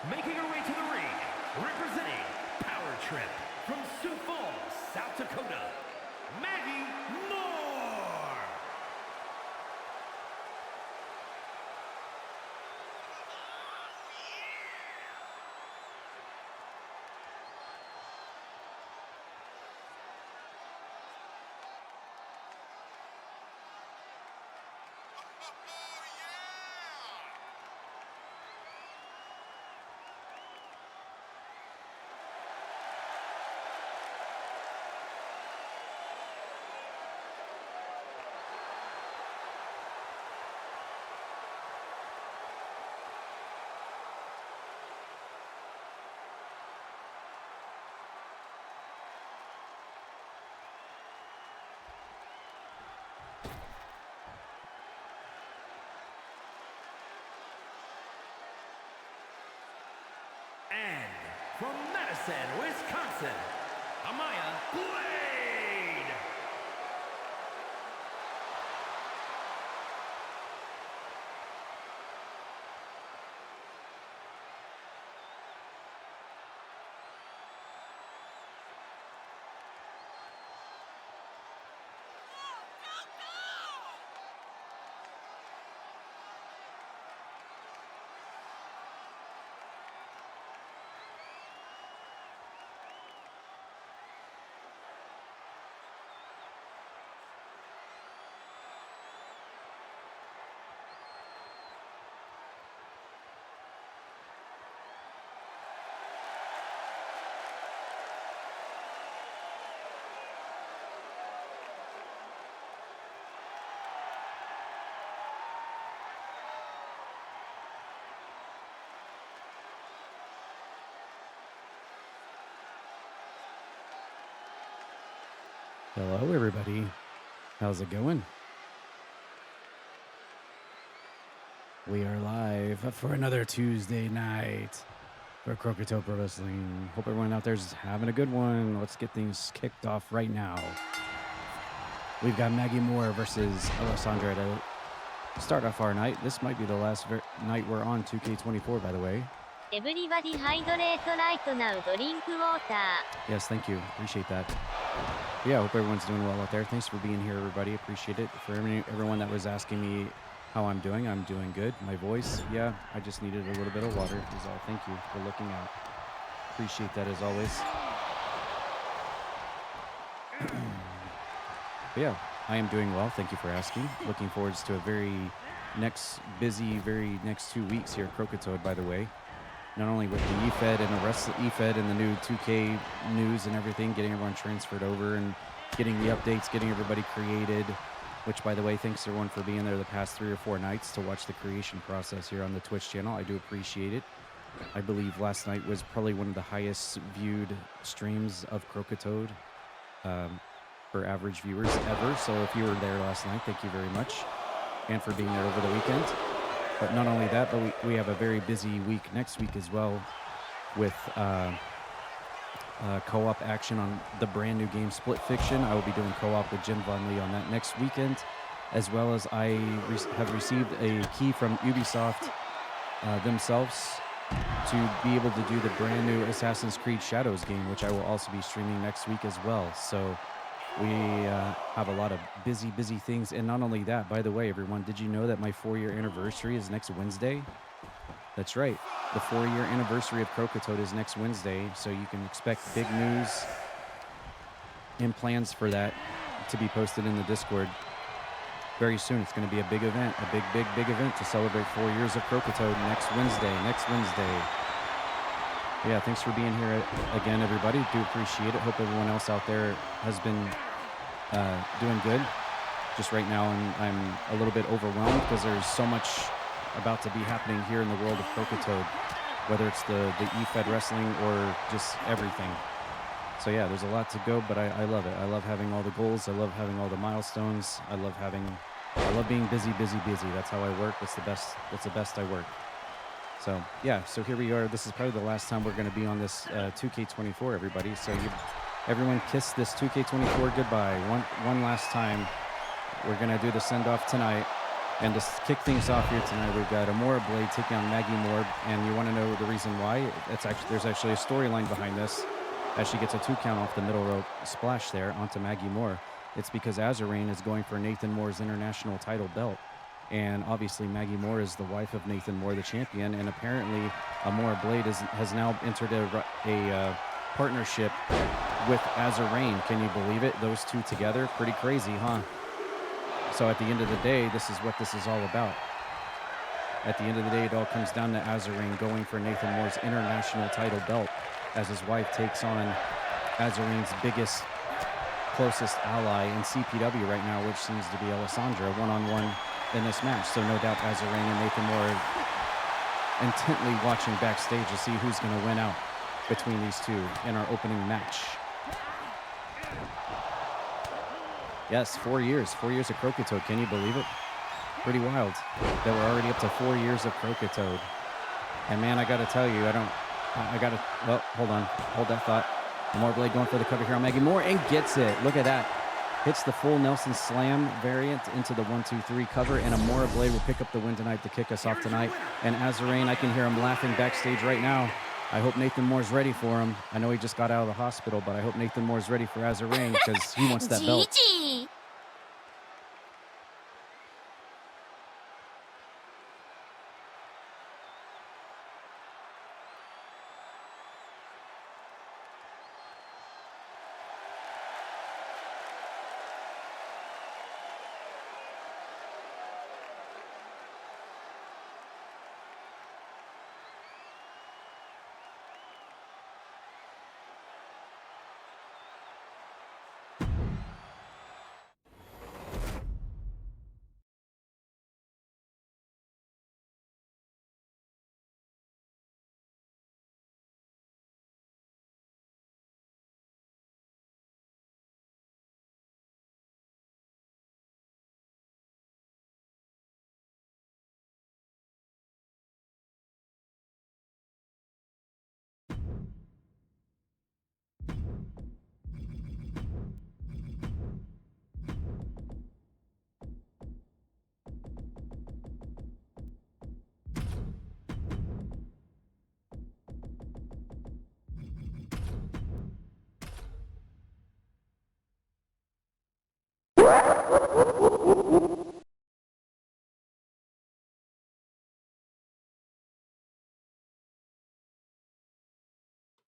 Making her way to the ring, representing Power Trip from Sioux Falls, South Dakota, Maggie Moore. And from Madison, Wisconsin, Amaya Blade. Hello, everybody. How's it going? We are live for another Tuesday night for Croakitoad Pro Wrestling. Hope everyone out there is having a good one. Let's get things kicked off right now. We've got Maggie Moore versus Alessandra to start off our night. This might be the last night we're on 2K24, by the way. Everybody hydrate right now, drink water. Yes, thank you. Appreciate that. Yeah, I hope everyone's doing well out there. Thanks for being here, everybody. Appreciate it. For everyone that was asking me how I'm doing good. My voice, yeah, I just needed a little bit of water is all. Thank you for looking out. Appreciate that as always. But yeah, I am doing well. Thank you for asking. Looking forward to a very next 2 weeks here at Croakitoad, by the way. Not only with the EFED and the rest of the EFED and the new 2K news and everything, getting everyone transferred over and getting the updates, getting everybody created, which, by the way, thanks everyone for being there the past 3 or 4 nights to watch the creation process here on the Twitch channel. I do appreciate it. I believe last night was probably one of the highest viewed streams of Croakitoad for average viewers ever. So if you were there last night, thank you very much. And for being there over the weekend. But not only that, but we have a very busy week next week as well with co-op action on the brand new game Split Fiction. I will be doing co-op with Jim Von Lee on that next weekend, as well as I have received a key from Ubisoft themselves to be able to do the brand new Assassin's Creed Shadows game, which I will also be streaming next week as well. So we have a lot of busy things. And not only that, by the way, everyone, did you know that my 4-year anniversary is next Wednesday? That's right. The 4-year anniversary of Croakitoad is next Wednesday. So you can expect big news and plans for that to be posted in the Discord very soon. It's going to be a big event, a big event to celebrate 4 years of Croakitoad next Wednesday. Yeah, thanks for being here again, everybody. Do appreciate it. Hope everyone else out there has been doing good. Just right now, I'm a little bit overwhelmed because there's so much about to be happening here in the world of Croakitoad, whether it's the EFED wrestling or just everything. So yeah, there's a lot to go, but I love it. I love having all the goals. I love having all the milestones. I love being busy. That's how I work. That's the best I work. So yeah, so here we are. This is probably the last time we're going to be on this 2K24, everybody. So everyone kiss this 2K24 goodbye one last time. We're going to do the send-off tonight, And to kick things off here tonight, we've got Amora Blade taking on Maggie Moore. And you want to know the reason why? There's actually a storyline behind this, as she gets a 2 count off the middle rope splash there onto Maggie Moore. It's because Azarine is going for Nathan Moore's international title belt. And obviously Maggie Moore is the wife of Nathan Moore, the champion. And apparently Amora Blade has now entered a partnership with Azarine. Can you believe it? Those two together? Pretty crazy, huh? So at the end of the day, this is what this is all about. At the end of the day, it all comes down to Azarine going for Nathan Moore's international title belt as his wife takes on Azarine's biggest, closest ally in CPW right now, which seems to be Alessandra, one-on-one in this match. So no doubt Azarine and Nathan Moore are intently watching backstage to see who's going to win out between these two in our opening match. Yes, 4 years. 4 years of Croakitoad. Can you believe it? Pretty wild that we're already up to 4 years of Croakitoad. And man, I got to tell you, well, hold on. Hold that thought. Amora Blade going for the cover here on Maggie Moore and gets it. Look at that. Hits the full Nelson Slam variant into the 1-2-3 cover, and Amora Blade will pick up the win tonight to kick us off tonight. And Azarine, I can hear him laughing backstage right now. I hope Nathan Moore's ready for him. I know he just got out of the hospital, but I hope Nathan Moore's ready for Azarine because he wants that belt.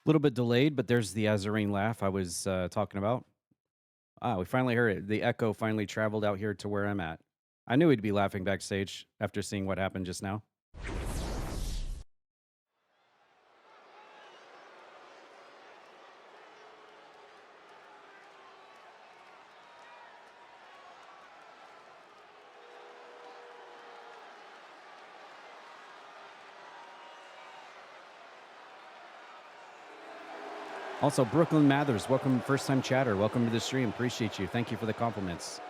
A little bit delayed, but there's the Azarine laugh I was talking about. We finally heard it. The echo finally traveled out here to where I'm at. I knew he'd be laughing backstage after seeing what happened just now. Also, Brooklyn Mathers, welcome, first-time chatter. Welcome to the stream. Appreciate you. Thank you for the compliments.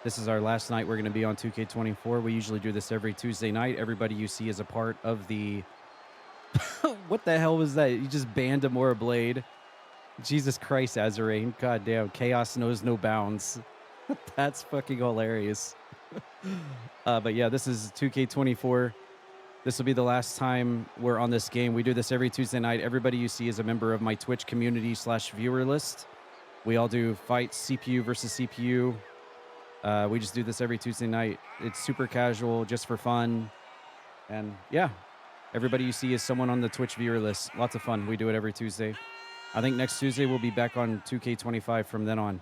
This is our last night. We're going to be on 2K24. We usually do this every Tuesday night. Everybody you see is a part of the... What the hell was that? You just banned Amora Blade. Jesus Christ, Azarine. God damn. Chaos knows no bounds. That's fucking hilarious. But yeah, this is 2K24. This will be the last time we're on this game. We do this every Tuesday night. Everybody you see is a member of my Twitch community / viewer list. We all do fights, CPU versus CPU. We just do this every Tuesday night. It's super casual, just for fun. And yeah, everybody you see is someone on the Twitch viewer list. Lots of fun. We do it every Tuesday. I think next Tuesday we'll be back on 2K25 from then on.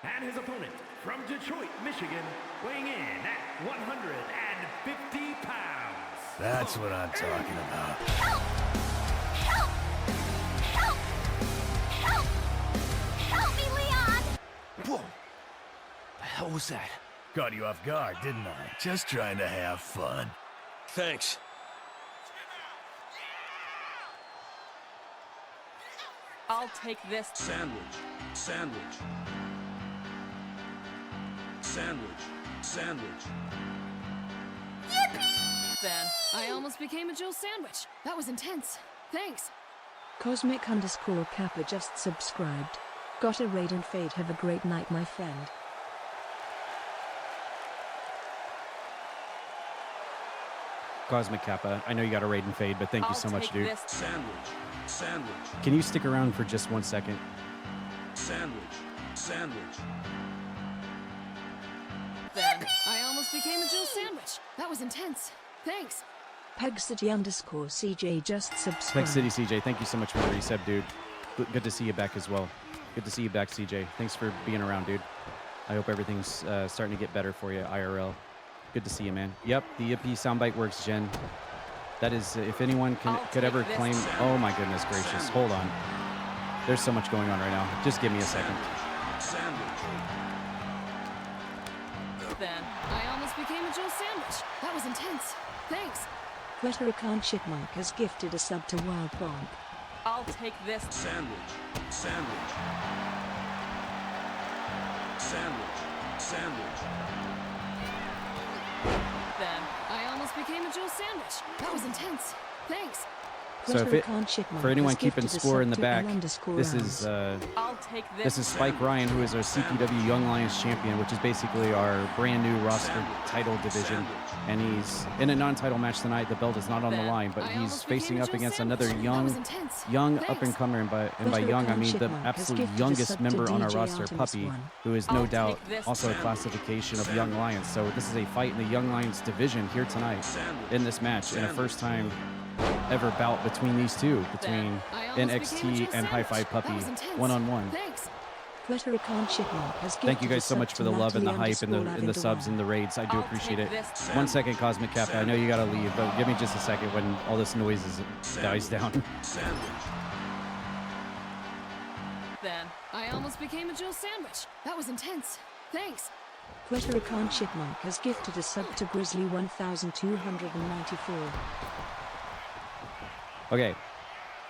And his opponent from Detroit, Michigan, weighing in at 150 pounds. That's what I'm talking about. Help! Help! Help! Help! Help me, Leon! Whoa! The hell was that? Caught you off guard, didn't I? Just trying to have fun. Thanks. I'll take this. Sandwich. Sandwich. Sandwich. Sandwich. Then I almost became a Jill sandwich. That was intense. Thanks. Cosmic_Kappa just subscribed. Got a raid and fade. Have a great night, my friend. Cosmic Kappa, I know you got a raid and fade, but thank you so much, dude. This. Sandwich. Sandwich. Can you stick around for just 1 second? Sandwich. Sandwich. Then I almost became a Jill sandwich. That was intense. Thanks. PegCity_CJ just Tech subscribed. City CJ, thank you so much for the resub, dude. Good to see you back as well. Good to see you back, CJ. Thanks for being around, dude. I hope everything's starting to get better for you, IRL. Good to see you, man. Yep, the EP soundbite works, Jen. That is, if anyone could ever claim... Oh, my goodness gracious. Hold on. There's so much going on right now. Just give me a second. Sandwich. Then I almost became a Jill sandwich. That was intense. Thanks. Rhetorican Chipmunk has gifted a sub to Wild Bomb. I'll take this. Sandwich. Sandwich. Sandwich. Sandwich. Then I almost became a Jill sandwich. That was intense. Thanks. So if it, Rhetorican Chipmunk for anyone has keeping gifted a score sub in the to back, L_rounds. I'll take this. this is Spike Ryan, who is our CPW Young Lions champion, which is basically our brand new roster title division. And he's in a non-title match tonight. The belt is not on the line, but he's facing up against another young up-and-comer. And by young, I mean the absolute youngest member on our roster, Puppy, who is no doubt also a classification of Young Lions. So this is a fight in the Young Lions division here tonight in this match, in a first-time ever bout between these two, between NXT and Hi-Fi Puppy, one-on-one. Thanks. Rhetorican Chipmunk has gifted Thank you a guys so sub much for to the love and the hype and the Natalie_Lavender subs and the raids. I do I'll appreciate take it. this. 1 second, Cosmic Kappa. I know you gotta leave, but give me just a second when all this noise dies down. Sandwich. Then I almost became a Jill sandwich. That was intense. Thanks. Rhetorican Chipmunk has gifted a sub to Grizzly 1294. Okay,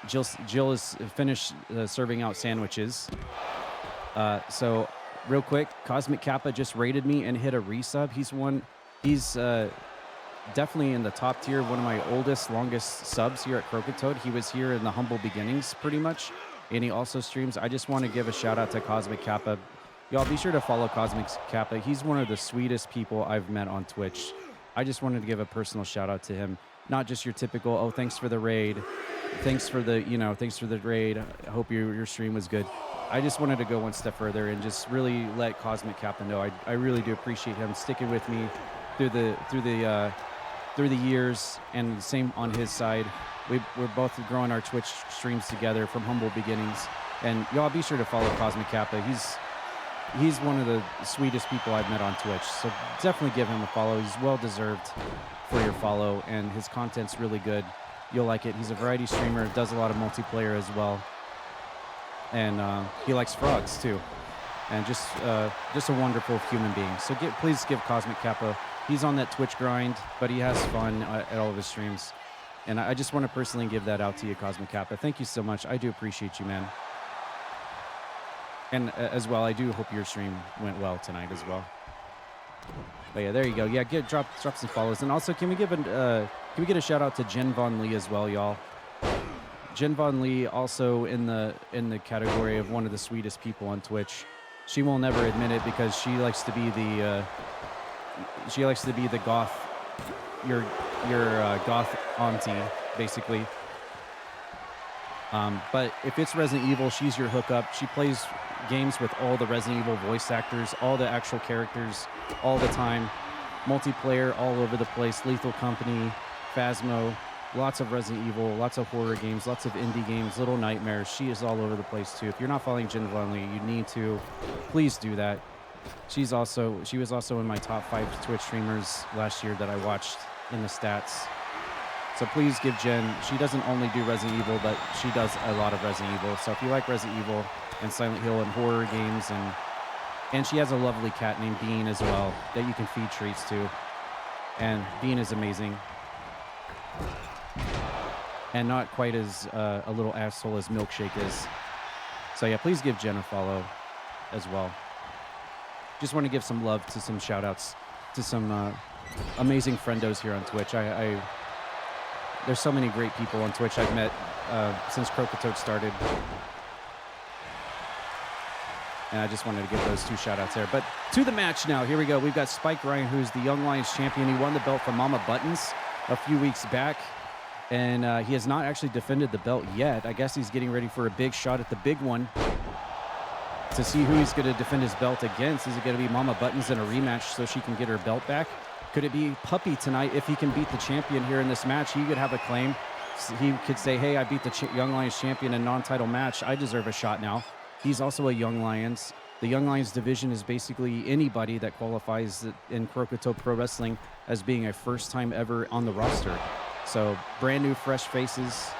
Jill is finished serving out sandwiches. So real quick, Cosmic Kappa just rated me and hit a resub. He's definitely in the top tier, one of my oldest, longest subs here at Croakitoad. He was here in the humble beginnings pretty much, and he also streams. I just want to give a shout out to Cosmic Kappa. Y'all be sure to follow Cosmic Kappa. He's one of the sweetest people I've met on Twitch. I just wanted to give a personal shout out to him. Not just your typical, oh, thanks for the raid. Thanks for the raid. I hope your stream was good. I just wanted to go one step further and just really let Cosmic Kappa know I really do appreciate him sticking with me through the years, and same on his side. We're both growing our Twitch streams together from humble beginnings, and y'all be sure to follow Cosmic Kappa. He's one of the sweetest people I've met on Twitch, so definitely give him a follow. He's well deserved for your follow, and his content's really good. You'll like it. He's a variety streamer, does a lot of multiplayer as well, and he likes frogs too, and just a wonderful human being. So please give Cosmic Kappa. He's on that Twitch grind, but he has fun at all of his streams, and I just want to personally give that out to you, Cosmic Kappa. Thank you so much. I do appreciate you, man. And as well, I do hope your stream went well tonight as well. But yeah, there you go. Yeah, drop some follows, and also can we get a shout out to Jen Von Lee as well, y'all? Jen Von Lee also in the category of one of the sweetest people on Twitch. She will never admit it because she likes to be the goth, your goth auntie basically. But if it's Resident Evil, she's your hookup. She plays games with all the Resident Evil voice actors, all the actual characters, all the time. Multiplayer all over the place. Lethal Company, Phasmo, lots of Resident Evil, lots of horror games, lots of indie games, Little Nightmares. She is all over the place too. If you're not following Jen Von Lee, you need to. please do that. She was also in my top 5 Twitch streamers last year that I watched in the stats. So please give Jen, she doesn't only do Resident Evil, but she does a lot of Resident Evil. So if you like Resident Evil and Silent Hill and horror games, and she has a lovely cat named Bean as well that you can feed treats to. And Bean is amazing. And not quite as a little asshole as Milkshake is. So yeah, please give Jen a follow as well. Just want to give some love to some shout outs to some amazing friendos here on Twitch. There's so many great people on Twitch I've met since Croakitoad started. And I just wanted to give those 2 shout outs there. But to the match now. Here we go. We've got Spike Ryan, who's the Young Lions champion. He won the belt from Mama Buttons a few weeks back. And he has not actually defended the belt yet. I guess he's getting ready for a big shot at the big one to see who he's going to defend his belt against. Is it going to be Mama Buttons in a rematch so she can get her belt back? Could it be Puppy tonight? If he can beat the champion here in this match, he could have a claim. He could say, hey, I beat the Young Lions champion in a non-title match. I deserve a shot now. He's also a Young Lions. The Young Lions division is basically anybody that qualifies in Croakitoad Pro Wrestling as being a first time ever on the roster. So brand new, fresh faces.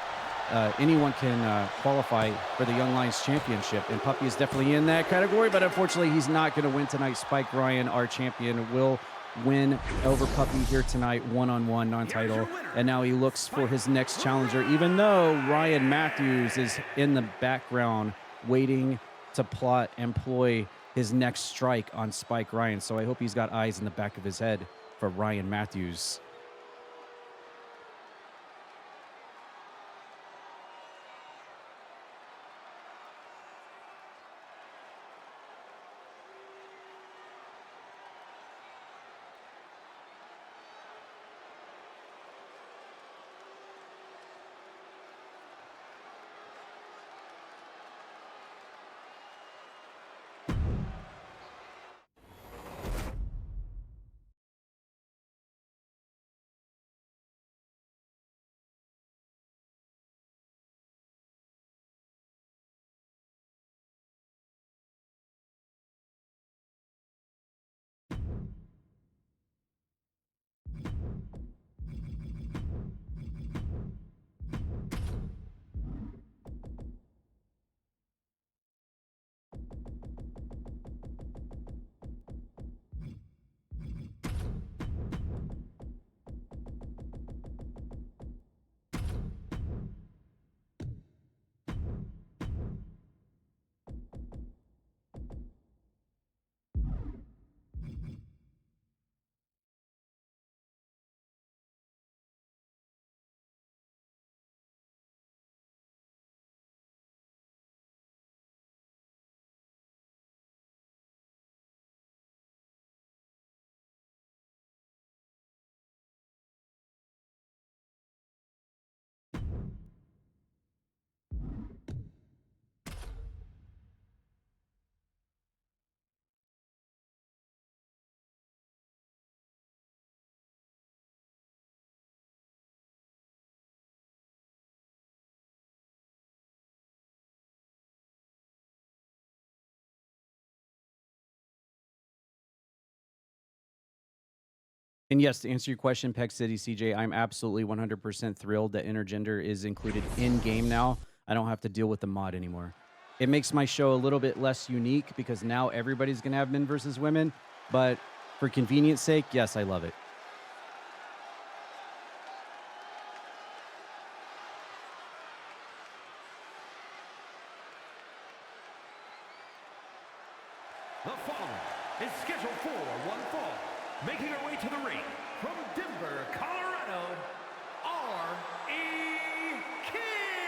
Anyone can qualify for the Young Lions Championship, and Puppy is definitely in that category, but unfortunately he's not going to win tonight. Spike Ryan, our champion, will win over Puppy here tonight, one-on-one, non-title, and now he looks for his next challenger, even though Ryan Matthews is in the background waiting to employ his next strike on Spike Ryan. So I hope he's got eyes in the back of his head for Ryan Matthews. And yes, to answer your question, Peck City CJ, I'm absolutely 100% thrilled that intergender is included in-game now. I don't have to deal with the mod anymore. It makes my show a little bit less unique because now everybody's going to have men versus women. But for convenience sake, yes, I love it. The following is scheduled for one fall. Making her way to the ring from Denver, Colorado, Kitty.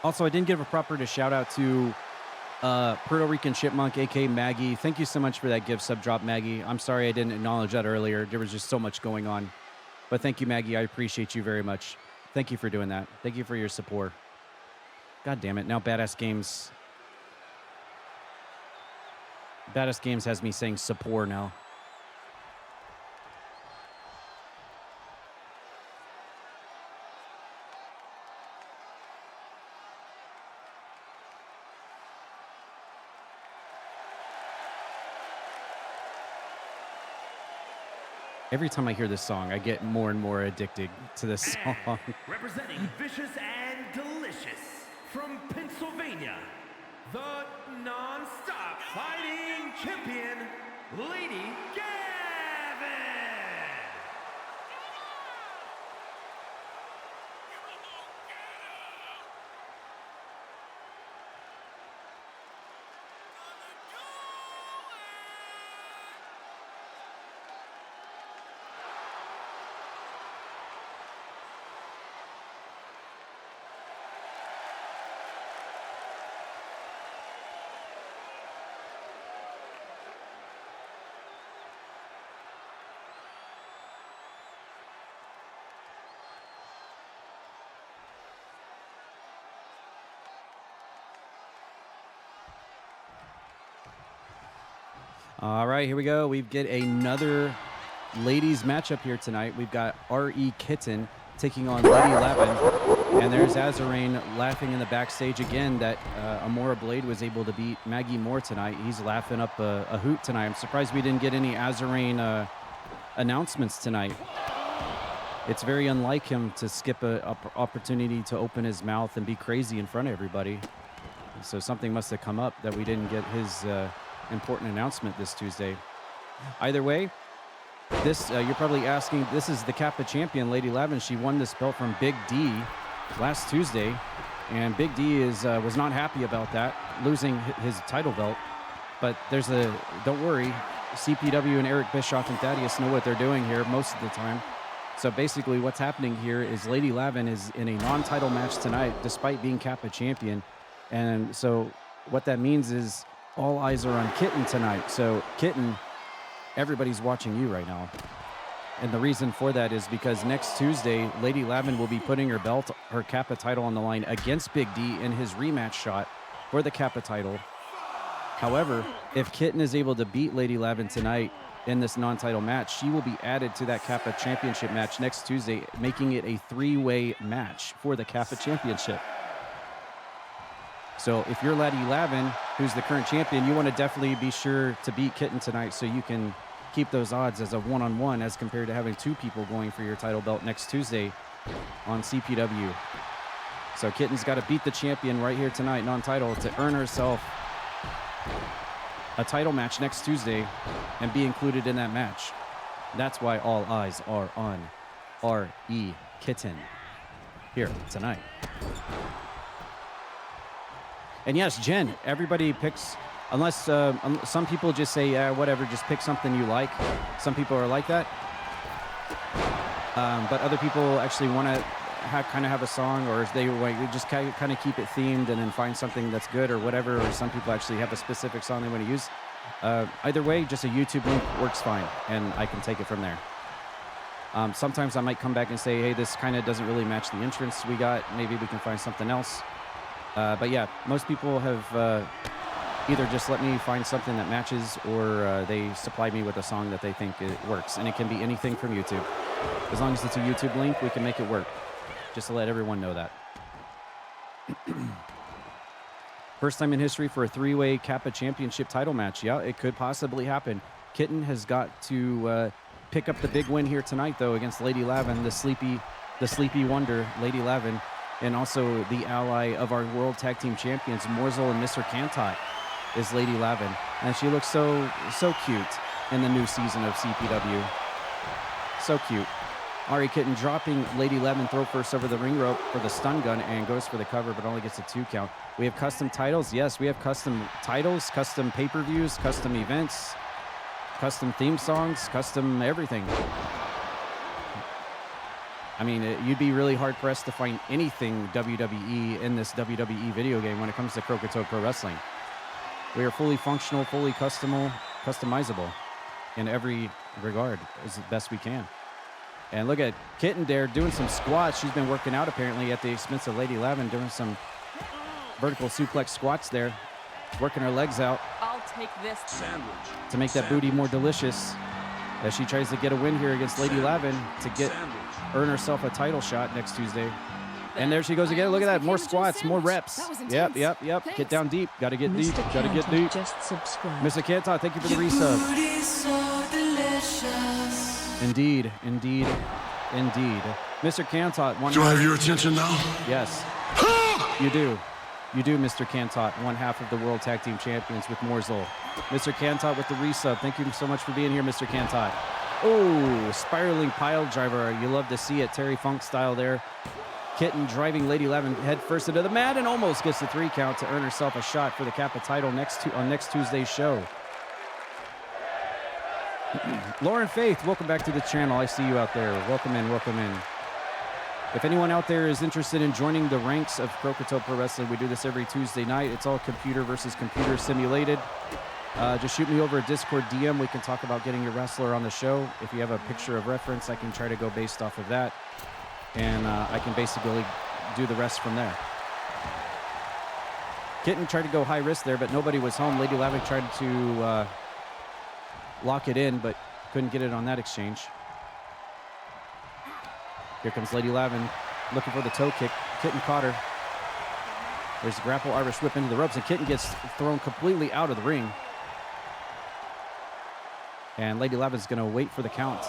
Also, I didn't give a proper shout out to Puerto Rican Chipmunk, aka Maggie. Thank you so much for that gift sub drop, Maggie. I'm sorry I didn't acknowledge that earlier. There was just so much going on. But thank you, Maggie. I appreciate you very much. Thank you for doing that. Thank you for your support. God damn it. Now Badass Games. Badass Games has me saying support now. Every time I hear this song, I get more and more addicted to this song. Representing vicious and delicious from Pennsylvania, the non-stop fighting champion, Lady Gavin. All right, here we go. We get another ladies matchup here tonight. We've got R.E. Kitten taking on Lady Lavven. And there's Azarain laughing in the backstage again that Amora Blade was able to beat Maggie Moore tonight. He's laughing up a hoot tonight. I'm surprised we didn't get any Azarain announcements tonight. It's very unlike him to skip an opportunity to open his mouth and be crazy in front of everybody. So something must have come up that we didn't get his important announcement this Tuesday. Either way, this you're probably asking, this is the Kappa champion, Lady Lavven. She won this belt from Big D last Tuesday, and Big D was not happy about that, losing his title belt. But don't worry, CPW and Eric Bischoff and Thaddeus know what they're doing here most of the time. So basically what's happening here is Lady Lavven is in a non-title match tonight despite being Kappa champion. And so what that means is all eyes are on Kitten tonight. So Kitten, everybody's watching you right now. And the reason for that is because next Tuesday, Lady Lavven will be putting her belt, her Kappa title on the line against Big D in his rematch shot for the Kappa title. However, if Kitten is able to beat Lady Lavven tonight in this non-title match, she will be added to that Kappa championship match next Tuesday, making it a three-way match for the Kappa championship. So if you're Lady Lavven, who's the current champion, you want to definitely be sure to beat Kitten tonight so you can keep those odds as a one-on-one as compared to having two people going for your title belt next Tuesday on CPW. So Kitten's got to beat the champion right here tonight, non-title, to earn herself a title match next Tuesday and be included in that match. That's why all eyes are on R.E. Kitten here tonight. And yes, Jen, everybody picks, unless some people just say, yeah, whatever, just pick something you like. Some people are like that. But other people actually want to kind of have a song, or they just kind of keep it themed and then find something that's good or whatever. Or some people actually have a specific song they want to use. Either way, just a YouTube link works fine, and I can take it from there. Sometimes I might come back and say, hey, this kind of doesn't really match the entrance we got. Maybe we can find something else. But yeah, most people have either just let me find something that matches, or they supply me with a song that they think it works. And it can be anything from YouTube. As long as it's a YouTube link, we can make it work. Just to let everyone know that. First time in history for a three-way Kappa championship title match. Yeah, it could possibly happen. Kitten has got to pick up the big win here tonight, though, against Lady Lavven, the sleepy wonder, Lady Lavven. And also the ally of our World Tag Team Champions, Morzel and Mr. Cantot, is Lady Lavven. And she looks so cute in the new season of CPW. So cute. Ari Kitten dropping Lady Lavven throw first over the ring rope for the stun gun and goes for the cover, but only gets a 2 count. We have custom titles. Yes, we have custom titles, custom pay-per-views, custom events, custom theme songs, custom everything. I mean, you'd be really hard-pressed to find anything WWE in this WWE video game when it comes to Croakitoad Pro Wrestling. We are fully functional, fully customizable in every regard as best we can. And look at Kitten there doing some squats. She's been working out apparently at the expense of Lady Lavven, doing some vertical suplex squats there, working her legs out I'll take this. Sandwich. to make that booty more delicious as she tries to get a win here against Lady Lavven to earn herself a title shot next Tuesday. And there she goes again. Look at that. More squats, more reps. Yep. Get down deep. Got to get deep. Mr. Got to get Canton deep. just subscribed. Mr. Canton, thank you for the resub. Indeed. Mr. Canton. Do I have your attention now? Yes. You do. You do, Mr. Cantot, one half of the World Tag Team Champions with Morsel. Mr. Cantot with the resub. Thank you so much for being here, Mr. Cantot. Oh, spiraling pile driver. You love to see it. Terry Funk style there. Kitten driving Lady Lavven head first into the mat and almost gets the 3 count to earn herself a shot for the Kappa title on next Tuesday's show. Lauren Faith, welcome back to the channel. I see you out there. Welcome in, welcome in. If anyone out there is interested in joining the ranks of Croakitoad Pro Wrestling, we do this every Tuesday night. It's all computer versus computer simulated. Just shoot me over a Discord DM. We can talk about getting your wrestler on the show. If you have a picture of reference, I can try to go based off of that. And I can basically do the rest from there. Kitten tried to go high risk there, but nobody was home. Lady Lavven tried to lock it in, but couldn't get it on that exchange. Here comes Lady Lavven looking for the toe kick. Kitten caught her. There's the grapple Irish whip into the ropes, and Kitten gets thrown completely out of the ring. And Lady Lavven's going to wait for the count.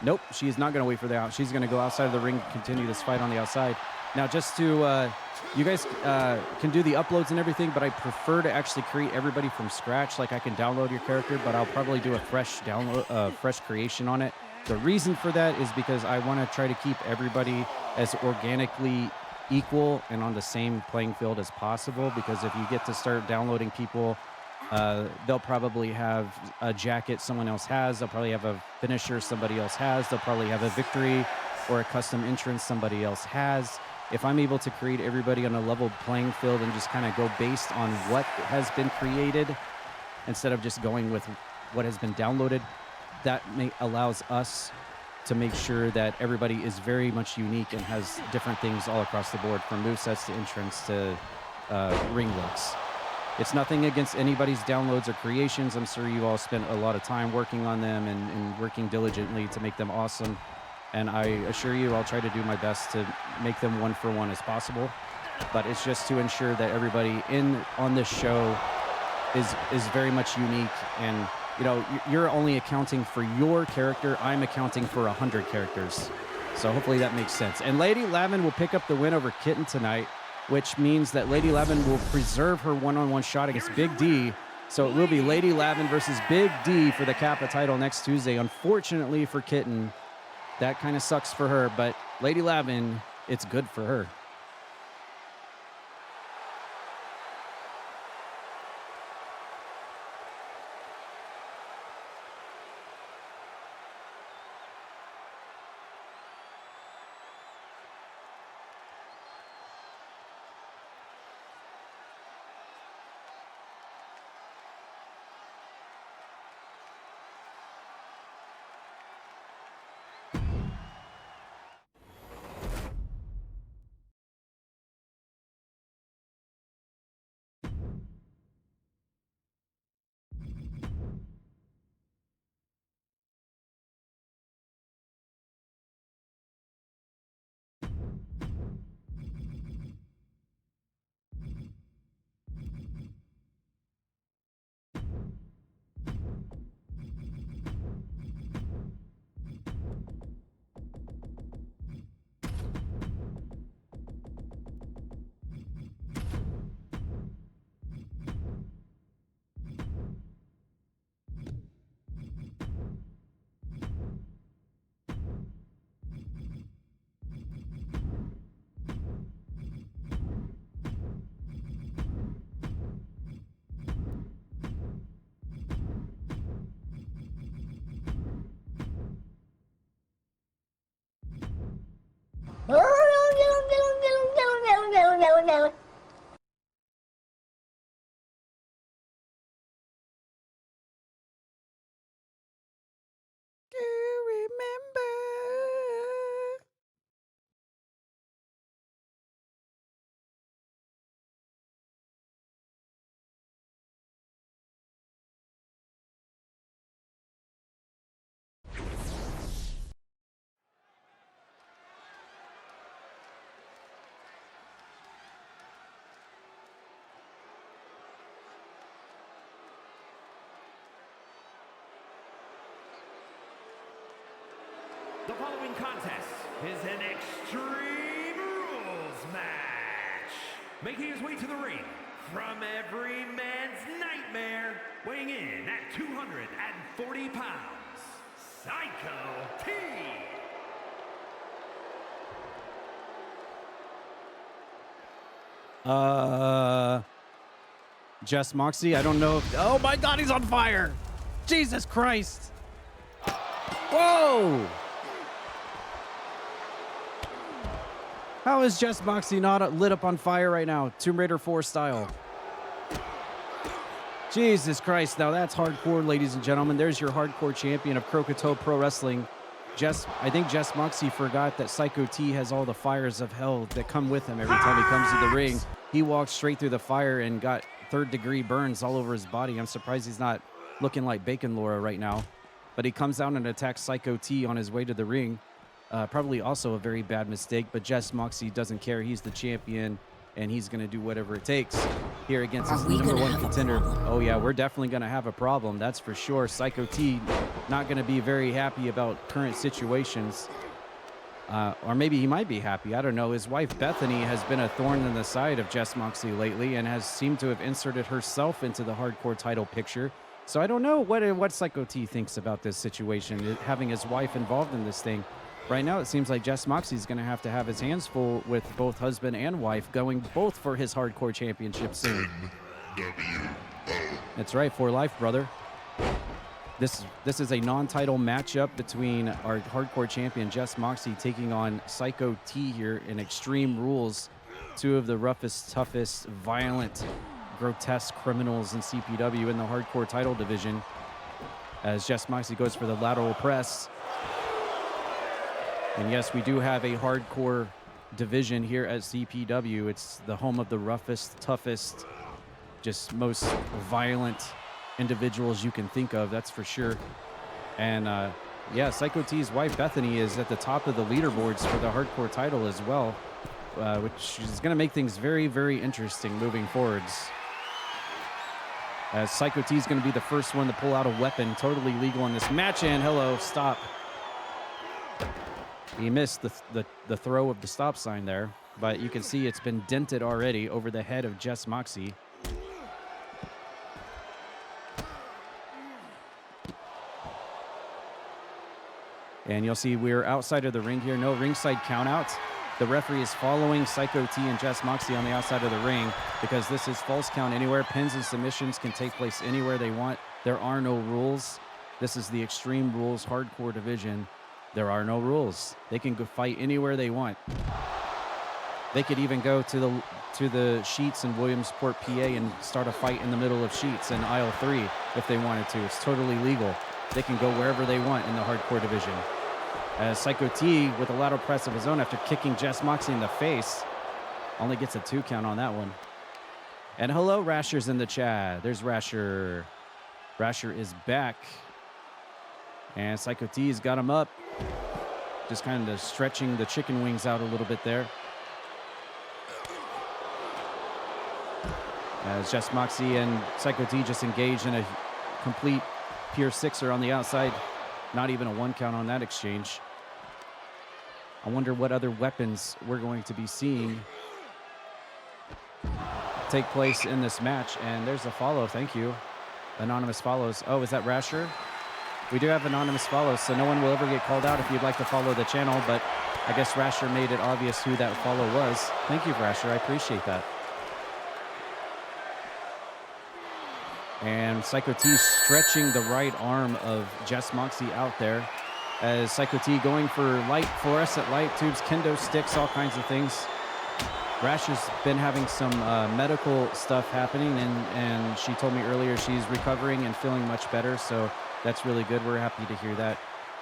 Nope, she's not going to wait for the out. She's going to go outside of the ring, continue this fight on the outside. Now, just to, you guys can do the uploads and everything, but I prefer to actually create everybody from scratch. Like I can download your character, but I'll probably do a fresh download, fresh creation on it. The reason for that is because I want to try to keep everybody as organically equal and on the same playing field as possible, because if you get to start downloading people, they'll probably have a jacket someone else has. They'll probably have a finisher somebody else has. They'll probably have a victory or a custom entrance somebody else has. If I'm able to create everybody on a level playing field and just kind of go based on what has been created instead of just going with what has been downloaded, that allows us to make sure that everybody is very much unique and has different things all across the board, from movesets to entrance to ring looks. It's nothing against anybody's downloads or creations. I'm sure you all spent a lot of time working on them and working diligently to make them awesome. And I assure you, I'll try to do my best to make them one for one as possible. But it's just to ensure that everybody on this show is very much unique. And you know, you're only accounting for your character. I'm accounting for 100 characters. So hopefully that makes sense. And Lady Lavven will pick up the win over Kitten tonight, which means that Lady Lavven will preserve her one-on-one shot against Big D. So it will be Lady Lavven versus Big D for the Kappa title next Tuesday. Unfortunately for Kitten, that kind of sucks for her, but Lady Lavven, it's good for her. following contest is an Extreme Rules match. Making his way to the ring from every man's nightmare, weighing in at 240 pounds, Psycho T. Jess Moxie, I don't know if... Oh my God, he's on fire! Jesus Christ! Whoa! How is Jess Moxie not lit up on fire right now? Tomb Raider 4 style. Jesus Christ, now that's hardcore, ladies and gentlemen. There's your hardcore champion of Croakitoad Pro Wrestling. I think Jess Moxie forgot that Psycho T has all the fires of hell that come with him every time he comes to the ring. He walked straight through the fire and got third-degree burns all over his body. I'm surprised he's not looking like Bacon Laura right now. But he comes out and attacks Psycho T on his way to the ring. Probably also a very bad mistake, but Jess Moxie doesn't care. He's the champion, and he's going to do whatever it takes here against his number one contender. Oh, yeah, we're definitely going to have a problem. That's for sure. Psycho T not going to be very happy about current situations. Or maybe he might be happy. I don't know. His wife, Bethany, has been a thorn in the side of Jess Moxie lately and has seemed to have inserted herself into the hardcore title picture. So I don't know what Psycho T thinks about this situation, having his wife involved in this thing. Right now, it seems like Jess Moxie's going to have his hands full with both husband and wife going both for his hardcore championship soon. That's right, for life, brother. This is a non-title matchup between our hardcore champion Jess Moxie taking on Psycho T here in Extreme Rules, two of the roughest, toughest, violent, grotesque criminals in CPW in the hardcore title division. As Jess Moxie goes for the lateral press. And yes, we do have a hardcore division here at CPW. It's the home of the roughest, toughest, just most violent individuals you can think of, that's for sure. And yeah, Psycho T's wife Bethany is at the top of the leaderboards for the hardcore title as well, which is going to make things very, very interesting moving forwards. As Psycho T is going to be the first one to pull out a weapon, totally legal in this match. And hello, stop. He missed the throw of the stop sign there, but you can see it's been dented already over the head of Jess Moxie. And you'll see we're outside of the ring here. No ringside countout. The referee is following Psycho T and Jess Moxie on the outside of the ring because this is false count anywhere. Pins and submissions can take place anywhere they want. There are no rules. This is the Extreme Rules hardcore division. There are no rules. They can go fight anywhere they want. They could even go to the Sheets in Williamsport, PA and start a fight in the middle of Sheets in aisle 3 if they wanted to. It's totally legal. They can go wherever they want in the hardcore division. As Psycho T, with a lateral press of his own after kicking Jess Moxie in the face, only gets a 2 count on that one. And hello, Rasher's in the chat. There's Rasher. Rasher is back. And Psycho T's got him up. Just kind of stretching the chicken wings out a little bit there. As Jess Moxie and Psycho T just engaged in a complete pure sixer on the outside. Not even a 1 count on that exchange. I wonder what other weapons we're going to be seeing take place in this match. And there's a follow. Thank you. Anonymous follows. Oh, is that Rasher? We do have anonymous follows, so no one will ever get called out if you'd like to follow the channel, but I guess Rasher made it obvious who that follow was. Thank you, Rasher. I appreciate that. And Psycho T stretching the right arm of Jess Moxie out there. As Psycho T going for light, fluorescent light tubes, kendo sticks, all kinds of things. Rasher's been having some medical stuff happening, and she told me earlier she's recovering and feeling much better, so that's really good. We're happy to hear that.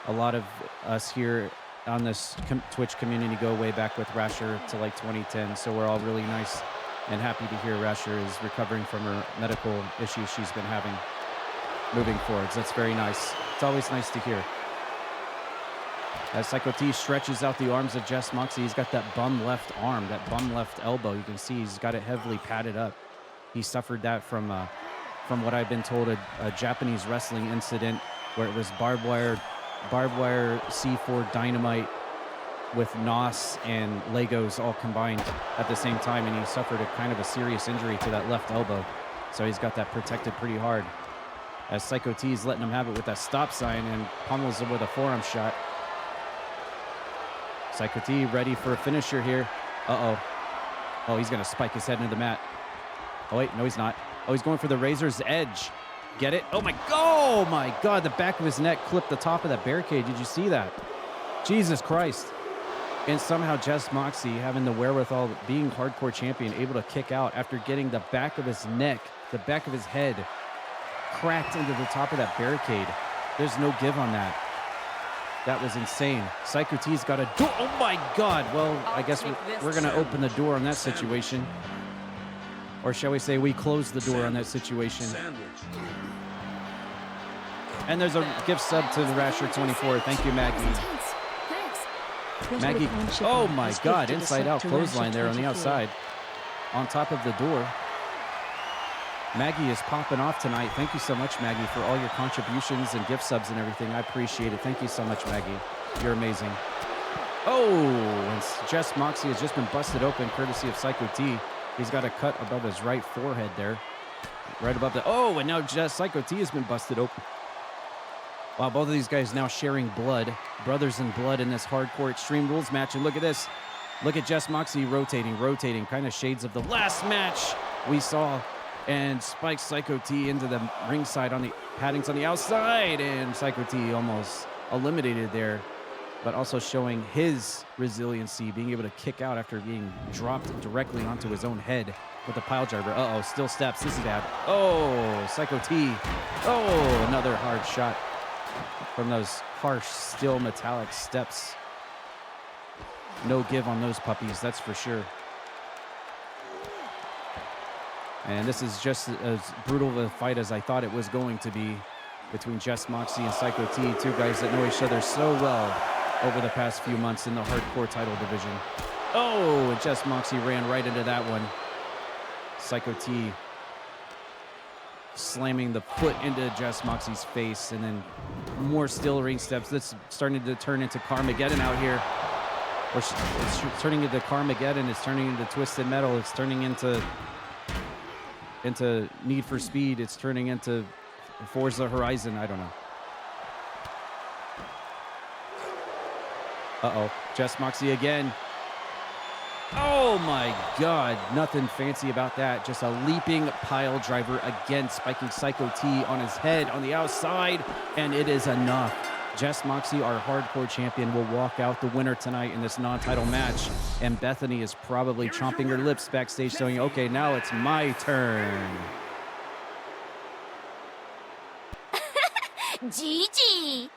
A lot of us here on this Twitch community go way back with Rasher to like 2010, so we're all really nice and happy to hear Rasher is recovering from her medical issues she's been having moving forwards. That's very nice. It's always nice to hear. As Psycho T stretches out the arms of Jess Moxie, he's got that bum left arm, that bum left elbow. You can see he's got it heavily padded up. He suffered that from what I've been told, a Japanese wrestling incident where it was barbed wire barbed wire C4 dynamite with NOS and Legos all combined at the same time, and he suffered a kind of a serious injury to that left elbow. So he's got that protected pretty hard. As Psycho T is letting him have it with that stop sign and pummels him with a forearm shot. Psycho T ready for a finisher here. Uh-oh. Oh, he's going to spike his head into the mat. Oh, wait, no, he's not. Oh, he's going for the Razor's Edge. Get it? Oh, my God. The back of his neck clipped the top of that barricade. Did you see that? Jesus Christ. And somehow Jess Moxie, having the wherewithal, being hardcore champion, able to kick out after getting the back of his neck, the back of his head, cracked into the top of that barricade. There's no give on that. That was insane. Psycho T's got a door. Oh, my God. Well, I guess we're going to open the door on that situation. Or shall we say we close the door on that situation. And there's a gift sub to the Rasher 24. Thank you, Maggie. Maggie, oh my God, inside out clothesline there on the outside. On top of the door. Maggie is popping off tonight. Thank you so much, Maggie, for all your contributions and gift subs and everything. I appreciate it. Thank you so much, Maggie. You're amazing. Oh, and Jess Moxie has just been busted open courtesy of Psycho T. He's got a cut above his right forehead there. Right above the, oh, and now Psycho T has been busted open. Wow, both of these guys now sharing blood. Brothers in blood in this hardcore Extreme Rules match. And look at this. Look at Jess Moxie rotating. Kind of shades of the last match we saw. And spikes Psycho T into the ringside on the paddings on the outside. And Psycho T almost eliminated there. But also showing his resiliency, being able to kick out after being dropped directly onto his own head with a pile driver. Uh-oh, still steps. This is bad. Oh, Psycho T. Oh, another hard shot from those harsh, steel, metallic steps. No give on those puppies, that's for sure. And this is just as brutal of a fight as I thought it was going to be between Jess Moxie and Psycho T, two guys that know each other so well over the past few months in the hardcore title division. Oh, and Jess Moxie ran right into that one. Psycho T slamming the foot into Jess Moxie's face, and then more steel ring steps. That's starting to turn into Carmageddon out here. Or it's turning into Carmageddon. It's turning into Twisted Metal. It's turning into Need for Speed. It's turning into Forza Horizon. I don't know. Uh-oh. Jess Moxie again. Oh my God, nothing fancy about that. Just a leaping pile driver again, spiking Psycho T on his head on the outside, and it is enough. Jess Moxie, our hardcore champion, will walk out the winner tonight in this non-title match, and Bethany is probably chomping her lips backstage saying, okay, now it's my turn. Gigi!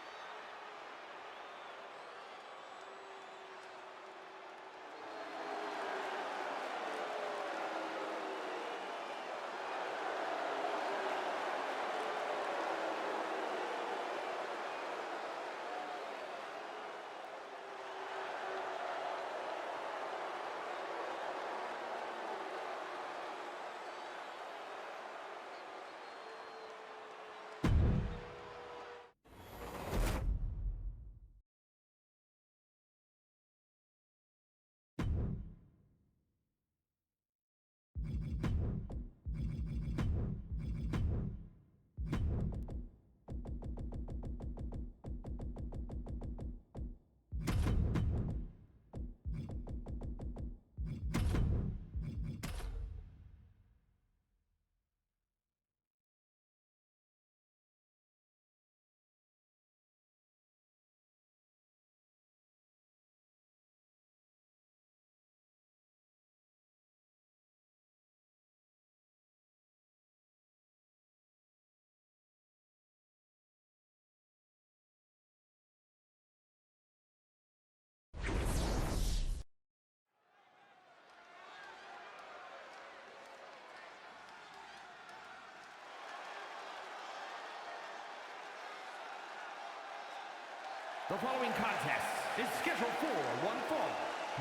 The following contest is scheduled for one fall.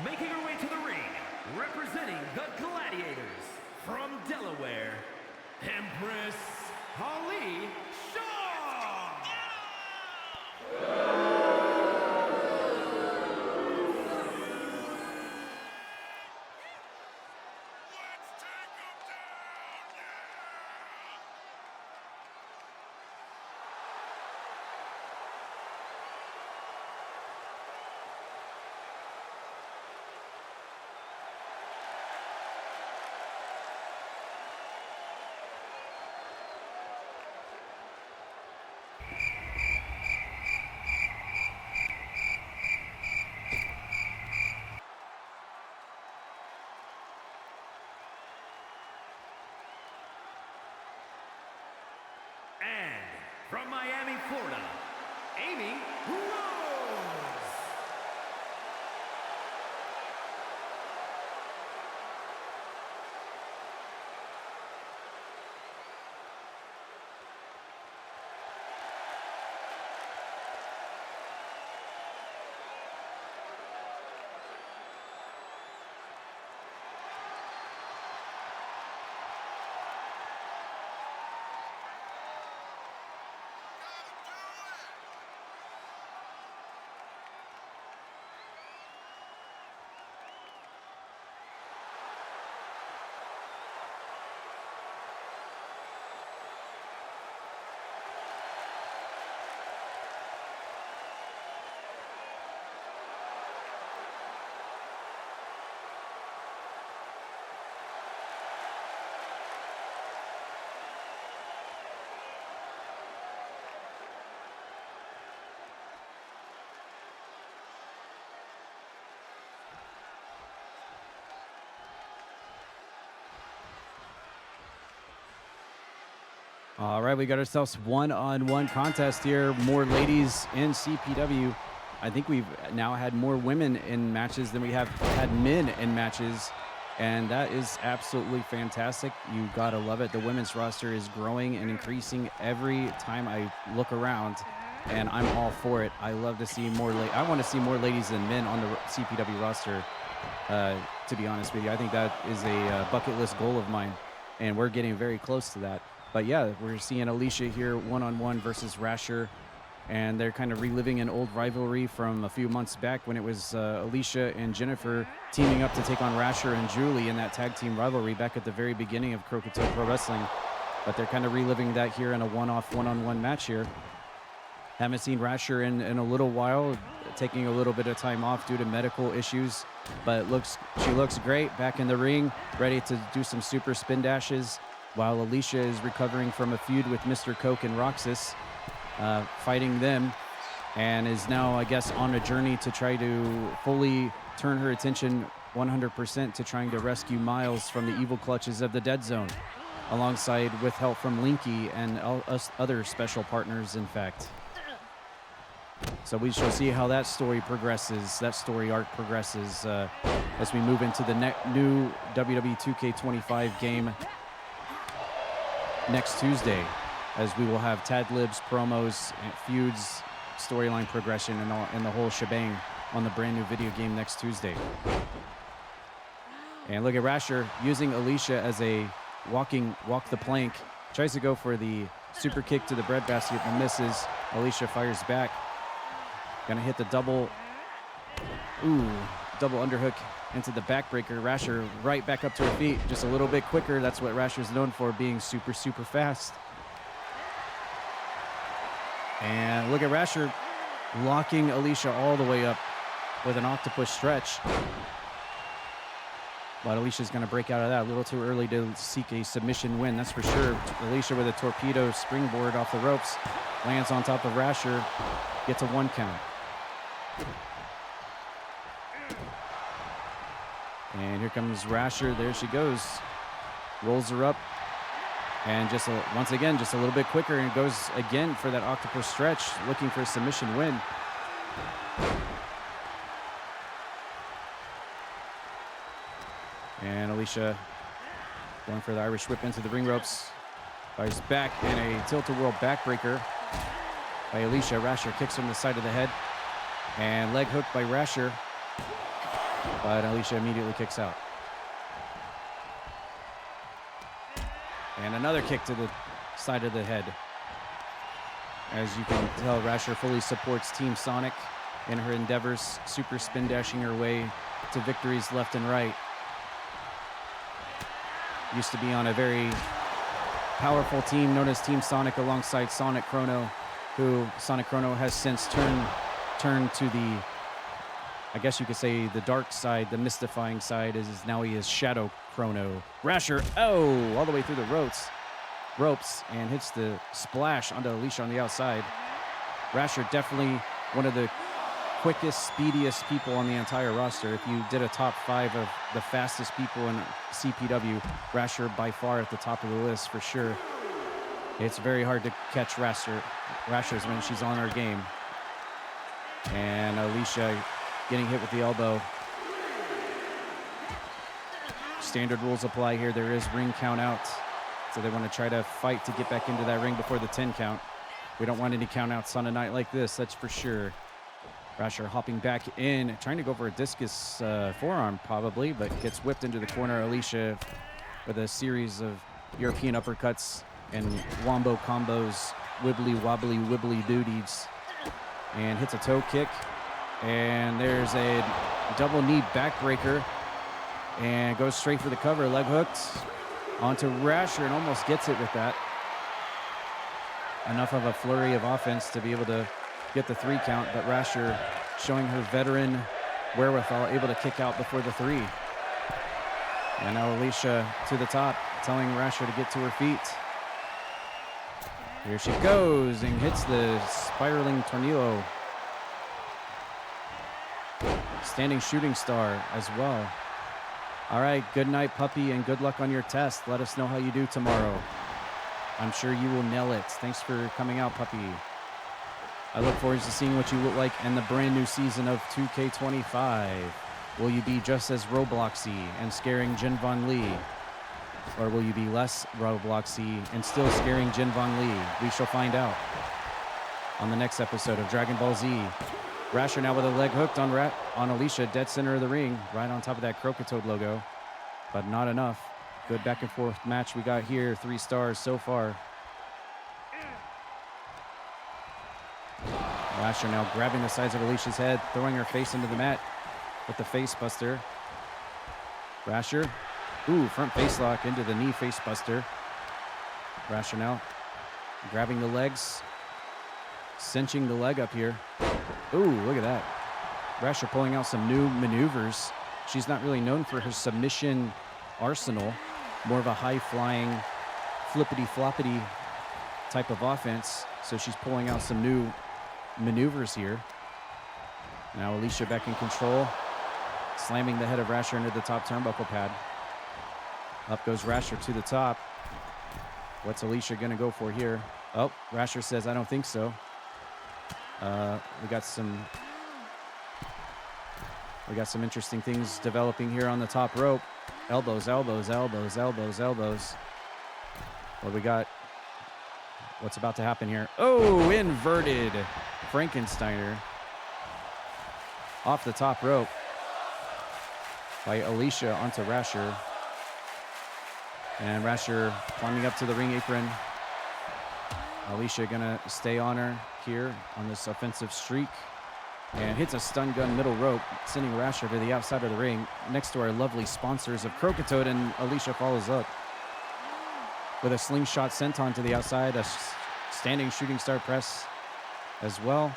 Making her way to the ring, representing the Gladiators from Delaware, Empress Holly Shaw! All right, we got ourselves one-on-one contest here. More ladies in CPW. I think we've now had more women in matches than we have had men in matches, and that is absolutely fantastic. You gotta love it. The women's roster is growing and increasing every time I look around, and I'm all for it. I love to see more. I want to see more ladies than men on the CPW roster. To be honest with you, I think that is a bucket list goal of mine, and we're getting very close to that. But yeah, we're seeing Alicia here one-on-one versus Rasher, and they're kind of reliving an old rivalry from a few months back when it was Alicia and Jennifer teaming up to take on Rasher and Julie in that tag team rivalry back at the very beginning of Croakitoad Pro Wrestling. But they're kind of reliving that here in a one-on-one match here. Haven't seen Rasher in a little while, taking a little bit of time off due to medical issues, but she looks great back in the ring, ready to do some super spin dashes, while Alicia is recovering from a feud with Mr. Coke and Roxas, fighting them, and is now, I guess, on a journey to try to fully turn her attention 100% to trying to rescue Miles from the evil clutches of the Dead Zone, alongside with help from Linky and us other special partners, in fact. So we shall see how that story progresses, that story arc progresses as we move into the new WWE 2K25 game next Tuesday, as we will have Tad Libs, promos, and feuds, storyline progression, and the whole shebang on the brand new video game next Tuesday. And look at Rasher using Alicia as a walk the plank. Tries to go for the super kick to the breadbasket and misses. Alicia fires back. Gonna hit the double underhook into the backbreaker. Rasher right back up to her feet, just a little bit quicker. That's what Rasher's known for, being super, super fast. And look at Rasher locking Alicia all the way up with an octopus stretch. But Alicia's going to break out of that a little too early to seek a submission win, that's for sure. Alicia with a torpedo springboard off the ropes, lands on top of Rasher, gets a 1 count. And here comes Rasher. There she goes. Rolls her up. And once again, just a little bit quicker, and goes again for that octopus stretch, looking for a submission win. And Alicia going for the Irish whip into the ring ropes. Fires back in a tilt-a-whirl backbreaker by Alicia. Rasher kicks from the side of the head. And leg hook by Rasher. But Alicia immediately kicks out. And another kick to the side of the head. As you can tell, Rasher fully supports Team Sonic in her endeavors, super spin dashing her way to victories left and right. Used to be on a very powerful team known as Team Sonic alongside Sonic Chrono, who Sonic Chrono has since turned to the, I guess you could say, the dark side, the mystifying side, now he is Shadow Chrono. Rasher, all the way through the ropes, and hits the splash onto Alicia on the outside. Rasher definitely one of the quickest, speediest people on the entire roster. If you did a top 5 of the fastest people in CPW, Rasher by far at the top of the list for sure. It's very hard to catch Rasher's when she's on her game. And Alicia getting hit with the elbow. Standard rules apply here. There is ring count out. So they want to try to fight to get back into that ring before the 10 count. We don't want any count outs on a night like this, that's for sure. Rasher hopping back in, trying to go for a discus forearm probably, but gets whipped into the corner. Alicia with a series of European uppercuts and wombo combos, wibbly wobbly wibbly dooties, and hits a toe kick. And there's a double knee backbreaker and goes straight for the cover, leg hooked onto Rasher and almost gets it with that. Enough of a flurry of offense to be able to get the 3 count, but Rasher showing her veteran wherewithal, able to kick out before the 3. And now Alicia to the top, telling Rasher to get to her feet. Here she goes and hits the spiraling tornillo. Standing shooting star as well. All right, good night, puppy, and good luck on your test. Let us know how you do tomorrow. I'm sure you will nail it. Thanks for coming out, puppy. I look forward to seeing what you look like in the brand new season of 2K25. Will you be just as Robloxy and scaring Jin Von Lee? Or will you be less Robloxy and still scaring Jin Von Lee? We shall find out on the next episode of Dragon Ball Z. Rasher now with a leg hooked on Alicia, dead center of the ring, right on top of that Croakitoad logo, but not enough. Good back and forth match we got here. 3 stars so far. Rasher now grabbing the sides of Alicia's head, throwing her face into the mat with the face buster. Rasher, ooh, front face lock into the knee face buster. Rasher now grabbing the legs, cinching the leg up here. Ooh, look at that. Rasher pulling out some new maneuvers. She's not really known for her submission arsenal, more of a high-flying, flippity-floppity type of offense. So she's pulling out some new maneuvers here. Now Alicia back in control, slamming the head of Rasher into the top turnbuckle pad. Up goes Rasher to the top. What's Alicia going to go for here? Oh, Rasher says, I don't think so. We got some interesting things developing here on the top rope. Elbows, elbows, elbows, elbows, elbows. What we got? What's about to happen here? Oh, inverted Frankensteiner off the top rope by Alicia onto Rasher. And Rasher climbing up to the ring apron. Alicia gonna stay on her here on this offensive streak and hits a stun gun middle rope, sending Rasher to the outside of the ring next to our lovely sponsors of Croakitoad, and Alicia follows up with a slingshot senton to the outside, a standing shooting star press as well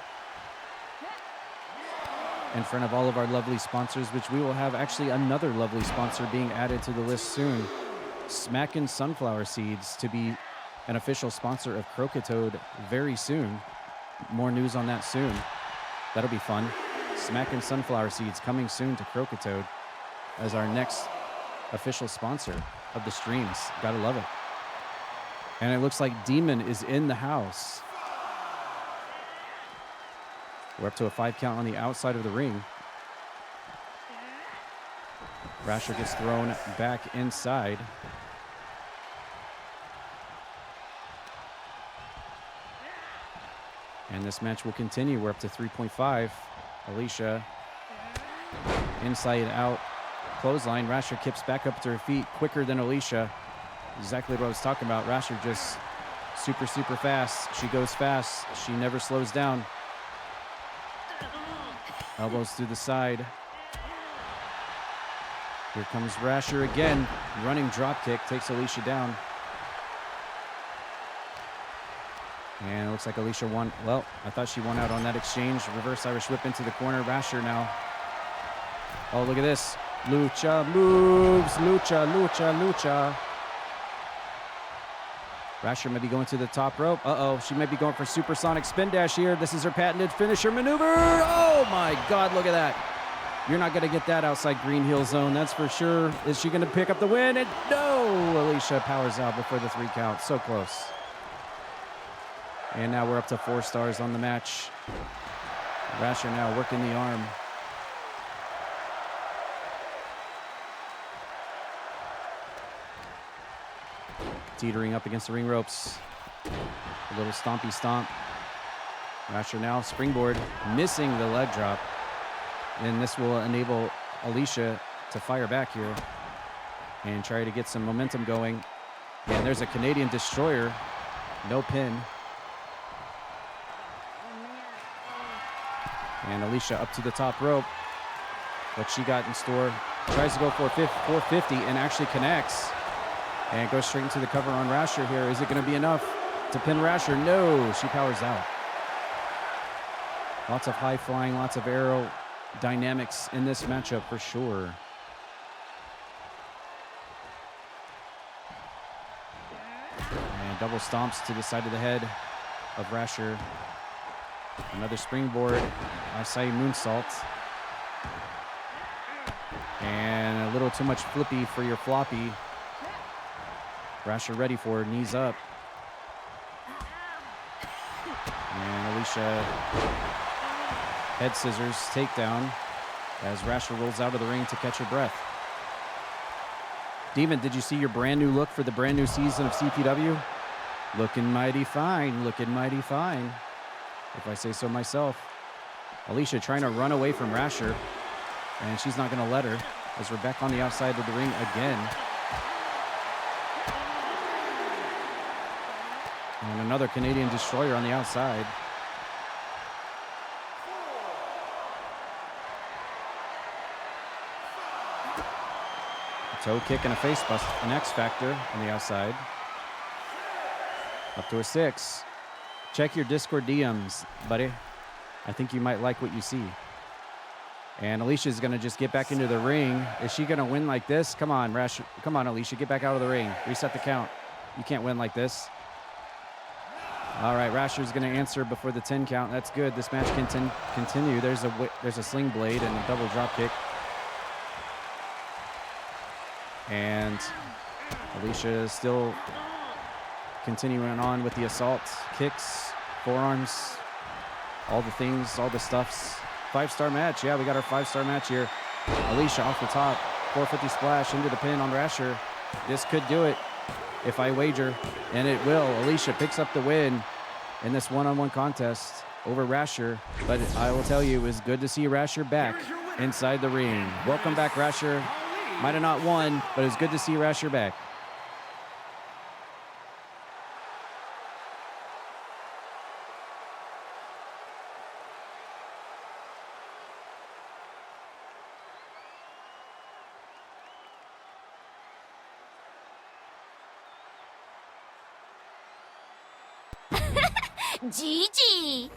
in front of all of our lovely sponsors, which we will have actually another lovely sponsor being added to the list soon. Smackin' Sunflower Seeds to be an official sponsor of Croakitoad very soon. More news on that soon. That'll be fun. Smackin' Sunflower Seeds coming soon to Croakitoad as our next official sponsor of the streams. Gotta love it. And it looks like Demon is in the house. We're up to a 5 count on the outside of the ring. Rasher gets thrown back inside. And this match will continue. We're up to 3.5. Alicia inside out clothesline. Rasher kips back up to her feet quicker than Alicia. Exactly what I was talking about. Rasher just super, super fast. She goes fast. She never slows down. Elbows through the side. Here comes Rasher again. Running drop kick takes Alicia down. And it looks like Alicia won. Well, I thought she won out on that exchange. Reverse Irish whip into the corner. Rasher now. Oh, look at this. Lucha moves. Lucha, lucha, lucha. Rasher may be going to the top rope. Uh-oh, she may be going for supersonic spin dash here. This is her patented finisher maneuver. Oh my God, look at that. You're not going to get that outside green heel zone, that's for sure. Is she going to pick up the win? And no, Alicia powers out before the 3 count. So close. And now we're up to 4 stars on the match. Rasher now working the arm. Teetering up against the ring ropes. A little stompy stomp. Rasher now springboard, missing the leg drop. And this will enable Alicia to fire back here and try to get some momentum going. And there's a Canadian Destroyer. No pin. And Alicia up to the top rope. What she got in store. Tries to go for 450 and actually connects. And goes straight into the cover on Rasher here. Is it going to be enough to pin Rasher? No, she powers out. Lots of high flying, lots of aerodynamics in this matchup for sure. And double stomps to the side of the head of Rasher. Another springboard, Asai moonsault. And a little too much flippy for your floppy. Rasher ready for her, knees up. And Alicia head scissors takedown as Rasher rolls out of the ring to catch her breath. Demon, did you see your brand new look for the brand new season of CPW? Looking mighty fine, looking mighty fine, if I say so myself. Alicia trying to run away from Rasher, and she's not going to let her as we're back on the outside of the ring again. And another Canadian Destroyer on the outside. A toe kick and a face bust, an X Factor on the outside. Up to a 6. Check your Discord DMs, buddy. I think you might like what you see. And Alicia's going to just get back into the ring. Is she going to win like this? Come on, Rasher. Come on, Alicia. Get back out of the ring. Reset the count. You can't win like this. All right, Rasher's going to answer before the 10 count. That's good. This match can continue. There's a sling blade and a double drop kick. And Alicia is still continuing on with the assaults, kicks, forearms, all the things, all the stuffs. 5-star match. Yeah, we got our 5-star match here. Alicia off the top. 450 splash into the pin on Rasher. This could do it if I wager, and it will. Alicia picks up the win in this one-on-one contest over Rasher. But I will tell you, it was good to see Rasher back inside the ring. Welcome back, Rasher. Might have not won, but it was good to see Rasher back. GG!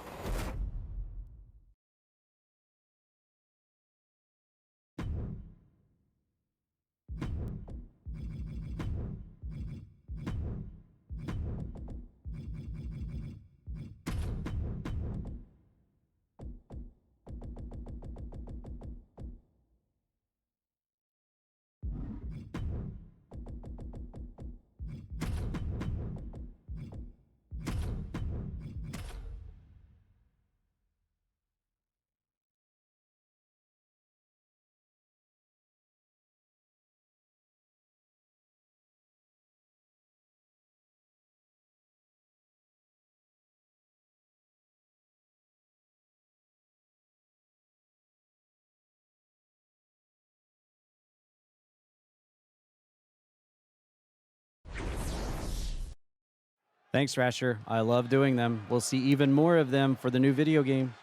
Thanks, Rasher. I love doing them. We'll see even more of them for the new video game.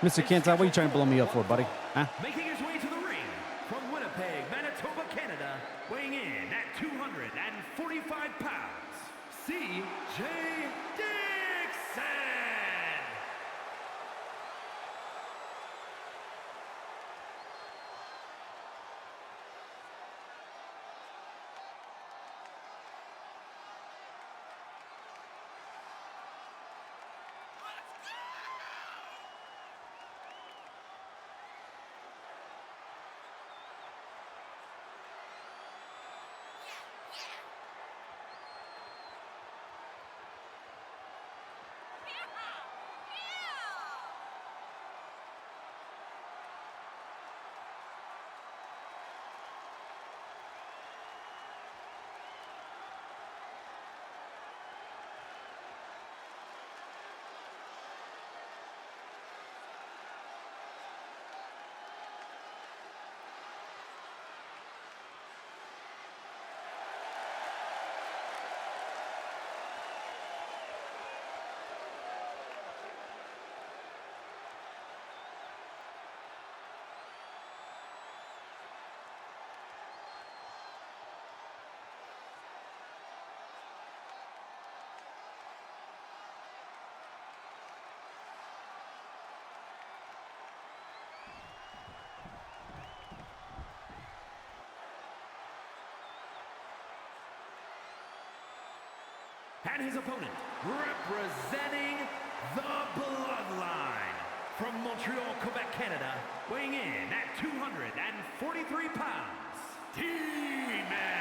Mr. Kenta, what are you trying to blow me up for, buddy? Huh? Making his way to the ring from Winnipeg, Manitoba, Canada, weighing in at 245 pounds, C.J. Dixon! And his opponent, representing the Bloodline, from Montreal, Quebec, Canada, weighing in at 243 pounds, Demon!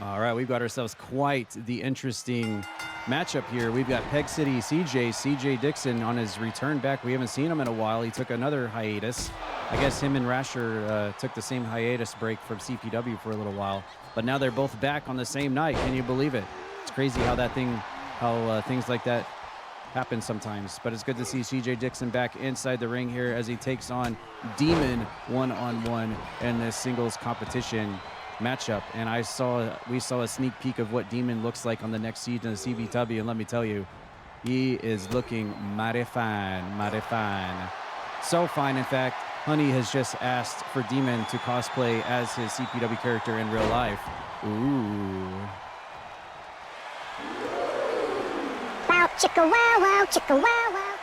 All right, we've got ourselves quite the interesting matchup here. We've got Peg City CJ Dixon on his return back. We haven't seen him in a while. He took another hiatus. I guess him and Rasher took the same hiatus break from CPW for a little while. But now they're both back on the same night. Can you believe it? It's crazy how things like that happen sometimes. But it's good to see CJ Dixon back inside the ring here as he takes on Demon one-on-one in this singles competition matchup. And we saw a sneak peek of what Demon looks like on the next season of CBW, and let me tell you, he is looking mighty fine. So fine, in fact, Honey has just asked for Demon to cosplay as his CPW character in real life. Ooh. Wow, chicka wow wow, chicka wow wow.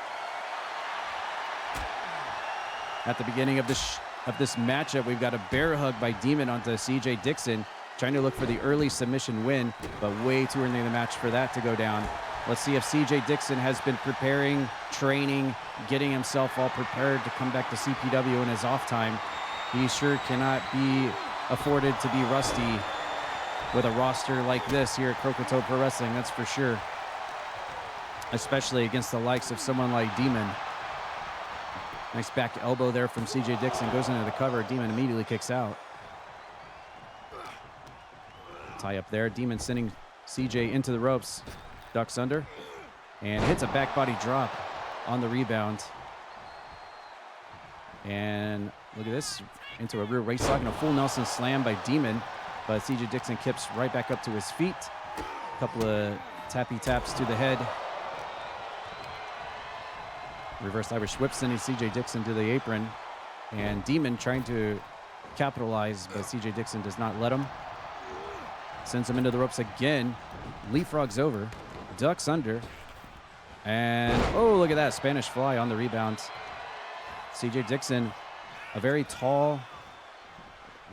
At the beginning of this matchup, we've got a bear hug by Demon onto CJ Dixon, trying to look for the early submission win, but way too early in the match for that to go down. Let's see if CJ Dixon has been preparing, training, getting himself all prepared to come back to CPW in his off time. He sure cannot be afforded to be rusty with a roster like this here at Croakitoad Pro Wrestling, that's for sure. Especially against the likes of someone like Demon. Nice back elbow there from CJ Dixon. Goes into the cover. Demon immediately kicks out. Tie up there. Demon sending CJ into the ropes. Ducks under. And hits a back body drop on the rebound. And look at this. Into a rear waist lock and a full Nelson slam by Demon. But CJ Dixon kips right back up to his feet. A couple of tappy taps to the head. Reverse Irish whip sending CJ Dixon to the apron. And Demon trying to capitalize, but CJ Dixon does not let him. Sends him into the ropes again. Leapfrogs over. Ducks under. And, oh, look at that. Spanish fly on the rebound. CJ Dixon, a very tall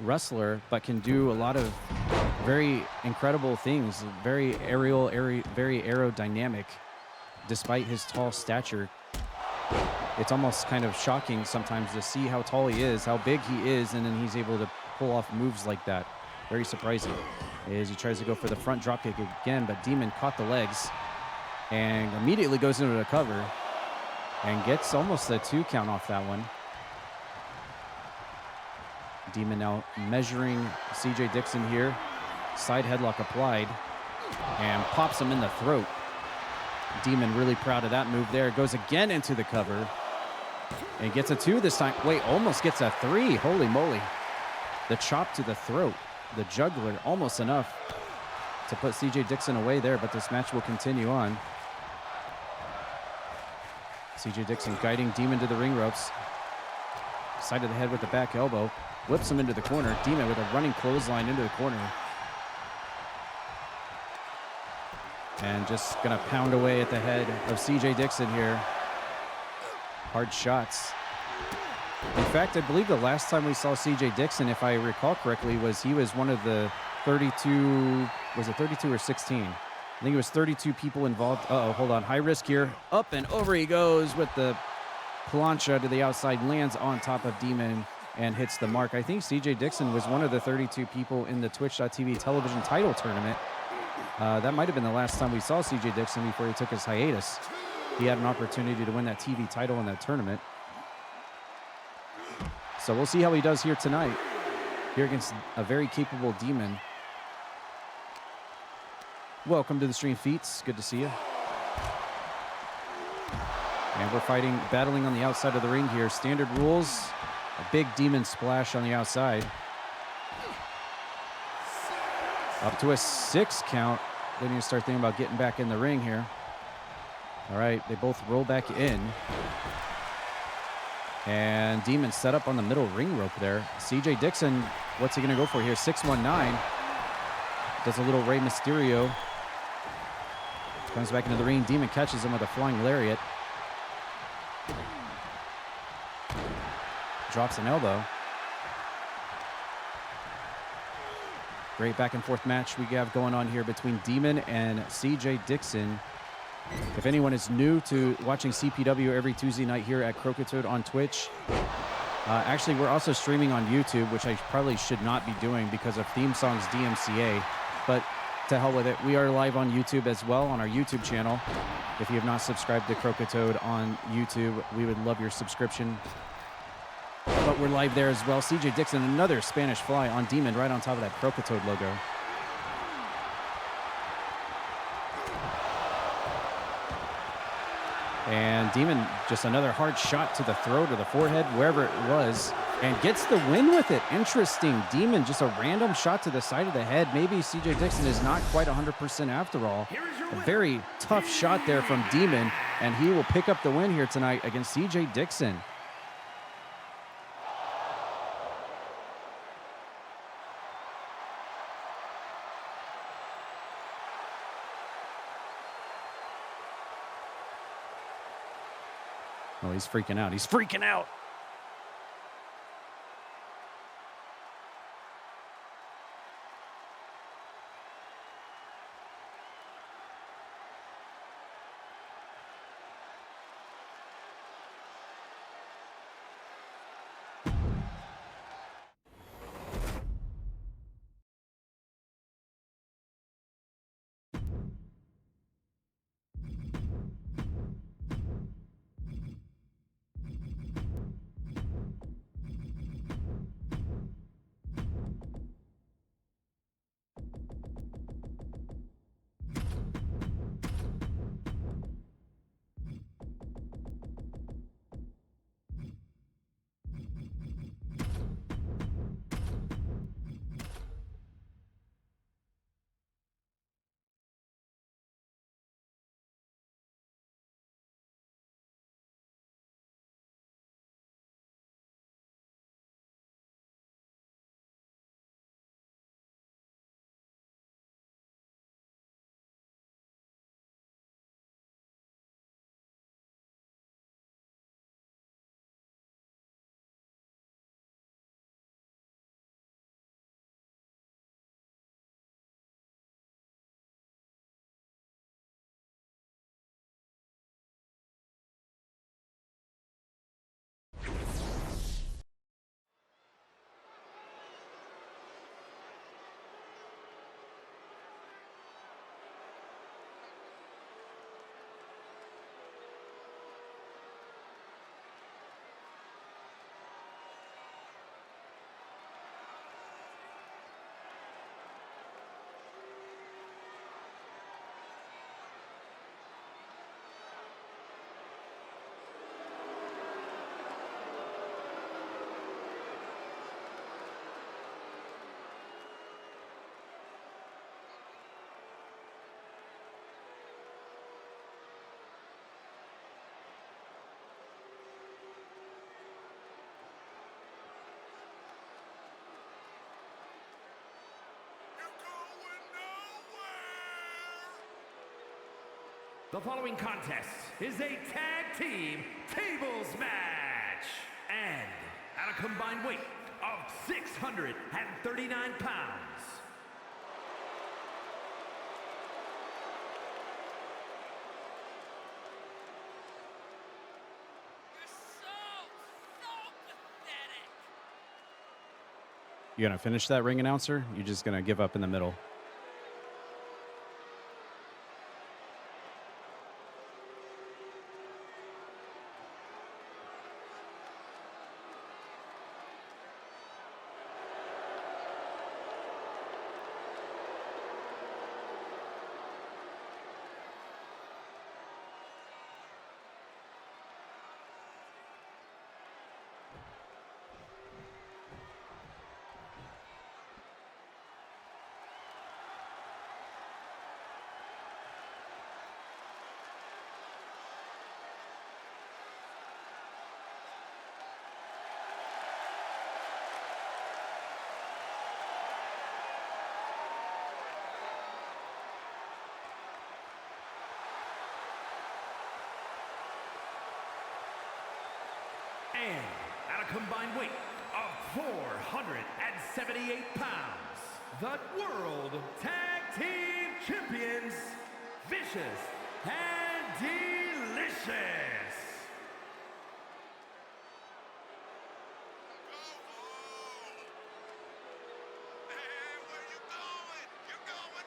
wrestler, but can do a lot of very incredible things. Very aerial, very aerodynamic, despite his tall stature. It's almost kind of shocking sometimes to see how tall he is, how big he is, and then he's able to pull off moves like that. Very surprising. As he tries to go for the front dropkick again, but Demon caught the legs and immediately goes into the cover and gets almost a 2 count off that one. Demon now measuring CJ Dixon here. Side headlock applied and pops him in the throat. Demon really proud of that move there. Goes again into the cover and gets a 2 this time. Wait, almost gets a 3. Holy moly. The chop to the throat. The juggler, almost enough to put CJ Dixon away there, but this match will continue on. CJ Dixon guiding Demon to the ring ropes. Side of the head with the back elbow. Whips him into the corner. Demon with a running clothesline into the corner. And just gonna pound away at the head of CJ Dixon here. Hard shots. In fact, I believe the last time we saw CJ Dixon, if I recall correctly, he was one of the 32, was it 32 or 16? I think it was 32 people involved. Uh-oh, hold on, high risk here. Up and over he goes with the plancha to the outside, lands on top of Demon and hits the mark. I think CJ Dixon was one of the 32 people in the Twitch.tv television title tournament. That might have been the last time we saw CJ Dixon before he took his hiatus. He had an opportunity to win that TV title in that tournament. So we'll see how he does here tonight, here against a very capable Demon. Welcome to the stream, Feats. Good to see you. And we're battling on the outside of the ring here. Standard rules, a big Demon splash on the outside. Up to a 6 count. Then you start thinking about getting back in the ring here. All right, they both roll back in. And Demon set up on the middle ring rope there. CJ Dixon, what's he gonna go for here? 619. Does a little Rey Mysterio. Comes back into the ring. Demon catches him with a flying lariat. Drops an elbow. Great back and forth match we have going on here between Demon and CJ Dixon. If anyone is new to watching CPW every Tuesday night here at Croakitoad on Twitch, actually we're also streaming on YouTube, which I probably should not be doing because of Theme Song's DMCA. but to hell with it. We are live on YouTube as well, on our YouTube channel. If you have not subscribed to Croakitoad on YouTube, we would love your subscription. But we're live there as well. CJ Dixon, another Spanish fly on Demon right on top of that Croakitoad logo. And Demon, just another hard shot to the throat or the forehead, wherever it was, and gets the win with it. Interesting. Demon, just a random shot to the side of the head. Maybe CJ Dixon is not quite 100% after all. A very tough shot there from Demon, and he will pick up the win here tonight against CJ Dixon. Oh, he's freaking out. He's freaking out. The following contest is a tag team tables match. And at a combined weight of 639 pounds. You gonna finish that, ring announcer? You're just gonna give up in the middle? And at a combined weight of 478 pounds, the World Tag Team Champions, Vicious and Delicious. Hey, where you going? You're going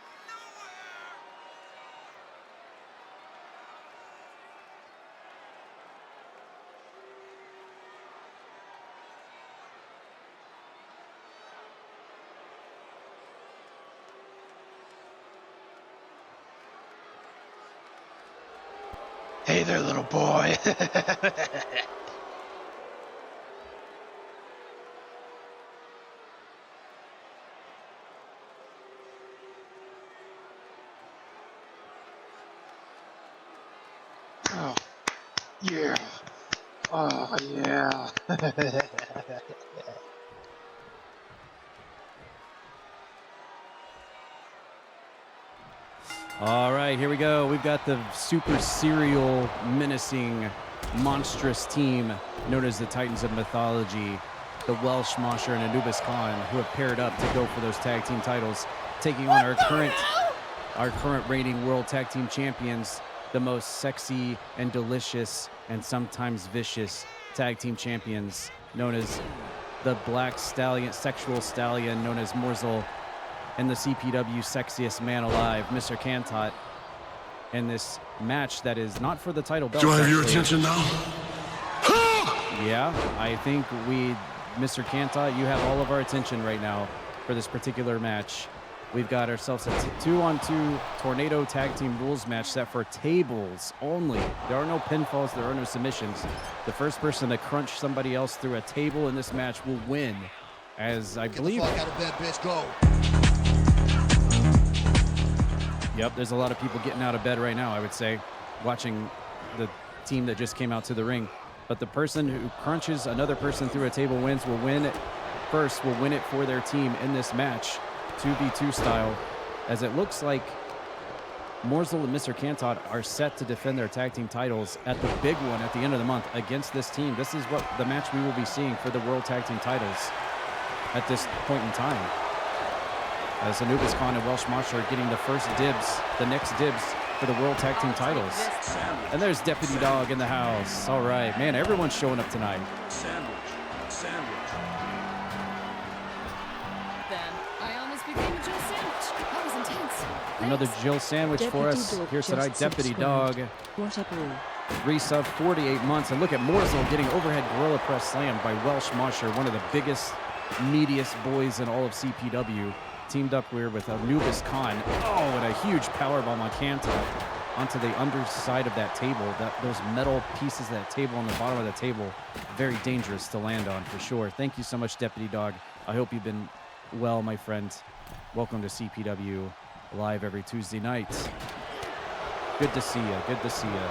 Hey there, little boy. Oh, yeah. Oh, yeah. All right, here we go. We've got the super serial, menacing, monstrous team known as the Titans of Mythology, the Welsh Mosher and Anubis Khan, who have paired up to go for those tag team titles, taking on our current reigning world tag team champions, the most sexy and delicious and sometimes vicious tag team champions, known as the Black Stallion, sexual stallion, known as Morsel, and the CPW sexiest man alive, Mr. Cantot, in this match that is not for the title belt. Do I have your attention now? Yeah, I think Mr. Cantot, you have all of our attention right now for this particular match. We've got ourselves a 2-on-2 Tornado Tag Team Rules match set for tables only. There are no pinfalls, there are no submissions. The first person to crunch somebody else through a table in this match will win. As I believe... Get the fuck out of bed, bitch, go. Yep, there's a lot of people getting out of bed right now, I would say, watching the team that just came out to the ring. But the person who crunches another person through a table will win it for their team in this match, 2v2 style, as it looks like Morsel and Mr. Cantot are set to defend their tag team titles at the big one at the end of the month against this team. This is what the match we will be seeing for the World Tag Team titles at this point in time, as Anubis Khan and Welsh Mosher are getting the next dibs for the World Tag Team titles. And there's Deputy Dog in the house. All right, man, everyone's showing up tonight. Sandwich. Then I almost became a Jill sandwich. That was intense. Another Jill sandwich for us here tonight. Deputy Dog. What up, all? Resub 48 months. And look at Morsel getting overhead gorilla press slammed by Welsh Mosher, one of the biggest, meatiest boys in all of CPW. Teamed up here with Anubis Khan. Oh, and a huge powerbomb on Cantot onto the underside of that table. Those metal pieces of that table on the bottom of the table, very dangerous to land on for sure. Thank you so much, Deputy Dog. I hope you've been well, my friend. Welcome to CPW live every Tuesday night. Good to see you. Good to see you.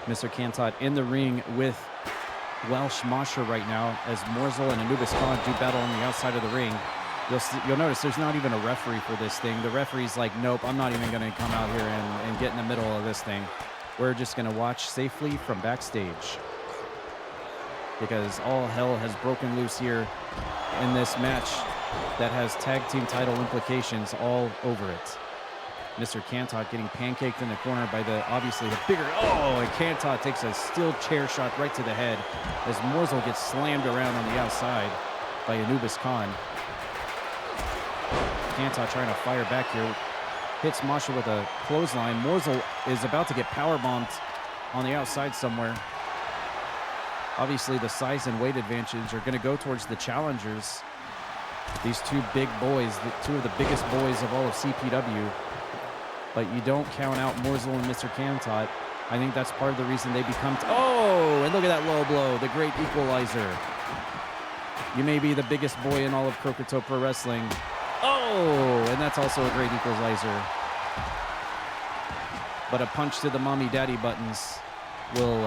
Mr. Cantot in the ring with Welsh Mosher right now as Morsel and Anubis Khan do battle on the outside of the ring. You'll notice there's not even a referee for this thing. The referee's like, nope, I'm not even going to come out here and get in the middle of this thing. We're just going to watch safely from backstage, because all hell has broken loose here in this match that has tag team title implications all over it. Mr. Cantot getting pancaked in the corner by obviously the bigger, and Cantot takes a steel chair shot right to the head as Morsel gets slammed around on the outside by Anubis Khan. Cantot trying to fire back here, hits Mosher with a clothesline. Morsel is about to get powerbombed on the outside somewhere. Obviously the size and weight advantages are going to go towards the challengers. These two big boys, two of the biggest boys of all of CPW. But you don't count out Morsel and Mr. Cantot. I think that's part of the reason they become... and look at that low blow, the great equalizer. You may be the biggest boy in all of Croakitoad Pro Wrestling. And that's also a great equalizer. But a punch to the mommy-daddy buttons will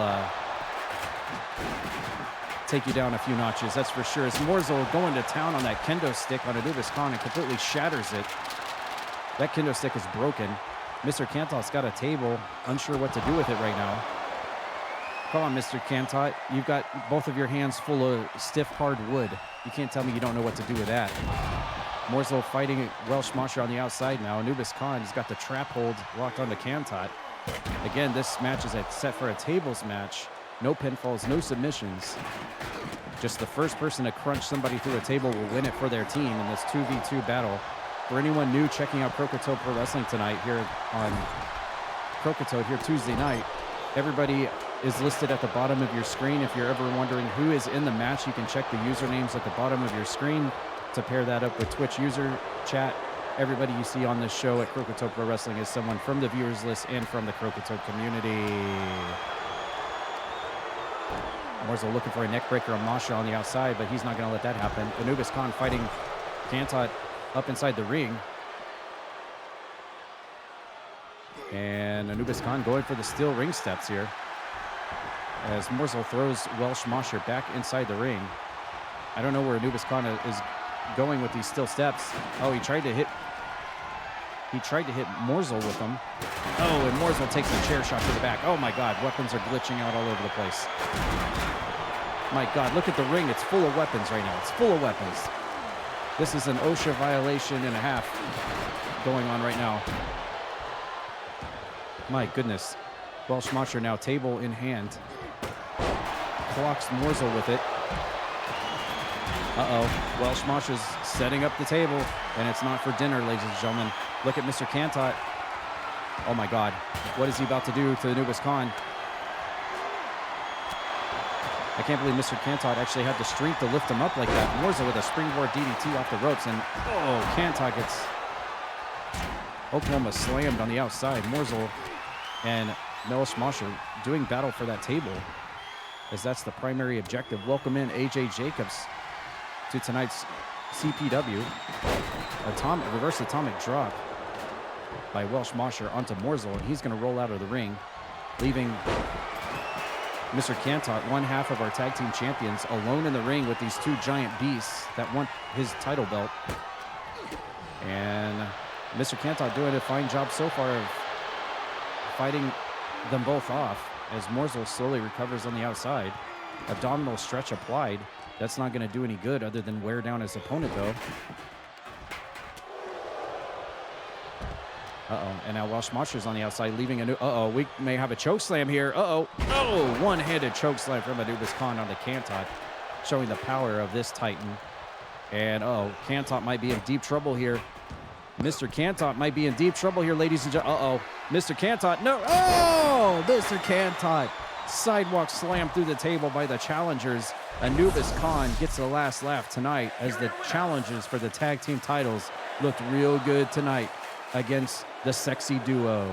take you down a few notches, that's for sure. As Morsel going to town on that kendo stick on Anubis Khan and completely shatters it. That kendo stick is broken. Mr. Cantot's got a table, unsure what to do with it right now. Come on, Mr. Cantot. You've got both of your hands full of stiff, hard wood. You can't tell me you don't know what to do with that. Morsel fighting Welsh Mosher on the outside now. Anubis Khan has got the trap hold locked onto Cantot. Again, this match is set for a tables match. No pinfalls, no submissions. Just the first person to crunch somebody through a table will win it for their team in this 2v2 battle. For anyone new checking out Croakitoad Pro Wrestling tonight here on Croakitoad here Tuesday night, everybody is listed at the bottom of your screen. If you're ever wondering who is in the match, you can check the usernames at the bottom of your screen to pair that up with Twitch user chat. everybody you see on this show at Croakitoad Pro Wrestling is someone from the viewers list and from the Croakitoad community. Morsel looking for a neck breaker on Masha on the outside, but he's not going to let that happen. Anubis Khan fighting Kantot up inside the ring. And Anubis Khan going for the steel ring steps here. As Morsel throws Welsh Mosher back inside the ring. I don't know where Anubis Khan is going with these steel steps. Oh, he tried to hit Morsel with them. Oh, and Morsel takes a chair shot to the back. Oh my God, weapons are glitching out all over the place. My God, look at the ring. It's full of weapons right now. It's full of weapons. This is an OSHA violation and a half going on right now. My goodness. Welsh Mosher now table in hand. Clocks Morsel with it. Uh-oh. Welsh Mosher's setting up the table, and it's not for dinner, ladies and gentlemen. Look at Mr. Kantot. Oh my God. What is he about to do to Anubis Khan? I can't believe Mr. Kantot actually had the strength to lift him up like that. Morsel with a springboard DDT off the ropes, and oh, Kantot gets Oklahoma slammed on the outside. Morsel and Welsh Mosher doing battle for that table, as that's the primary objective. Welcome in AJ Jacobs to tonight's CPW. Reverse atomic drop by Welsh Mosher onto Morsel, and he's going to roll out of the ring, leaving Mr. Kantot, one half of our tag team champions, alone in the ring with these two giant beasts that want his title belt. And Mr. Kantot doing a fine job so far of fighting them both off as Morsel slowly recovers on the outside. Abdominal stretch applied. That's not going to do any good other than wear down his opponent, though. Uh-oh, and now Welsh Mosher's on the outside, leaving a uh-oh, we may have a choke slam here. Uh-oh, oh, one-handed choke slam from Anubis Khan onto Kantot, showing the power of this Titan. And uh-oh, Kantot might be in deep trouble here. Mr. Kantot might be in deep trouble here, ladies and gentlemen. Uh-oh, Mr. Kantot, no, oh, Mr. Kantot. Sidewalk slam through the table by the challengers. Anubis Khan gets the last laugh tonight as the challenges for the tag team titles looked real good tonight against the sexy duo.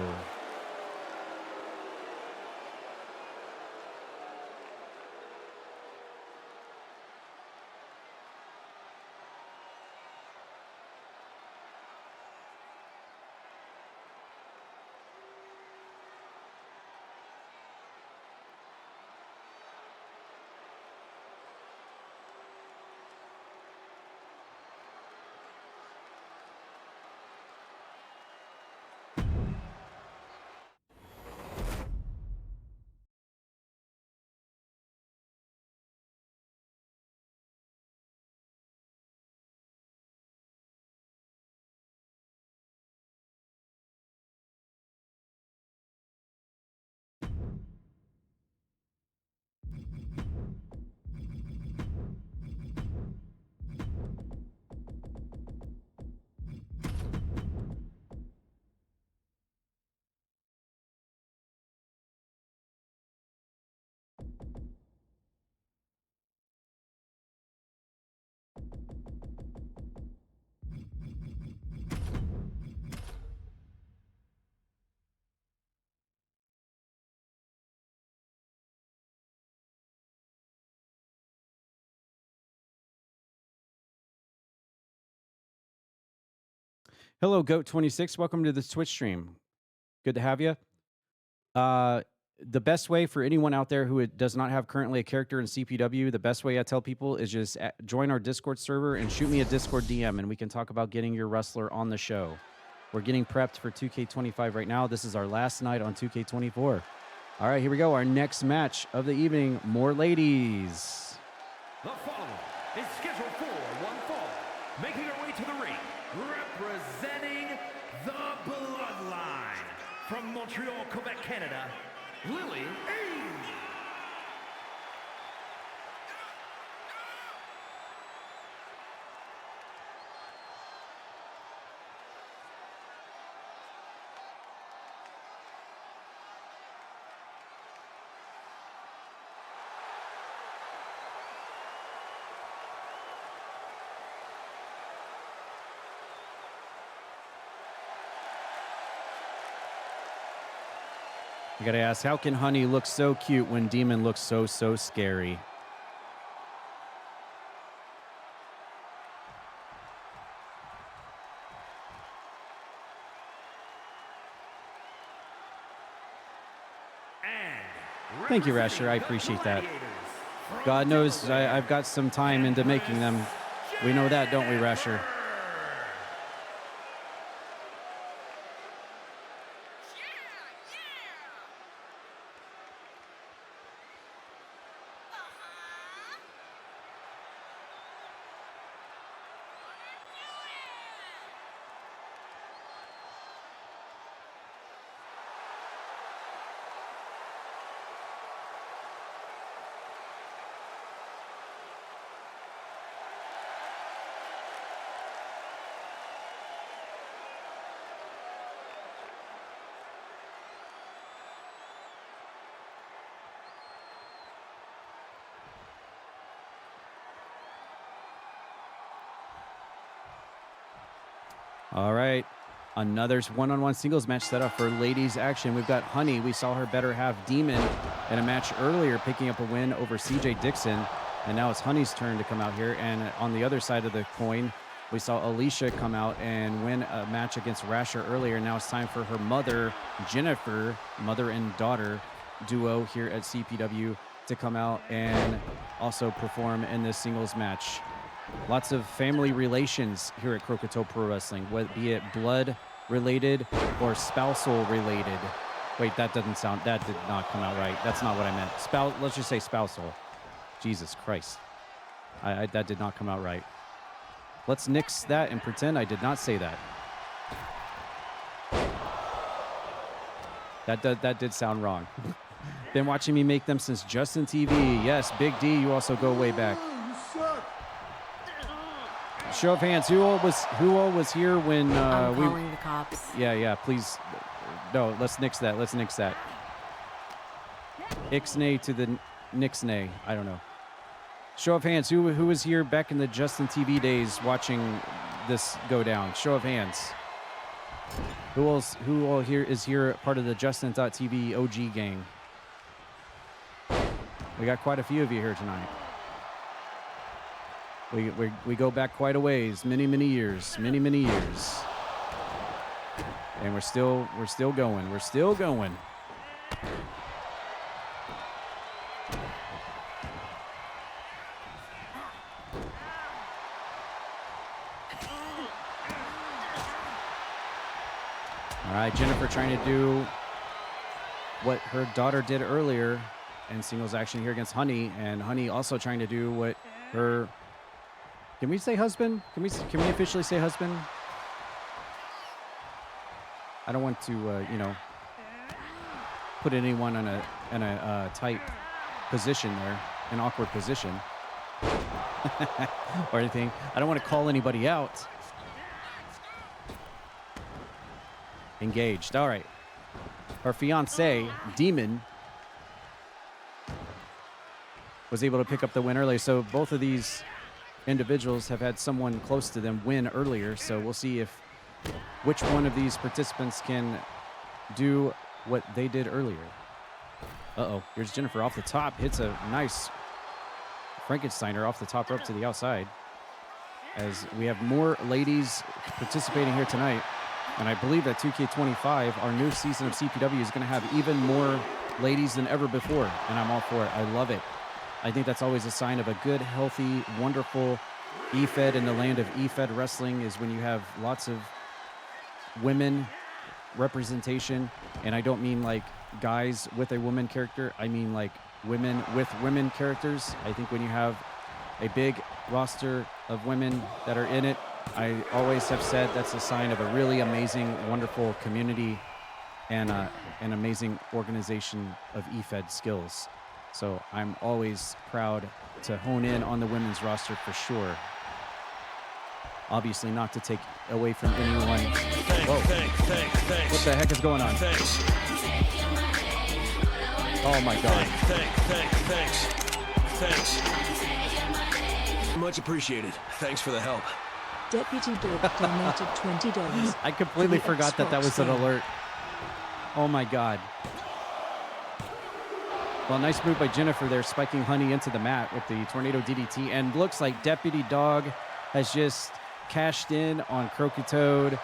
Hello, Goat26. Welcome to this Twitch stream. Good to have you. The best way for anyone out there who does not have currently a character in CPW, the best way I tell people is just join our Discord server and shoot me a Discord DM, and we can talk about getting your wrestler on the show. We're getting prepped for 2K25 right now. This is our last night on 2K24. All right, here we go. Our next match of the evening, more ladies. The following is scheduled for one fall, making her way to the ring, representing the Bloodline from Montreal, Quebec, Canada, Lily A. I gotta ask, how can Honey look so cute when Demon looks so scary? Thank you, Rasher. I appreciate that. God knows I've got some time into making them. We know that, don't we, Rasher? All right, another one-on-one singles match set up for ladies action. We've got Honey. We saw her better half Demon in a match earlier, picking up a win over CJ Dixon. And now it's Honey's turn to come out here. And on the other side of the coin, we saw Alicia come out and win a match against Rasher earlier. Now it's time for her mother, Jennifer, mother and daughter duo here at CPW, to come out and also perform in this singles match. Lots of family relations here at Croakitoad Pro Wrestling, whether be it blood related or spousal related. Wait, that did not come out right. That's not what I meant. Let's just say spousal. Jesus Christ. That did not come out right. Let's nix that and pretend I did not say that. That did sound wrong. Been watching me make them since Justin TV. Yes, Big D, you also go way back. Show of hands. Who all was here when I'm calling the cops. Yeah, please. No, let's nix that. Let's nix that. Ixnay to the Nixnay. I don't know. Show of hands. Who was here back in the Justin TV days watching this go down? Show of hands. Who all here is here part of the Justin.TV OG gang? We got quite a few of you here tonight. We go back quite a ways, many years, many years, and we're still going. We're still going. All right, Jennifer trying to do what her daughter did earlier in singles action here against Honey, and Honey also trying to do what her. Can we say husband? Can we officially say husband? I don't want to, put anyone in a tight position there, an awkward position, or anything. I don't want to call anybody out. Engaged. All right. Her fiance, Demon, was able to pick up the win early. So both of these individuals have had someone close to them win earlier. So we'll see which one of these participants can do what they did earlier. Uh-oh. Here's Jennifer off the top. Hits a nice Frankensteiner off the top rope to the outside. As we have more ladies participating here tonight. And I believe that 2K25, our new season of CPW, is going to have even more ladies than ever before. And I'm all for it. I love it. I think that's always a sign of a good, healthy, wonderful EFED in the land of EFED wrestling, is when you have lots of women representation. And I don't mean like guys with a woman character. I mean like women with women characters. I think when you have a big roster of women that are in it, I always have said that's a sign of a really amazing, wonderful community and an amazing organization of EFED skills. So I'm always proud to hone in on the women's roster for sure. Obviously not to take away from anyone. Whoa. Thanks. What the heck is going on? Thanks. Oh my God. Thanks. Much appreciated. Thanks for the help. Deputy Dog donated $20. I completely forgot that was an alert. Oh my God. Well, nice move by Jennifer there, spiking Honey into the mat with the Tornado DDT. And looks like Deputy Dog has just cashed in on Croakitoad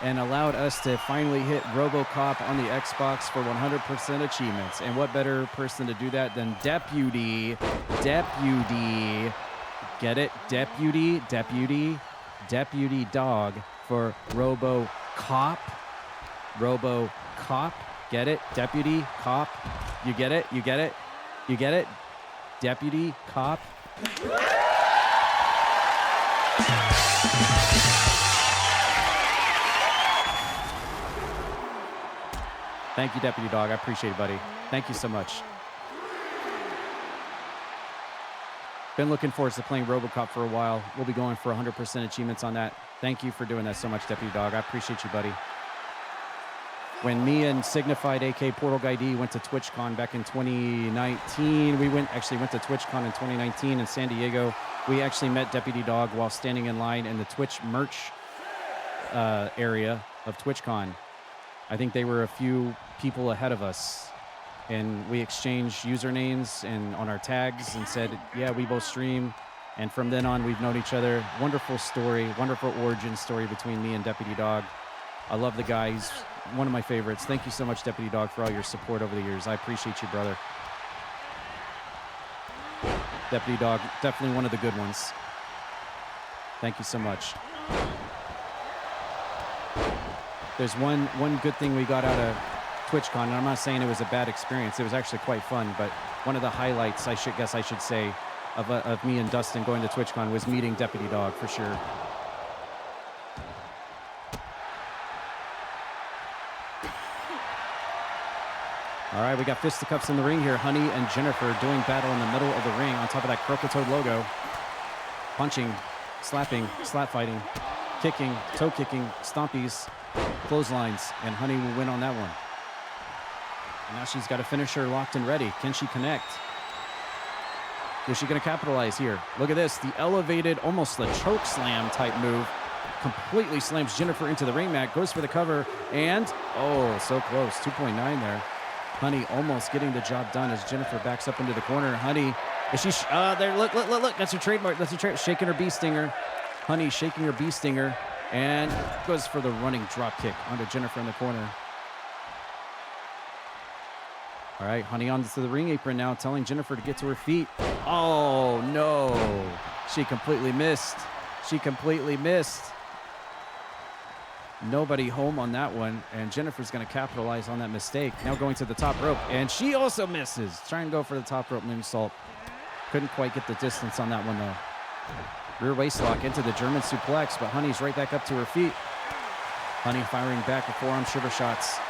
and allowed us to finally hit RoboCop on the Xbox for 100% achievements. And what better person to do that than Deputy. Get it? Deputy Dog for RoboCop. Get it? Deputy Cop. You get it? Deputy Cop. Thank you, Deputy Dog. I appreciate it, buddy. Thank you so much. Been looking forward to playing RoboCop for a while. We'll be going for 100% achievements on that. Thank you for doing that so much, Deputy Dog. I appreciate you, buddy. When me and Signified, AK Portal Guy D, went to TwitchCon back in 2019, we went to TwitchCon in 2019 in San Diego. We actually met Deputy Dog while standing in line in the Twitch merch area of TwitchCon. I think they were a few people ahead of us, and we exchanged usernames and on our tags and said, yeah, we both stream. And from then on, we've known each other. Wonderful story, wonderful origin story between me and Deputy Dog. I love the guy. He's one of my favorites. Thank you so much, Deputy Dog, for all your support over the years. I appreciate you, brother. Deputy Dog, definitely one of the good ones. Thank you so much. There's one good thing we got out of TwitchCon, and I'm not saying it was a bad experience. It was actually quite fun, but one of the highlights, I should say, of me and Dustin going to TwitchCon was meeting Deputy Dog, for sure. All right, we got fisticuffs in the ring here. Honey and Jennifer doing battle in the middle of the ring on top of that Croakitoad logo. Punching, slapping, slap fighting, kicking, toe kicking, stompies, clotheslines, and Honey will win on that one. And now she's got a finisher locked and ready. Can she connect? Is she going to capitalize here? Look at this, the elevated, almost a choke slam type move. Completely slams Jennifer into the ring mat, goes for the cover, and, oh, so close, 2.9 there. Honey almost getting the job done as Jennifer backs up into the corner. Honey, is she, there, look, that's her trademark, shaking her bee stinger. Honey shaking her bee stinger, and goes for the running drop kick onto Jennifer in the corner. All right, Honey onto the ring apron now, telling Jennifer to get to her feet. Oh, no. She completely missed. Nobody home on that one, and Jennifer's going to capitalize on that mistake. Now going to the top rope, and she also misses. Trying to go for the top rope moonsault. Couldn't quite get the distance on that one, though. Rear waist lock into the German suplex, but Honey's right back up to her feet. Honey firing back with forearm shiver shots.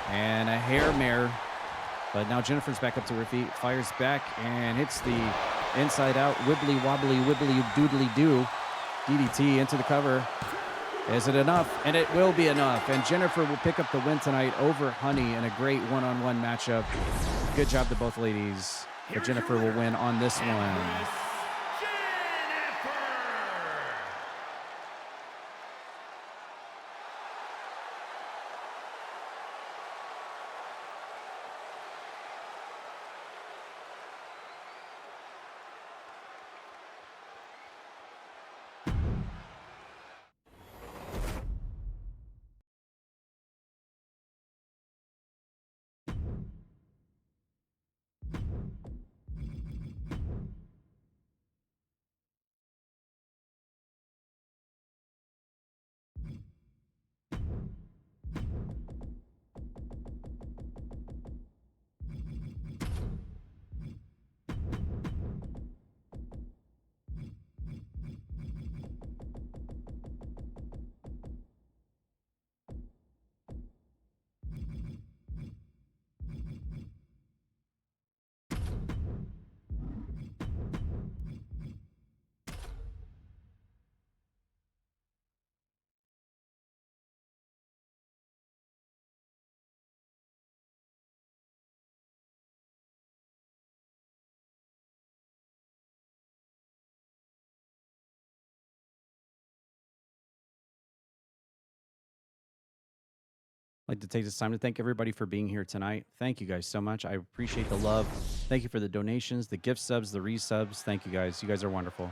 And a hair mare. But now Jennifer's back up to her feet, fires back, and hits the inside out, wibbly wobbly, wibbly doodly doo. DDT into the cover. Is it enough? And it will be enough. And Jennifer will pick up the win tonight over Honey in a great one-on-one matchup. Good job to both ladies. But Jennifer will win on this one. like to take this time to thank everybody for being here tonight. Thank you guys so much. I appreciate the love. Thank you for the donations, the gift subs, the resubs. Thank you guys. You guys are wonderful.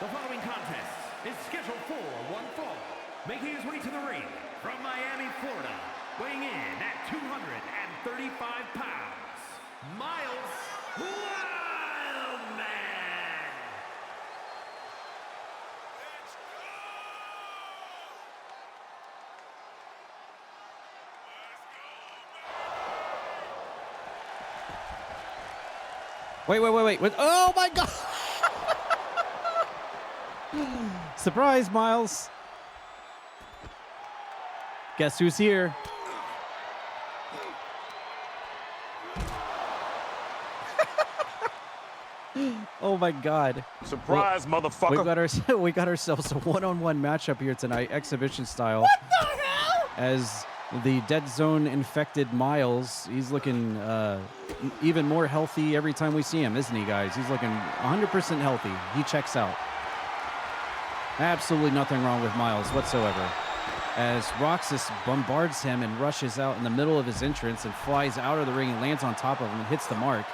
The following contest is scheduled for one fall, making his way to the ring from Miami, Florida, weighing in at 235 pounds, Miles Wildman. Wait. Oh, my God. Surprise, Miles. Guess who's here? Oh my God. Surprise, motherfucker. We got ourselves a one-on-one matchup here tonight, exhibition style. What the hell? As the dead zone infected Miles, he's looking even more healthy every time we see him, isn't he, guys? He's looking 100% healthy. He checks out. Absolutely nothing wrong with Miles whatsoever. As Roxas bombards him and rushes out in the middle of his entrance and flies out of the ring and lands on top of him and hits the mark.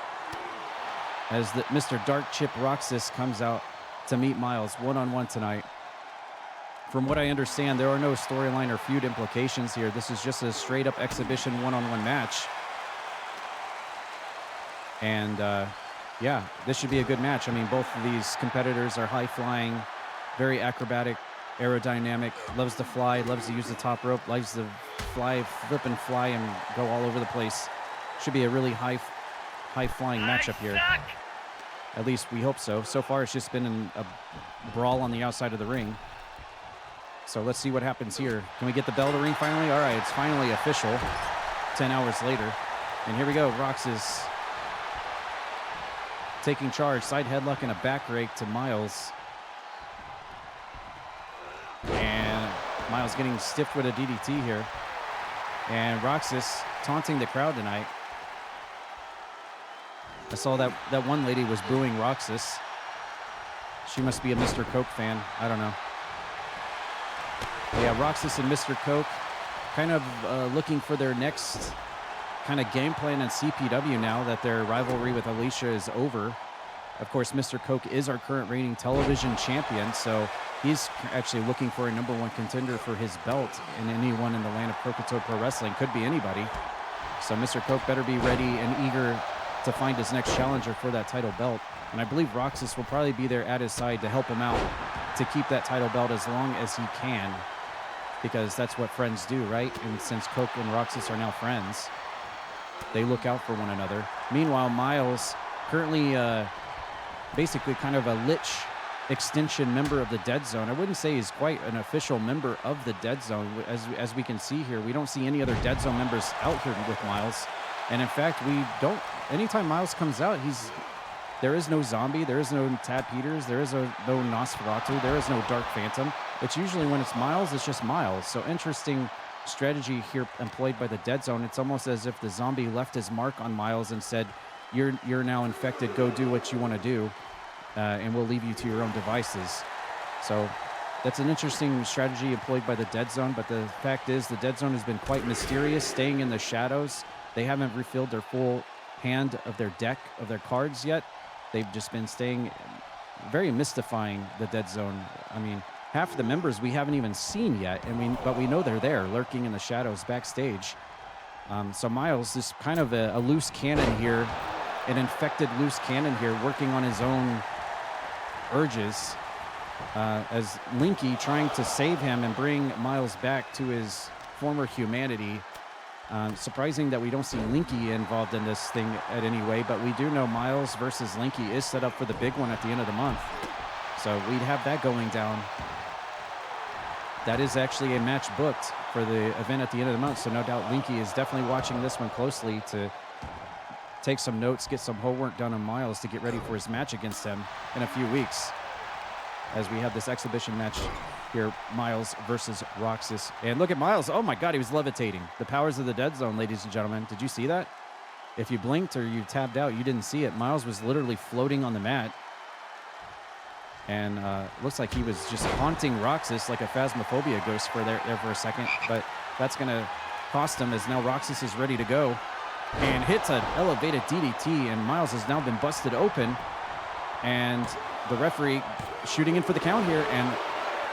As Mr. Dark Chip Roxas comes out to meet Miles one-on-one tonight. From what I understand, there are no storyline or feud implications here. This is just a straight-up exhibition one-on-one match. And, yeah, this should be a good match. I mean, both of these competitors are high-flying, very acrobatic, aerodynamic, loves to fly, loves to use the top rope, loves to fly, flip and fly and go all over the place. Should be a really high-flying matchup here. At least we hope so. So far, it's just been a brawl on the outside of the ring. So let's see what happens here. Can we get the bell to ring finally? All right, it's finally official 10 hours later. And here we go. Roxas taking charge. Side headlock and a back rake to Miles. And Miles getting stiffed with a DDT here. And Roxas taunting the crowd tonight. I saw that one lady was booing Roxas. She must be a Mr. Coke fan. I don't know. Yeah, Roxas and Mr. Coke kind of looking for their next kind of game plan in CPW now that their rivalry with Alicia is over. Of course, Mr. Coke is our current reigning television champion, so he's actually looking for a #1 contender for his belt, and anyone in the land of Croakitoad Pro Wrestling could be anybody. So Mr. Coke better be ready and eager to find his next challenger for that title belt. And I believe Roxas will probably be there at his side to help him out to keep that title belt as long as he can, because that's what friends do, right? And since Coke and Roxas are now friends, they look out for one another. Meanwhile, Miles, currently basically kind of a Lich extension member of the Dead Zone. I wouldn't say he's quite an official member of the Dead Zone. As we can see here, we don't see any other Dead Zone members out here with Miles. And in fact, we don't, anytime Miles comes out, there is no Zombie, there is no Tad Peters, there is no Nosferatu, there is no Dark Phantom. It's usually when it's Miles, it's just Miles. So interesting strategy here employed by the Dead Zone. It's almost as if the Zombie left his mark on Miles and said, you're now infected, go do what you want to do, and we'll leave you to your own devices. So that's an interesting strategy employed by the Dead Zone, but the fact is the Dead Zone has been quite mysterious, staying in the shadows. They haven't refilled their full hand of their deck of their cards yet. They've just been staying very mystifying, the Dead Zone. I mean, half of the members we haven't even seen yet, but we know they're there, lurking in the shadows backstage. So Miles is kind of a loose cannon here, an infected loose cannon here, working on his own urges, as Linky trying to save him and bring Miles back to his former humanity. Surprising that we don't see Linky involved in this thing at any way, but we do know Miles versus Linky is set up for the big one at the end of the month. So we'd have that going down. That is actually a match booked for the event at the end of the month, so no doubt Linky is definitely watching this one closely to take some notes, get some homework done on Miles to get ready for his match against him in a few weeks, as we have this exhibition match here, Miles versus Roxas. And look at Miles. Oh my God, he was levitating. The powers of the Dead Zone, ladies and gentlemen. Did you see that? if you blinked or you tapped out, you didn't see it. Miles was literally floating on the mat. And looks like he was just haunting Roxas like a Phasmophobia ghost there for a second. But that's going to cost him, as now Roxas is ready to go. And hits an elevated DDT, and Miles has now been busted open. And the referee shooting in for the count here, and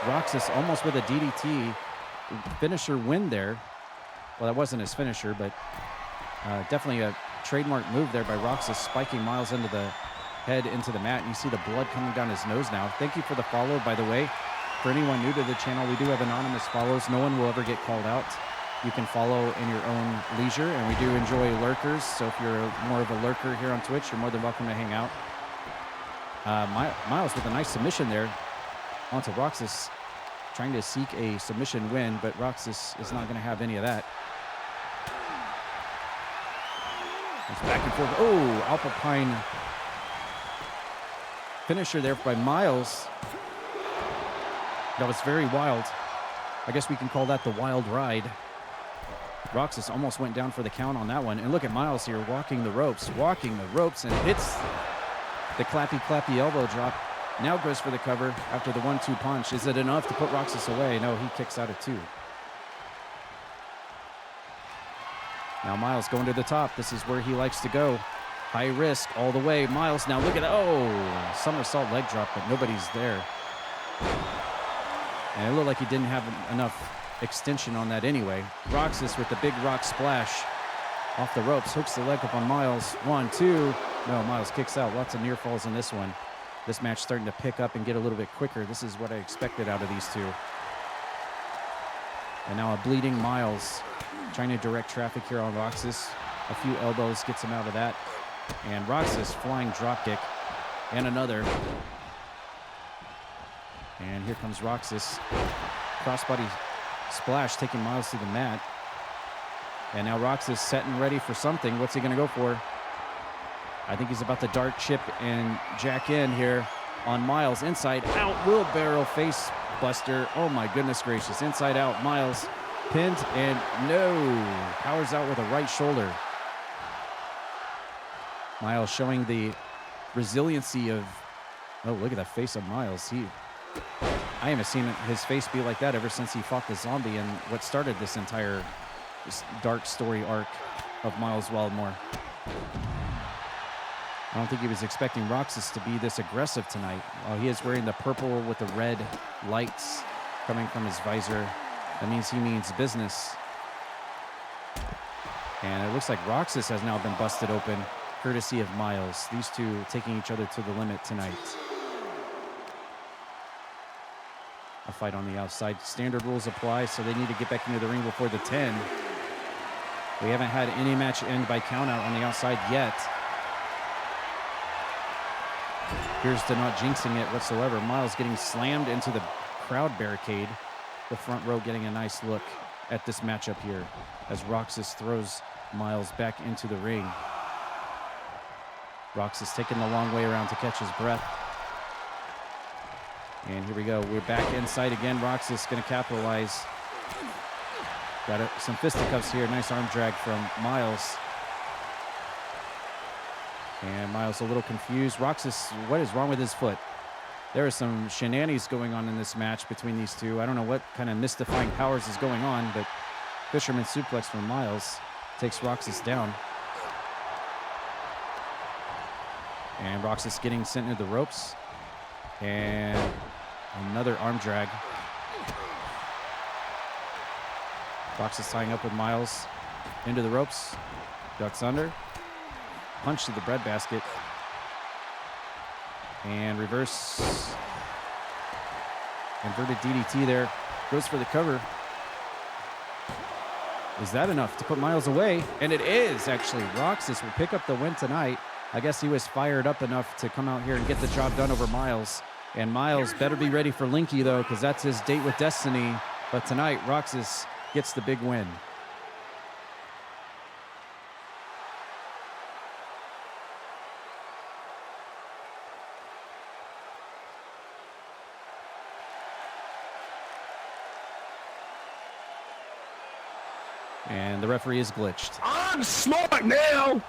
Roxas almost with a DDT finisher win there. Well, that wasn't his finisher, but definitely a trademark move there by Roxas, spiking Miles into the head into the mat. And you see the blood coming down his nose now. Thank you for the follow, by the way. For anyone new to the channel, we do have anonymous follows. No one will ever get called out. You can follow in your own leisure, and we do enjoy lurkers. So if you're more of a lurker here on Twitch, you're more than welcome to hang out. Miles with a nice submission there onto Roxas, trying to seek a submission win, but Roxas is not going to have any of that. It's back and forth. Oh, Alpine finisher there by Miles. That was very wild. I guess we can call that the wild ride. Roxas almost went down for the count on that one. And look at Miles here walking the ropes, and hits the clappy elbow drop. Now goes for the cover after the 1-2 punch. Is it enough to put Roxas away? No, he kicks out at 2. Now Miles going to the top. This is where he likes to go. High risk all the way. Miles now, look at that. Oh, somersault leg drop, but nobody's there. And it looked like he didn't have enough extension on that anyway. Roxas with the big rock splash off the ropes, hooks the leg up on Miles. 1, 2. No, Miles kicks out. Lots of near falls in this one. This match starting to pick up and get a little bit quicker. This is what I expected out of these two. And now a bleeding Miles trying to direct traffic here on Roxas. A few elbows gets him out of that. And Roxas flying dropkick and another. And here comes Roxas. Crossbody splash taking Miles to the mat. And now Roxas setting ready for something. What's he going to go for? I think he's about to dart, chip, and jack in here on Miles. Inside out, wheelbarrow face buster. Oh my goodness gracious. Inside out, Miles pinned, and no. Powers out with a right shoulder. Miles showing the resiliency of, oh, look at that face of Miles. I haven't seen his face be like that ever since he fought the zombie and what started this entire dark story arc of Miles Wildmore. I don't think he was expecting Roxas to be this aggressive tonight. He is wearing the purple with the red lights coming from his visor. That means he means business. And it looks like Roxas has now been busted open, courtesy of Miles. These two taking each other to the limit tonight. A fight on the outside. Standard rules apply, so they need to get back into the ring before the 10. We haven't had any match end by countout on the outside yet. Here's to not jinxing it whatsoever. Miles getting slammed into the crowd barricade. The front row getting a nice look at this matchup here as Roxas throws Miles back into the ring. Roxas taking the long way around to catch his breath. And here we go. We're back inside again. Roxas going to capitalize. Got some fisticuffs here. Nice arm drag from Miles. And Miles a little confused. Roxas, what is wrong with his foot? There are some shenanigans going on in this match between these two. I don't know what kind of mystifying powers is going on, but Fisherman suplex from Miles takes Roxas down. And Roxas getting sent into the ropes. And another arm drag. Roxas tying up with Miles into the ropes. Ducks under. Punch to the breadbasket. And reverse inverted DDT there. Goes for the cover. Is that enough to put Miles away? And it is, actually. Roxas will pick up the win tonight. I guess he was fired up enough to come out here and get the job done over Miles. And Miles better be ready for Linky, though, because that's his date with Destiny. But tonight, Roxas gets the big win. And the referee is glitched. I'm smart now!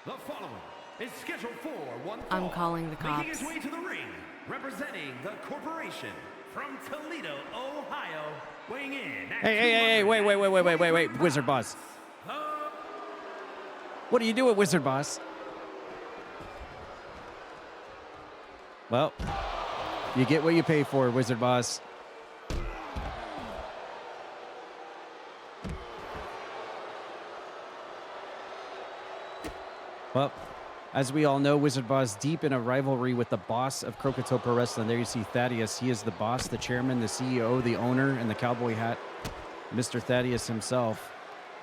The following is scheduled for one fall. I'm calling the cops. Making his way to the ring, representing the corporation from Toledo, Ohio, weighing in at Hey, wait, Wizard Boss. What are you doing, Wizard Boss? Well, you get what you pay for, Wizard Boss. Well, as we all know, Wizard Boss deep in a rivalry with the boss of Croakitoad Pro Wrestling. There you see Thaddeus. He is the boss, the chairman, the CEO, the owner, and the cowboy hat, Mr. Thaddeus himself.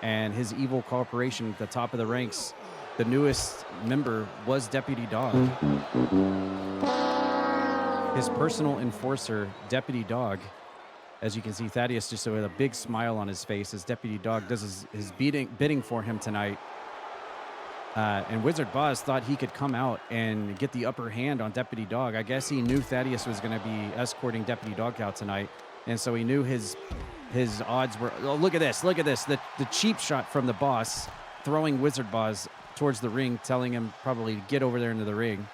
And his evil corporation at the top of the ranks, the newest member was Deputy Dog. His personal enforcer, Deputy Dog. As you can see, Thaddeus just with a big smile on his face as Deputy Dog does his bidding for him tonight. And Wizard Boss thought he could come out and get the upper hand on Deputy Dog. I guess he knew Thaddeus was going to be escorting Deputy Dog out tonight. And so he knew his odds were... Oh, look at this. Look at this. The cheap shot from the boss throwing Wizard Boss towards the ring, telling him probably to get over there into the ring.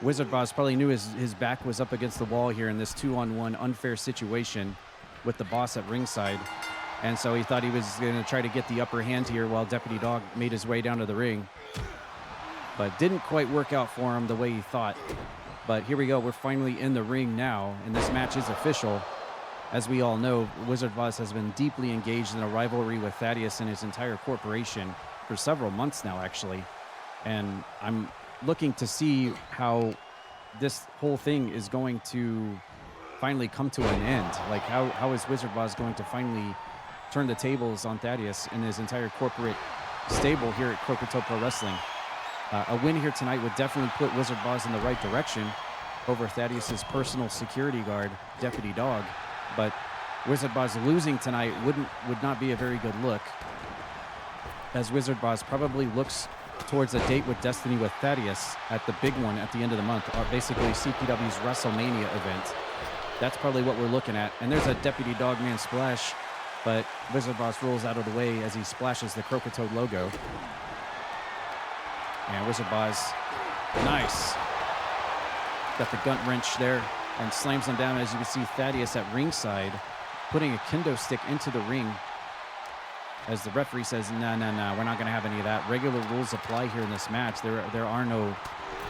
Wizard Boss probably knew his back was up against the wall here in this 2-on-1 unfair situation with the boss at ringside. And so he thought he was going to try to get the upper hand here while Deputy Dog made his way down to the ring. But didn't quite work out for him the way he thought. But here we go. We're finally in the ring now, and this match is official. As we all know, Wizard Boss has been deeply engaged in a rivalry with Thaddeus and his entire corporation for several months now, actually. And I'm looking to see how this whole thing is going to finally come to an end. Like, how is Wizard Boss going to finally turn the tables on Thaddeus and his entire corporate stable here at Croakitoad Pro Wrestling? A win here tonight would definitely put Wizard Boss in the right direction over Thaddeus's personal security guard, Deputy Dog. But Wizard Boss losing tonight would not be a very good look, as Wizard Boss probably looks towards a date with Destiny with Thaddeus at the big one at the end of the month, basically CPW's WrestleMania event. That's probably what we're looking at. And there's a Deputy Dogman splash, but Wizard Boss rolls out of the way as he splashes the Croakitoad logo. And Wizard Boss, nice. Got the gut wrench there and slams him down. As you can see, Thaddeus at ringside putting a kendo stick into the ring as the referee says, no, we're not going to have any of that. Regular rules apply here in this match. There are no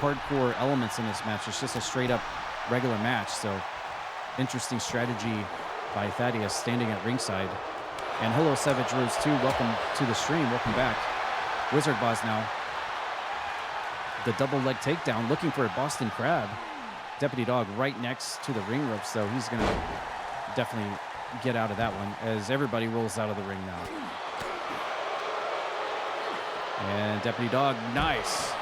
hardcore elements in this match. It's just a straight up regular match. So interesting strategy by Thaddeus standing at ringside. And hello, Savage Rose 2. Welcome to the stream. Welcome back. Wizard Boss now. The double leg takedown, looking for a Boston Crab. Deputy Dog right next to the ring ropes, so he's going to definitely get out of that one as everybody rolls out of the ring now. And Deputy Dog, nice.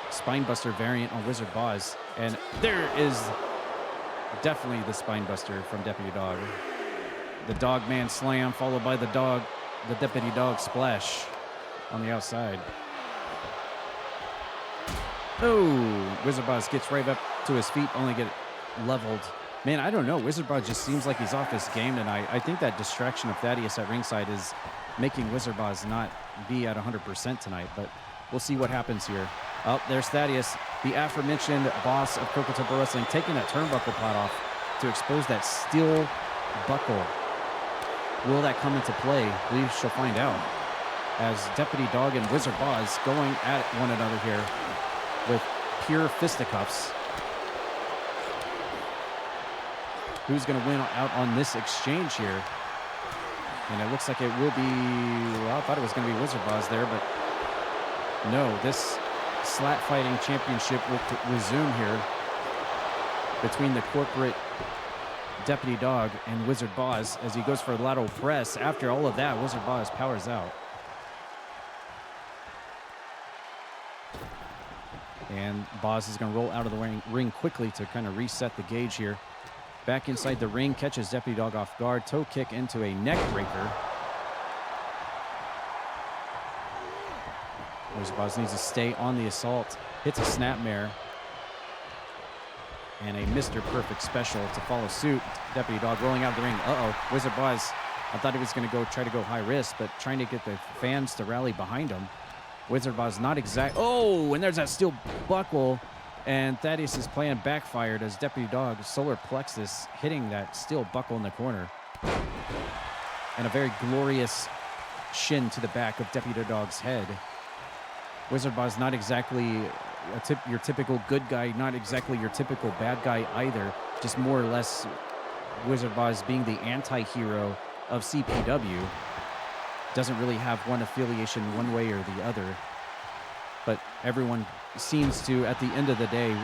Spinebuster variant on Wizard Boss. And there is definitely the Spinebuster from Deputy Dog. The Dogman slam followed by the Deputy Dog splash on the outside. Oh, Wizard Boss gets right up to his feet, only get leveled. Man, I don't know. Wizard Boss just seems like he's off his game tonight. I think that distraction of Thaddeus at ringside is making Wizard Boss not be at 100% tonight, but we'll see what happens here. Oh, there's Thaddeus, the aforementioned boss of Croakitoad Pro Wrestling, taking that turnbuckle pot off to expose that steel buckle. Will that come into play? We shall find out. As Deputy Dog and Wizard Boss going at one another here with pure fisticuffs. Who's going to win out on this exchange here? And it looks like it will be... Well, I thought it was going to be Wizard Boss there, but no. This slat fighting championship will resume here between the corporate Deputy Dog and Wizard Boss as he goes for a lateral press. After all of that, Wizard Boss powers out. And Boss is going to roll out of the ring quickly to kind of reset the gauge here. Back inside the ring, catches Deputy Dog off guard. Toe kick into a neck breaker. Wizard Boss needs to stay on the assault. Hits a snapmare. And a Mr. Perfect special to follow suit. Deputy Dog rolling out of the ring. Uh-oh. Wizard Boss I thought he was going to try to go high risk, but trying to get the fans to rally behind him. Wizard Boss not exact. Oh, and there's that steel buckle. And Thaddeus' plan backfired as Deputy Dog solar plexus hitting that steel buckle in the corner. And a very glorious shin to the back of Deputy Dog's head. Wizard Boss not exactly your typical good guy, not exactly your typical bad guy either. Just more or less Wizard Boss being the anti-hero of CPW. Doesn't really have one affiliation one way or the other. But everyone seems to, at the end of the day,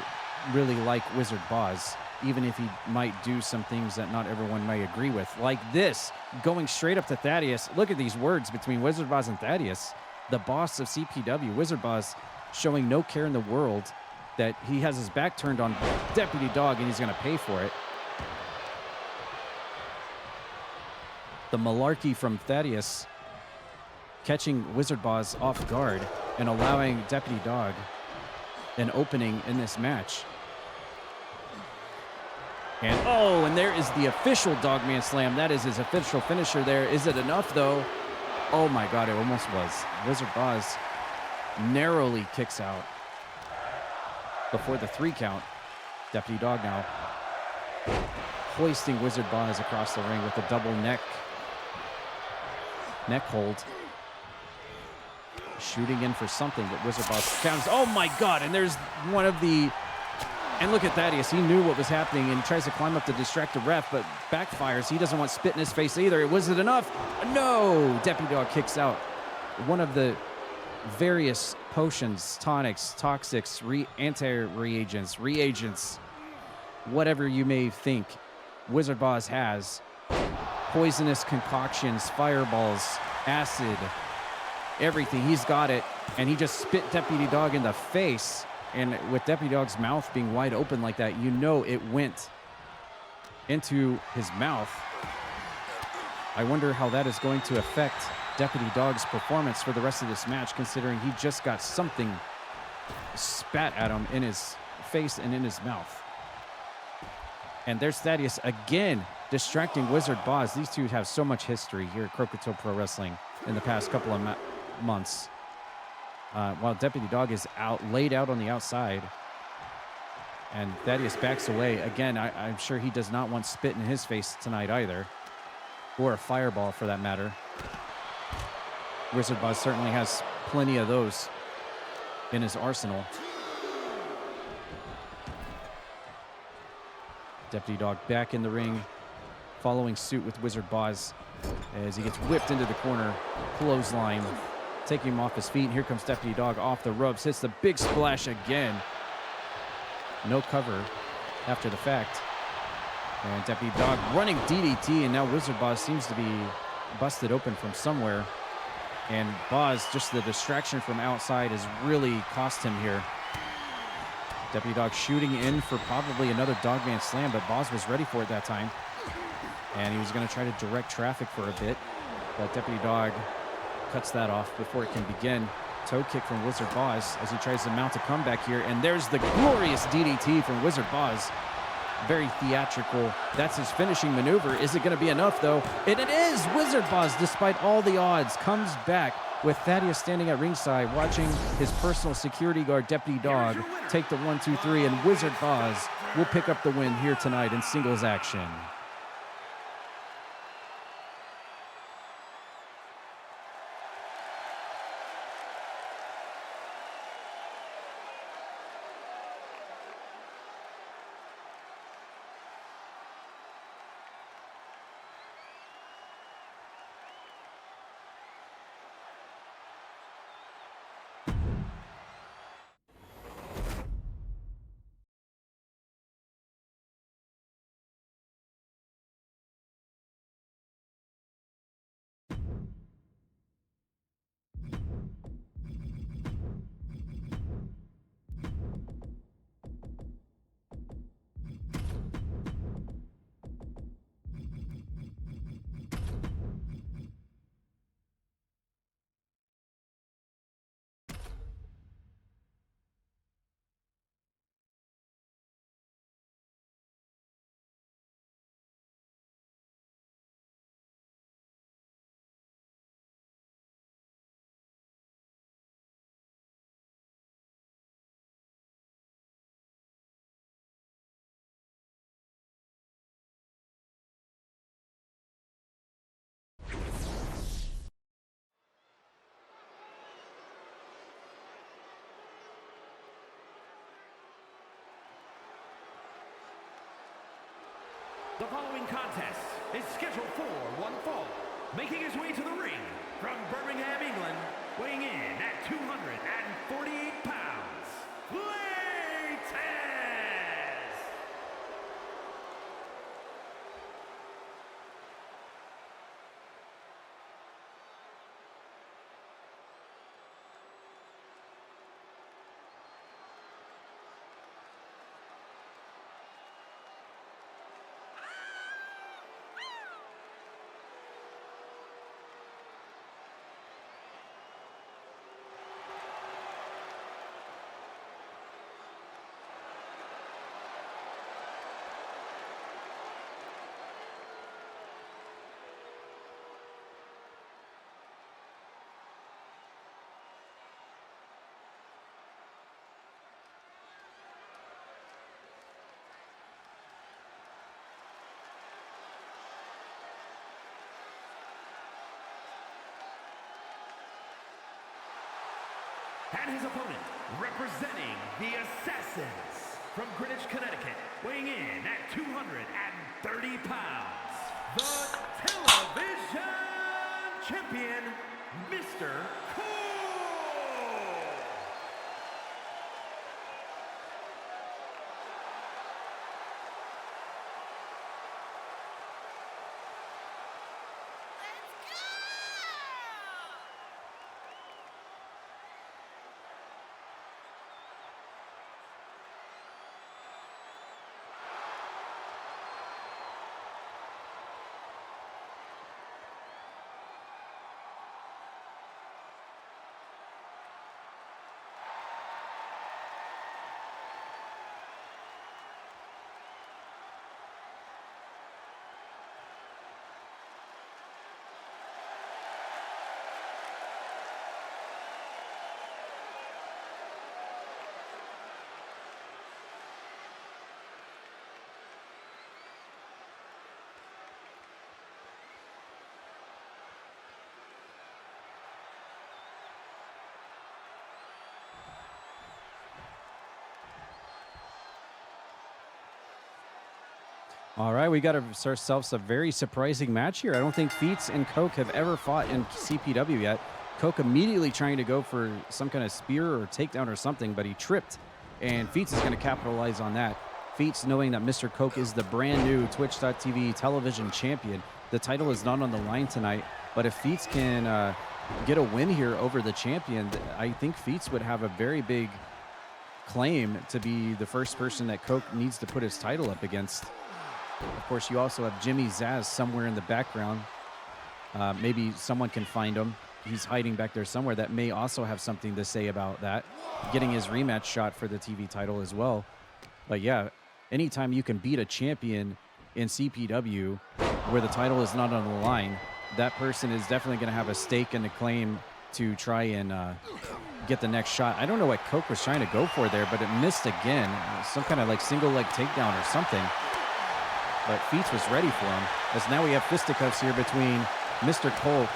really like Wizard Boss, even if he might do some things that not everyone may agree with. Like this, going straight up to Thaddeus. Look at these words between Wizard Boss and Thaddeus. The boss of CPW, Wizard Boss, showing no care in the world that he has his back turned on Deputy Dog and he's going to pay for it. The malarkey from Thaddeus catching Wizard Boss off guard and allowing Deputy Dog an opening in this match. And there is the official Dogman Slam. That is his official finisher there. Is it enough, though? Oh, my God, it almost was. Wizard Boss narrowly kicks out before the 3 count. Deputy Dog now hoisting Wizard Boss across the ring with a double neck hold. Shooting in for something, but Wizard Boss counts. Oh, my God, and there's one of the... And look at Thaddeus. He knew what was happening and tries to climb up to distract the ref, but backfires. He doesn't want spit in his face either. Was it enough? No! Deputy Dog kicks out. One of the various potions, tonics, toxics, anti-reagents, reagents, whatever you may think Wizard Boss has. Poisonous concoctions, fireballs, acid, everything. He's got it, and he just spit Deputy Dog in the face. And with Deputy Dog's mouth being wide open like that, you know it went into his mouth. I wonder how that is going to affect Deputy Dog's performance for the rest of this match, considering he just got something spat at him in his face and in his mouth. And there's Thaddeus again, distracting Wizard Boss. These two have so much history here at Croakitoad Pro Wrestling in the past couple of months. While Deputy Dog is laid out on the outside. And Thaddeus backs away. Again, I'm sure he does not want spit in his face tonight either. Or a fireball, for that matter. Wizard Boss certainly has plenty of those in his arsenal. Deputy Dog back in the ring, following suit with Wizard Boss as he gets whipped into the corner. Clothesline. Taking him off his feet. And here comes Deputy Dog off the ropes. Hits the big splash again. No cover after the fact. And Deputy Dog running DDT. And now Wizard Boss seems to be busted open from somewhere. And Boss, just the distraction from outside has really cost him here. Deputy Dog shooting in for probably another Dogman Slam. But Boss was ready for it that time. And he was going to try to direct traffic for a bit. But Deputy Dog cuts that off before it can begin. Toe kick from Wizard Boss as he tries to mount a comeback here. And there's the glorious DDT from Wizard Boss. Very theatrical. That's his finishing maneuver. Is it going to be enough, though? And it is! Wizard Boss, despite all the odds, comes back with Thaddeus standing at ringside, watching his personal security guard, Deputy Dog, take the 1, 2, 3, and Wizard Boss will pick up the win here tonight in singles action. The following contest is scheduled for one fall. Making his way to the ring from Birmingham, England, weighing in at 248 pounds, Kitten! And his opponent, representing the Assassins from Greenwich, Connecticut, weighing in at 230 pounds, the television champion, Mr. Cool! All right, we got ourselves a very surprising match here. I don't think Feats and Coke have ever fought in CPW yet. Coke immediately trying to go for some kind of spear or takedown or something, but he tripped, and Feats is going to capitalize on that. Feats, knowing that Mr. Coke is the brand new Twitch.tv television champion, the title is not on the line tonight, but if Feats can get a win here over the champion, I think Feats would have a very big claim to be the first person that Coke needs to put his title up against. Of course, you also have Jimmy Zaz somewhere in the background. Maybe someone can find him. He's hiding back there somewhere. That may also have something to say about that. Getting his rematch shot for the TV title as well. But yeah, anytime you can beat a champion in CPW where the title is not on the line, that person is definitely going to have a stake and a claim to try and get the next shot. I don't know what Coke was trying to go for there, but it missed again. Some kind of like single leg takedown or something. But Feats was ready for him, as now we have fisticuffs here between Mr. Coke,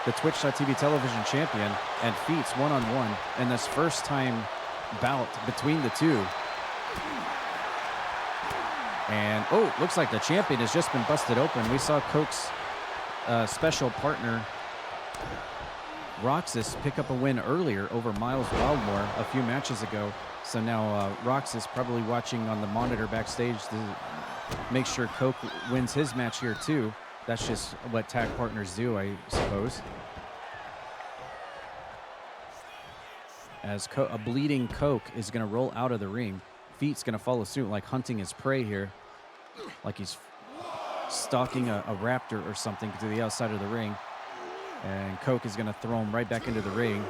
the Twitch.tv television champion, and Feats one-on-one in this first-time bout between the two. And, oh, looks like the champion has just been busted open. We saw Coke's special partner, Roxas, pick up a win earlier over Miles Wildmore a few matches ago. So now Roxas probably watching on the monitor backstage to make sure Coke wins his match here too. That's just what tag partners do, I suppose. As a bleeding Coke is going to roll out of the ring. Feat's going to follow suit, like hunting his prey here. Like he's stalking a raptor or something to the outside of the ring. And Coke is going to throw him right back into the ring.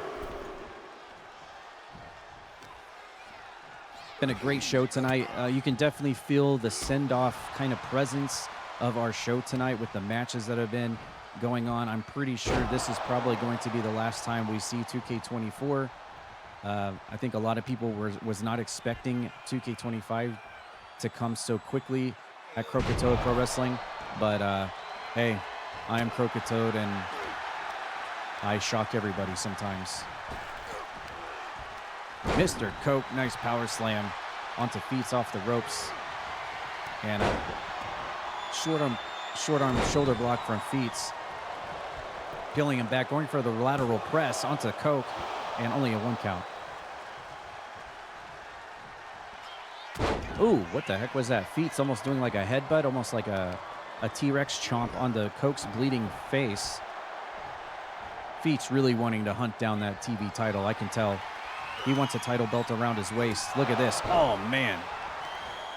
Been a great show tonight. You can definitely feel the send-off kind of presence of our show tonight with the matches that have been going on. I'm pretty sure this is probably going to be the last time we see 2K24. I think a lot of people was not expecting 2K25 to come so quickly at Croakitoad Pro Wrestling, but hey, I am Croakitoad and I shock everybody sometimes. Mr. Coke, nice power slam onto Feats off the ropes. And short arm shoulder block from Feats. Peeling him back, going for the lateral press onto Coke, and only a 1 count. Ooh, what the heck was that? Feats almost doing like a headbutt, almost like a T-Rex chomp onto Coke's bleeding face. Feats really wanting to hunt down that TV title, I can tell. He wants a title belt around his waist. Look at this. Oh, man.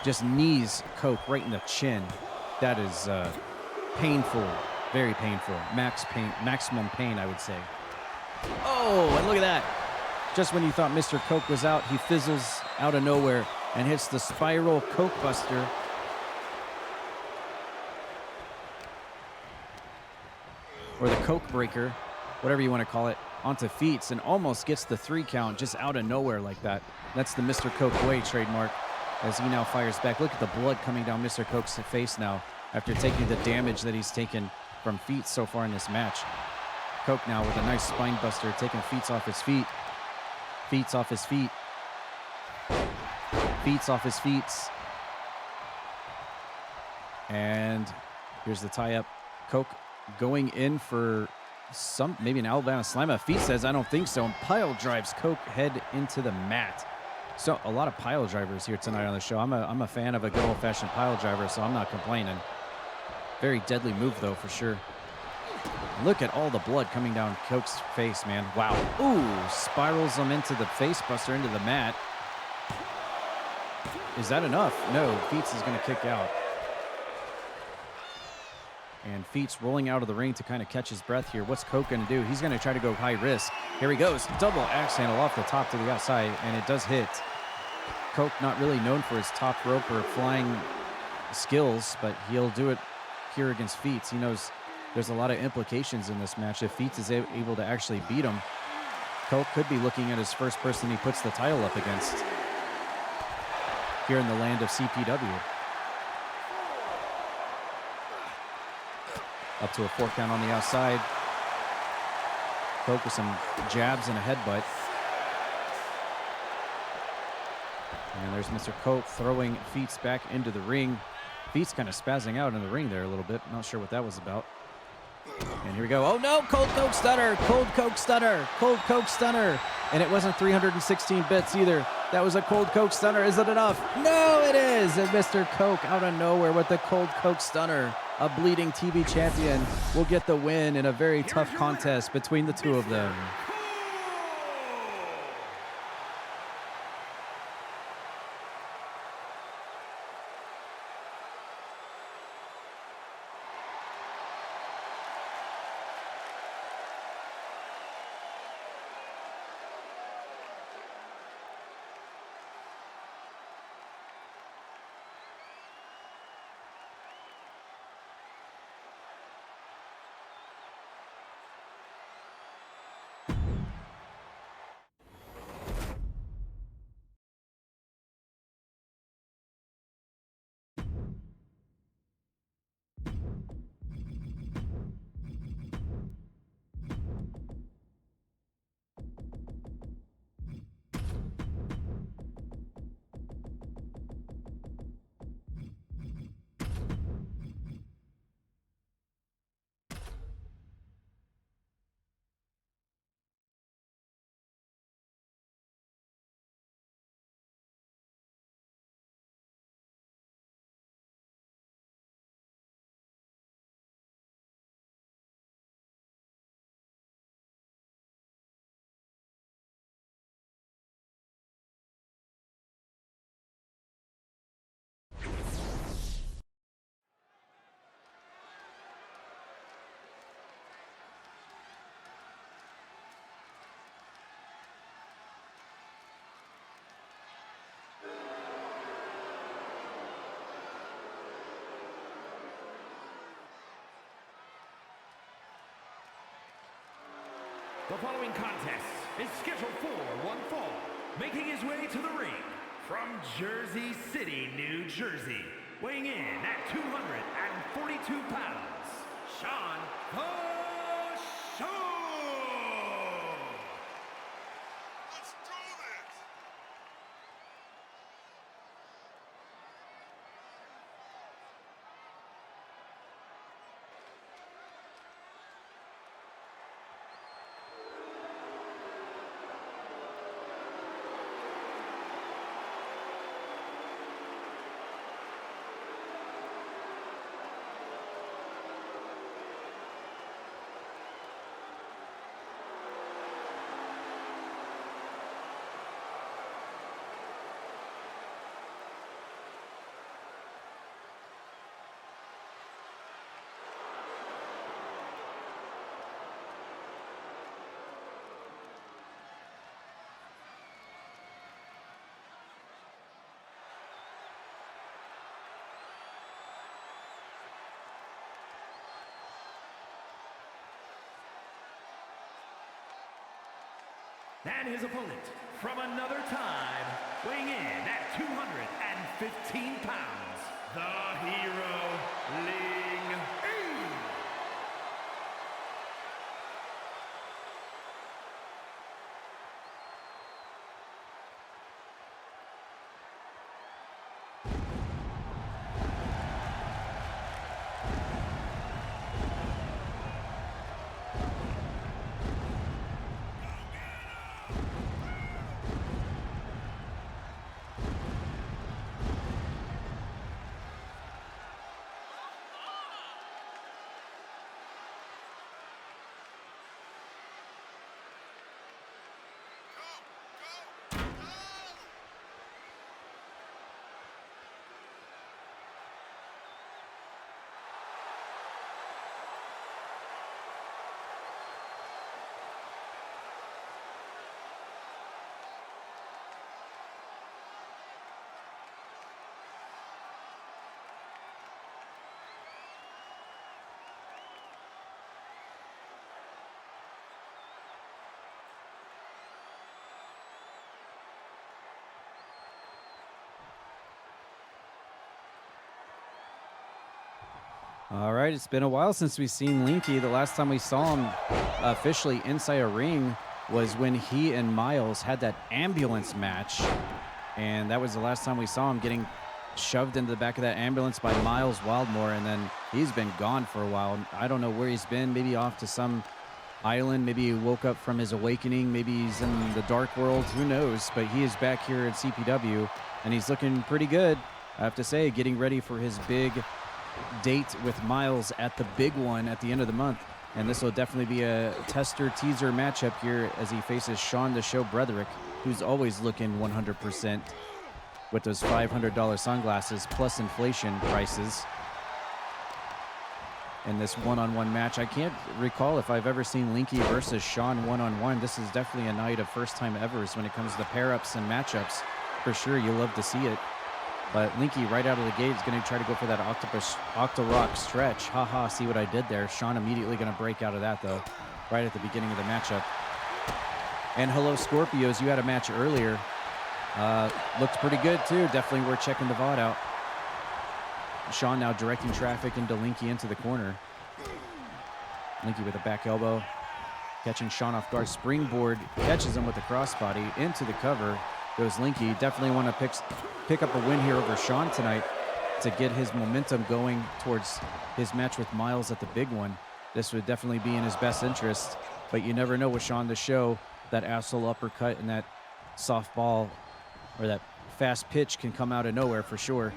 Just knees Coke right in the chin. That is painful, very painful. Maximum pain, I would say. Oh, and look at that. Just when you thought Mr. Coke was out, he fizzles out of nowhere and hits the spiral Coke buster. Or the Coke breaker, whatever you want to call it, onto Feats and almost gets the 3 count just out of nowhere like that. That's the Mr. Coke way trademark as he now fires back. Look at the blood coming down Mr. Coke's face now after taking the damage that he's taken from Feats so far in this match. Coke now with a nice spine buster, taking Feats off his feet. Feats off his feet. Feats off his feet. And here's the tie-up. Coke going in for maybe an Alabama slammer. Feats says, I don't think so, and pile drives Coke head into the mat. So a lot of pile drivers here tonight on the show. I'm a fan of a good old-fashioned pile driver, so I'm not complaining. Very deadly move, though, for sure. Look at all the blood coming down Coke's face, man. Wow. Ooh, spirals him into the face buster, into the mat. Is that enough? No, Feats is going to kick out. And Feats rolling out of the ring to kind of catch his breath here. What's Coke going to do? He's going to try to go high risk. Here he goes. Double axe handle off the top to the outside, and it does hit. Coke not really known for his top rope or flying skills, but he'll do it here against Feats. He knows there's a lot of implications in this match. If Feats is able to actually beat him, Coke could be looking at his first person he puts the title up against here in the land of CPW. Up to a 4 count on the outside. Coke with some jabs and a headbutt. And there's Mr. Coke throwing Feats back into the ring. Feats kind of spazzing out in the ring there a little bit. Not sure what that was about. And here we go. Oh no, cold Coke stunner, cold Coke stunner, cold Coke stunner. And it wasn't 316 bits either. That was a cold Coke stunner. Is it enough? No, it is. And Mr. Coke out of nowhere with the cold Coke stunner. A bleeding TV champion will get the win in a very tough contest between the two of them. The following contest is scheduled for one fall. Making his way to the ring from Jersey City, New Jersey, weighing in at 242 pounds, Sean the Show! Let's do this! And his opponent from another time, weighing in at 215 pounds, the hero, Ling E. All right, it's been a while since we've seen Linky. The last time we saw him officially inside a ring was when he and Miles had that ambulance match. And that was the last time we saw him getting shoved into the back of that ambulance by Miles Wildmore. And then he's been gone for a while. I don't know where he's been, maybe off to some island. Maybe he woke up from his awakening. Maybe he's in the dark world. Who knows? But he is back here at CPW, and he's looking pretty good, I have to say, getting ready for his big date with Miles at the big one at the end of the month. And this will definitely be a tester teaser matchup here as he faces Sean the Show Broderick, who's always looking 100% with those $500 sunglasses plus inflation prices. In this one-on-one match, I can't recall if I've ever seen Linky versus Sean one-on-one. This is definitely a night of first-time evers when it comes to pair-ups and matchups. For sure, you love to see it. But Linky right out of the gate is going to try to go for that Octorock stretch. Haha, see what I did there. Sean immediately going to break out of that, though, right at the beginning of the matchup. And hello, Scorpios. You had a match earlier. Looked pretty good, too. Definitely worth checking the VOD out. Sean now directing traffic into Linky into the corner. Linky with a back elbow. Catching Sean off guard. Springboard catches him with the crossbody into the cover. Goes Linky. Definitely want to pick up a win here over Sean tonight to get his momentum going towards his match with Miles at the big one. This would definitely be in his best interest, but you never know with Sean the Show. That asshole uppercut and that softball or that fast pitch can come out of nowhere for sure.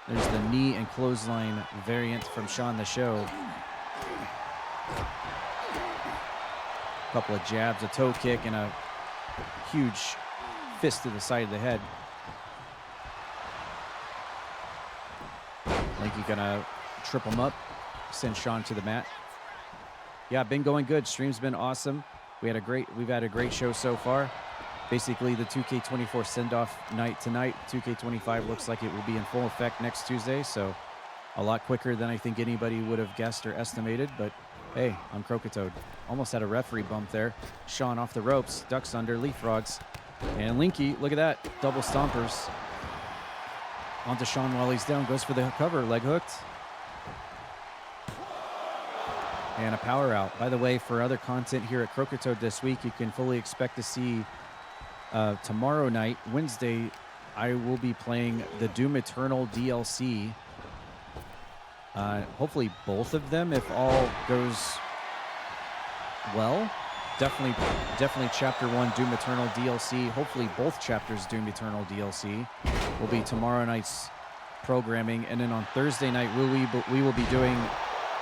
There's the knee and clothesline variant from Sean the Show. A couple of jabs, a toe kick, and a huge fist to the side of the head. Linky gonna trip him up, send Sean to the mat. Yeah, been going good. Stream's been awesome. We've had a great show so far. Basically, the 2K24 send-off night tonight. 2K25 looks like it will be in full effect next Tuesday, so a lot quicker than I think anybody would have guessed or estimated. But hey, I'm Croakitoad. Almost had a referee bump there. Sean off the ropes, ducks under, leapfrogs. And Linky, look at that, double stompers. Onto Sean while he's down, goes for the cover, leg hooked. And a power out. By the way, for other content here at Croakitoad this week, you can fully expect to see tomorrow night, Wednesday, I will be playing the Doom Eternal DLC. Hopefully both of them, if all goes well. Definitely Chapter 1 Doom Eternal DLC. Hopefully both chapters Doom Eternal DLC will be tomorrow night's programming. And then on Thursday night, we will be doing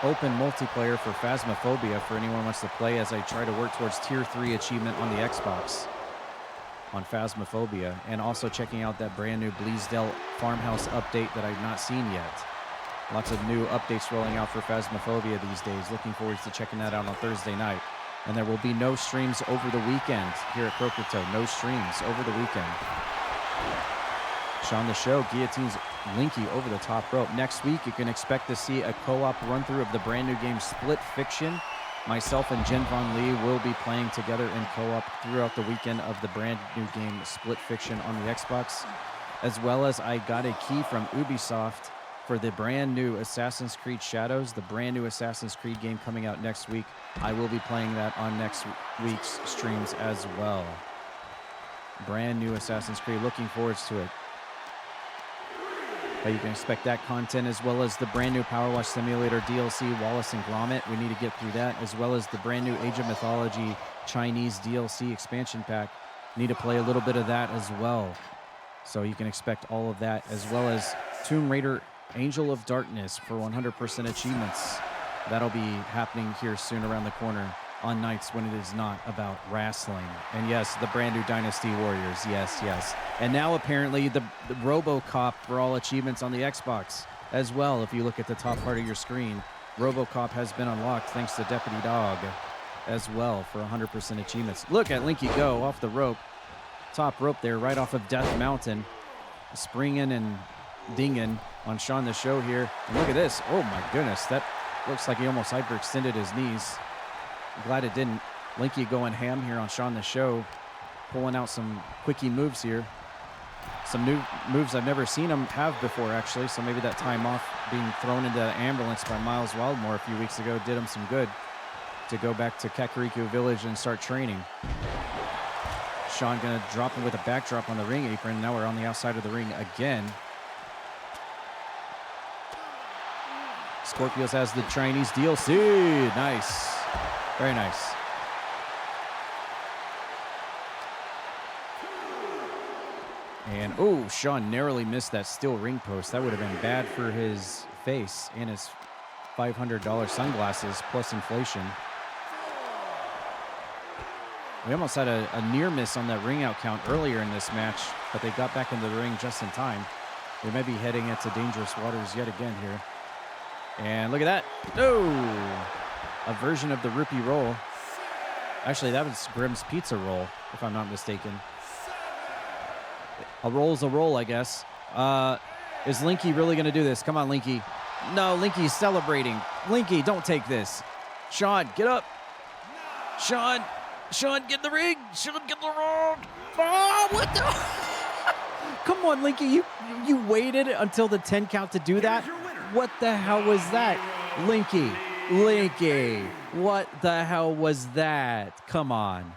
open multiplayer for Phasmophobia for anyone who wants to play as I try to work towards Tier 3 achievement on the Xbox on Phasmophobia. And also checking out that brand new Bleasdale Farmhouse update that I've not seen yet. Lots of new updates rolling out for Phasmophobia these days. Looking forward to checking that out on Thursday night. And there will be no streams over the weekend here at Croakitoad. No streams over the weekend. Sean the Show guillotines Linky over the top rope. Next week, you can expect to see a co-op run-through of the brand new game Split Fiction Myself and Jin Von Lee will be playing together in co-op throughout the weekend of the brand new game Split Fiction on the Xbox, as well as I got a key from Ubisoft for the brand new Assassin's Creed Shadows, the brand new Assassin's Creed game coming out next week. I will be playing that on next week's streams as well. Brand new Assassin's Creed, looking forward to it. But you can expect that content, as well as the brand new Power Wash Simulator DLC, Wallace and Gromit. We need to get through that, as well as the brand new Age of Mythology Chinese DLC expansion pack. Need to play a little bit of that as well. So you can expect all of that, as well as Tomb Raider Angel of Darkness for 100% achievements. That'll be happening here soon around the corner on nights when it is not about wrestling. And yes, the brand new Dynasty Warriors. Yes, yes. And now apparently the RoboCop for all achievements on the Xbox as well. If you look at the top part of your screen, RoboCop has been unlocked thanks to Deputy Dog as well for 100% achievements. Look at Linky go off the rope. Top rope there, right off of Death Mountain. Springing and dinging on Sean the Show here. And look at this. Oh my goodness. That looks like he almost hyperextended his knees. Glad it didn't. Linky going ham here on Sean the Show, pulling out some quickie moves here. Some new moves I've never seen him have before, actually. So maybe that time off being thrown into the ambulance by Miles Wildmore a few weeks ago did him some good to go back to Kakariko Village and start training. Sean gonna drop him with a backdrop on the ring apron. Now we're on the outside of the ring again. Scorpios has the Chinese DLC. Nice. Very nice. And, oh, Sean narrowly missed that steel ring post. That would have been bad for his face and his $500 sunglasses plus inflation. We almost had a near miss on that ring out count earlier in this match, but they got back into the ring just in time. They may be heading into dangerous waters yet again here. And look at that. No! A version of the rupee roll. Actually, that was Grimm's pizza roll, if I'm not mistaken. A roll's a roll, I guess. Is Linky really going to do this? Come on, Linky. No, Linky's celebrating. Linky, don't take this. Sean, get up. Sean, get in the ring. Sean, get in the ring. Oh, what the? Come on, Linky. You waited until the 10 count to do that? What the hell was that? Linky, what the hell was that? Come on.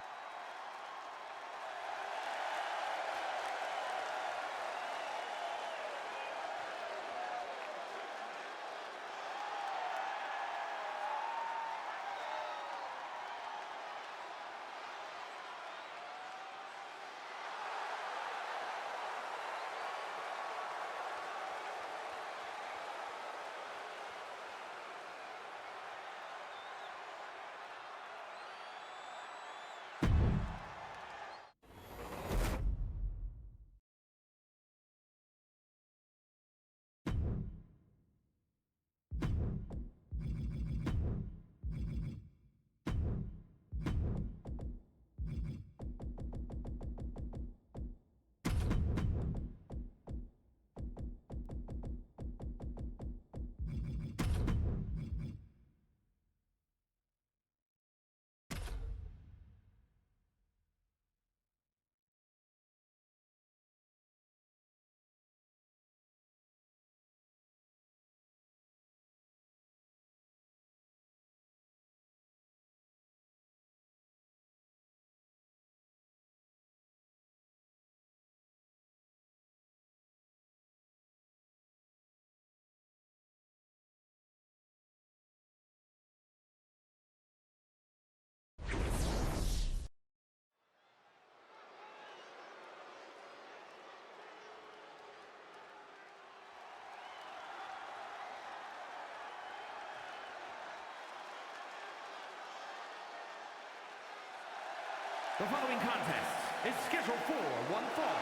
The following contest is scheduled for one fall.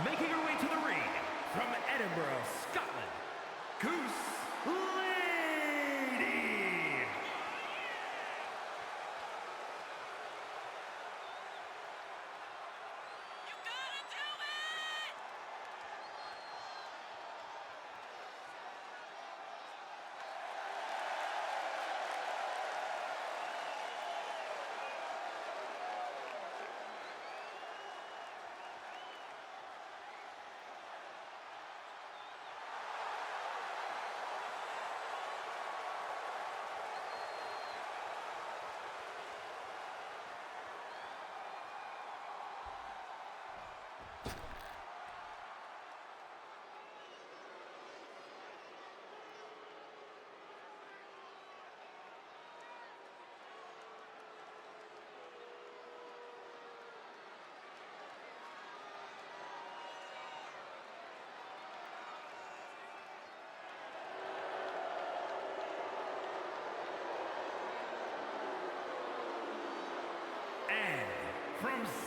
Making her way to the ring from Edinburgh, Scotland, Goose Lady.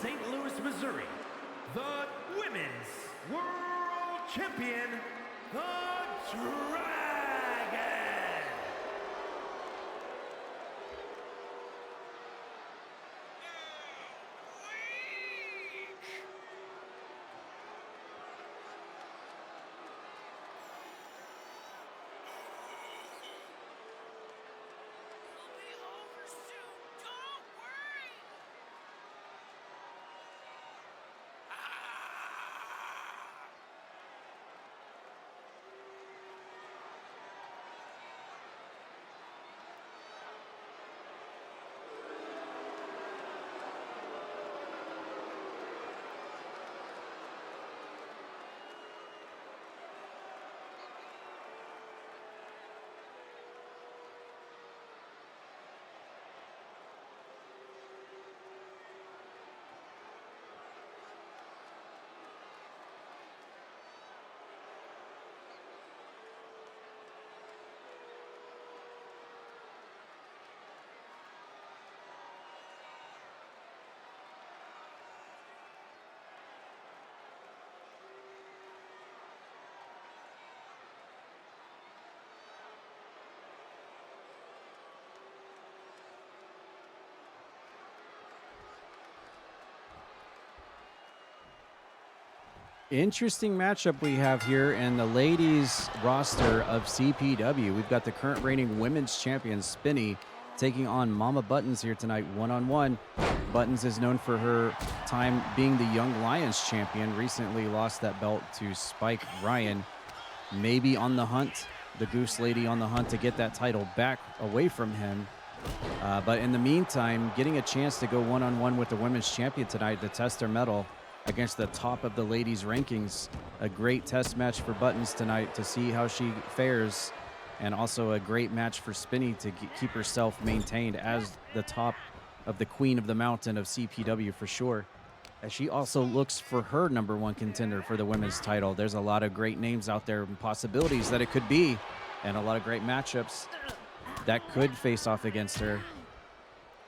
St. Louis, Missouri, the Women's World Champion, the Dragon. Interesting matchup we have here in the ladies roster of CPW. We've got the current reigning women's champion Spinny taking on Mama Buttons here tonight, one-on-one. Buttons is known for her time being the Young Lions champion. Recently lost that belt to Spike Ryan. Maybe on the hunt, the Goose Lady on the hunt to get that title back away from him. But in the meantime, getting a chance to go one-on-one with the women's champion tonight to test her mettle against the top of the ladies rankings. A great test match for Buttons tonight to see how she fares, and also a great match for Spinny to keep herself maintained as the top of the queen of the mountain of CPW for sure, as she also looks for her #1 contender for the women's title. There's a lot of great names out there and possibilities that it could be, and a lot of great matchups that could face off against her.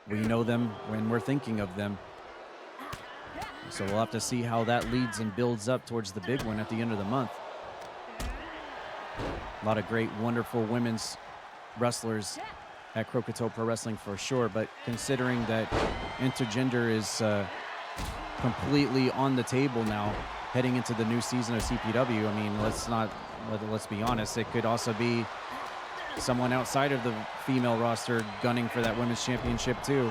We know them when we're thinking of them. So we'll have to see how that leads and builds up towards the big one at the end of the month. A lot of great, wonderful women's wrestlers at Croakitoad Pro Wrestling for sure, but considering that intergender is completely on the table now, heading into the new season of CPW, I mean, let's be honest, it could also be someone outside of the female roster gunning for that women's championship too.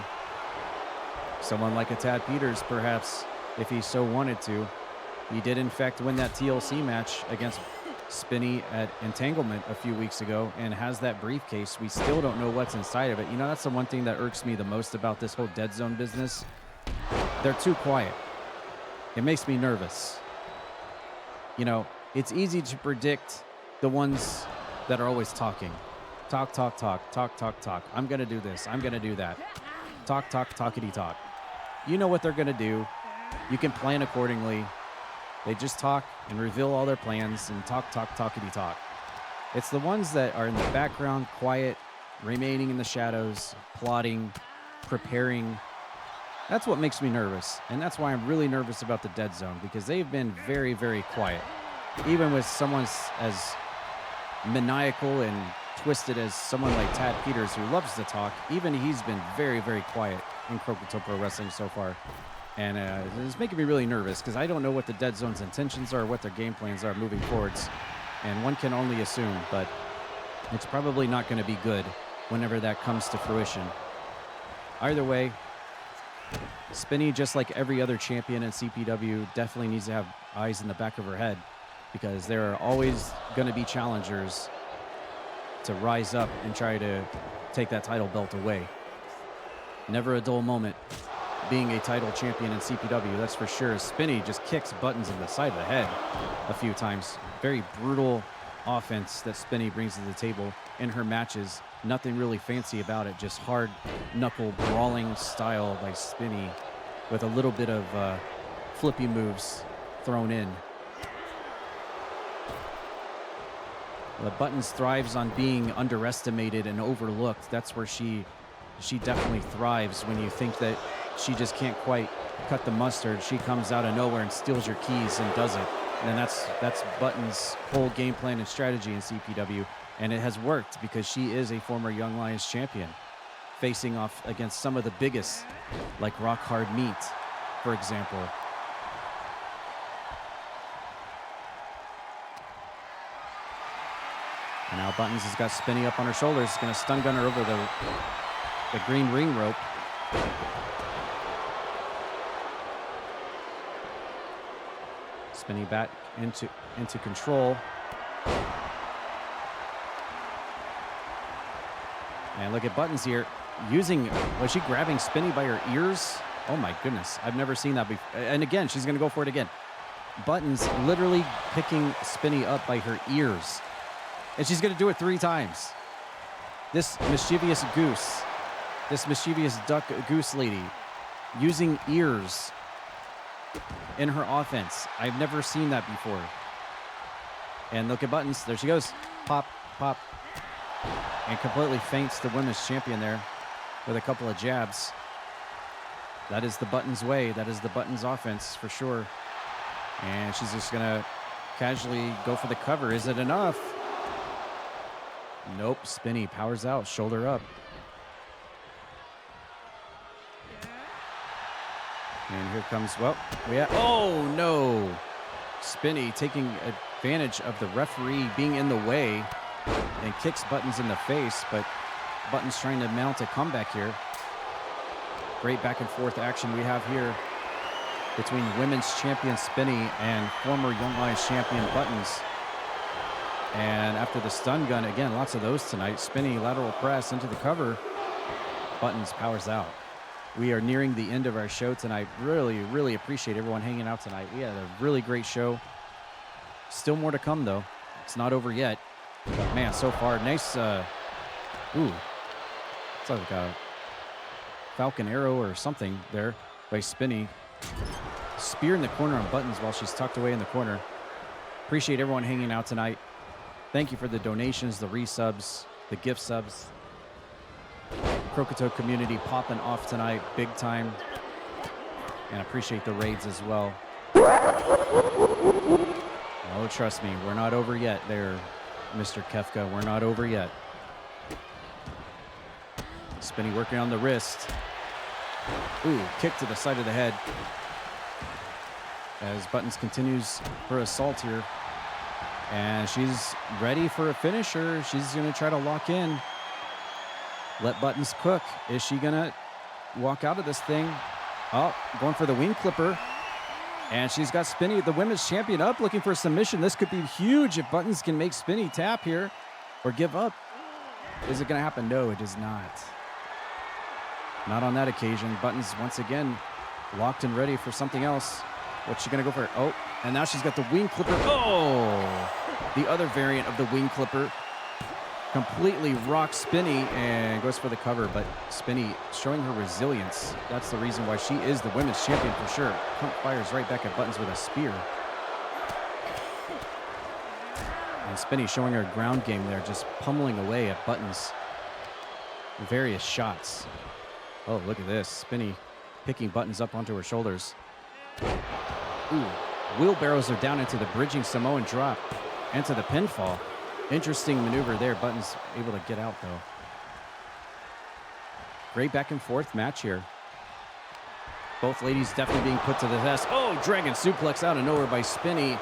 Someone like a Tad Peters, perhaps, if he so wanted to. He did, in fact, win that TLC match against Spinny at Entanglement a few weeks ago and has that briefcase. We still don't know what's inside of it. You know, that's the one thing that irks me the most about this whole Dead Zone business. They're too quiet. It makes me nervous. You know, it's easy to predict the ones that are always talking. Talk, talk, talk, talk, talk, talk. I'm going to do this. I'm going to do that. Talk, talk, talkity talk. You know what they're going to do. You can plan accordingly. They just talk and reveal all their plans and talk, talk, talkity talk. It's the ones that are in the background, quiet, remaining in the shadows, plotting, preparing. That's what makes me nervous. And that's why I'm really nervous about the Dead Zone, because they've been very, very quiet. Even with someone as maniacal and twisted as someone like Tad Peters, who loves to talk, even he's been very, very quiet in Croakitoad Pro Wrestling so far. And it's making me really nervous because I don't know what the Dead Zone's intentions are, what their game plans are moving forwards. And one can only assume, but it's probably not going to be good whenever that comes to fruition. Either way, Spinny, just like every other champion in CPW, definitely needs to have eyes in the back of her head, because there are always going to be challengers to rise up and try to take that title belt away. Never a dull moment being a title champion in CPW, that's for sure. Spinny just kicks Buttons in the side of the head a few times. Very brutal offense that Spinny brings to the table in her matches. Nothing really fancy about it, just hard knuckle brawling style by Spinny with a little bit of flippy moves thrown in. The Buttons thrives on being underestimated and overlooked. That's where she definitely thrives, when you think that she just can't quite cut the mustard. She comes out of nowhere and steals your keys and does it. And that's Button's whole game plan and strategy in CPW. And it has worked because she is a former Young Lions champion, facing off against some of the biggest, like Rock Hard Meat, for example. And now Buttons has got Spinny up on her shoulders. Going to stun gun her over the green ring rope. Spinny back into control. And look at Buttons here. Was she grabbing Spinny by her ears? Oh my goodness. I've never seen that before. And again, she's going to go for it again. Buttons literally picking Spinny up by her ears. And she's going to do it 3 times. This mischievous goose, this mischievous duck goose lady, using ears in her offense. I've never seen that before. And look at Buttons. There she goes. Pop, pop. And completely faints the women's champion there with a couple of jabs. That is the Buttons way. That is the Buttons offense for sure. And she's just going to casually go for the cover. Is it enough? Nope. Spinny powers out, shoulder up. And here comes, oh no! Spinny taking advantage of the referee being in the way and kicks Buttons in the face, but Buttons trying to mount a comeback here. Great back and forth action we have here between women's champion Spinny and former Young Lions champion Buttons. And after the stun gun, again, lots of those tonight. Spinny lateral press into the cover. Buttons powers out. We are nearing the end of our show tonight. Really, really appreciate everyone hanging out tonight. We had a really great show. Still more to come, though. It's not over yet. But, man, so far, nice. It's like a falcon arrow or something there by Spinny. Spear in the corner on Buttons while she's tucked away in the corner. Appreciate everyone hanging out tonight. Thank you for the donations, the resubs, the gift subs. Croakitoad community popping off tonight, big time. And appreciate the raids as well. Oh, trust me, we're not over yet there, Mr. Kefka. We're not over yet. Spinny working on the wrist. Ooh, kick to the side of the head. As Buttons continues her assault here. And she's ready for a finisher. She's going to try to lock in. Let Buttons cook. Is she going to walk out of this thing? Oh, going for the wing clipper. And she's got Spinny, the women's champion, up, looking for a submission. This could be huge if Buttons can make Spinny tap here or give up. Is it going to happen? No, it is not. Not on that occasion. Buttons, once again, locked and ready for something else. What's she going to go for? Oh, and now she's got the wing clipper. Oh, the other variant of the wing clipper. Completely rocks Spinny and goes for the cover, but Spinny showing her resilience. That's the reason why she is the women's champion for sure. Pump fires right back at Buttons with a spear. And Spinny showing her ground game there, just pummeling away at Buttons. Various shots. Oh, look at this. Spinny picking Buttons up onto her shoulders. Ooh, wheelbarrows are down into the bridging Samoan drop, into the pinfall. Interesting maneuver there. Buttons able to get out, though. Great back and forth match here. Both ladies definitely being put to the test. Oh, dragon suplex out of nowhere by Spinny.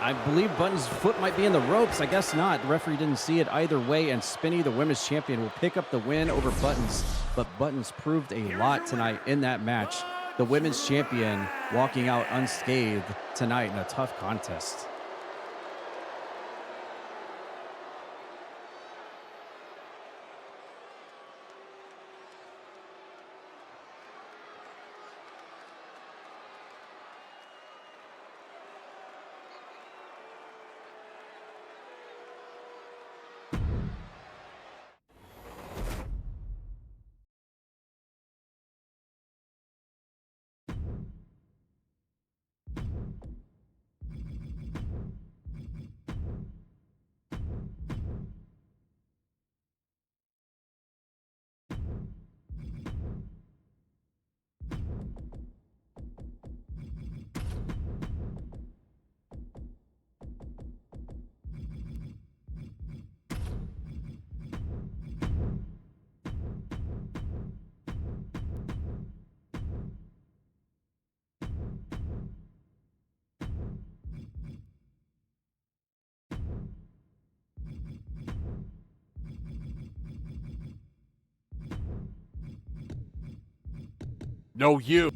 I believe Buttons' foot might be in the ropes. I guess not. The referee didn't see it either way, and Spinny, the women's champion, will pick up the win over Buttons. But Buttons proved a lot tonight in that match. The women's champion walking out unscathed tonight in a tough contest. No, you.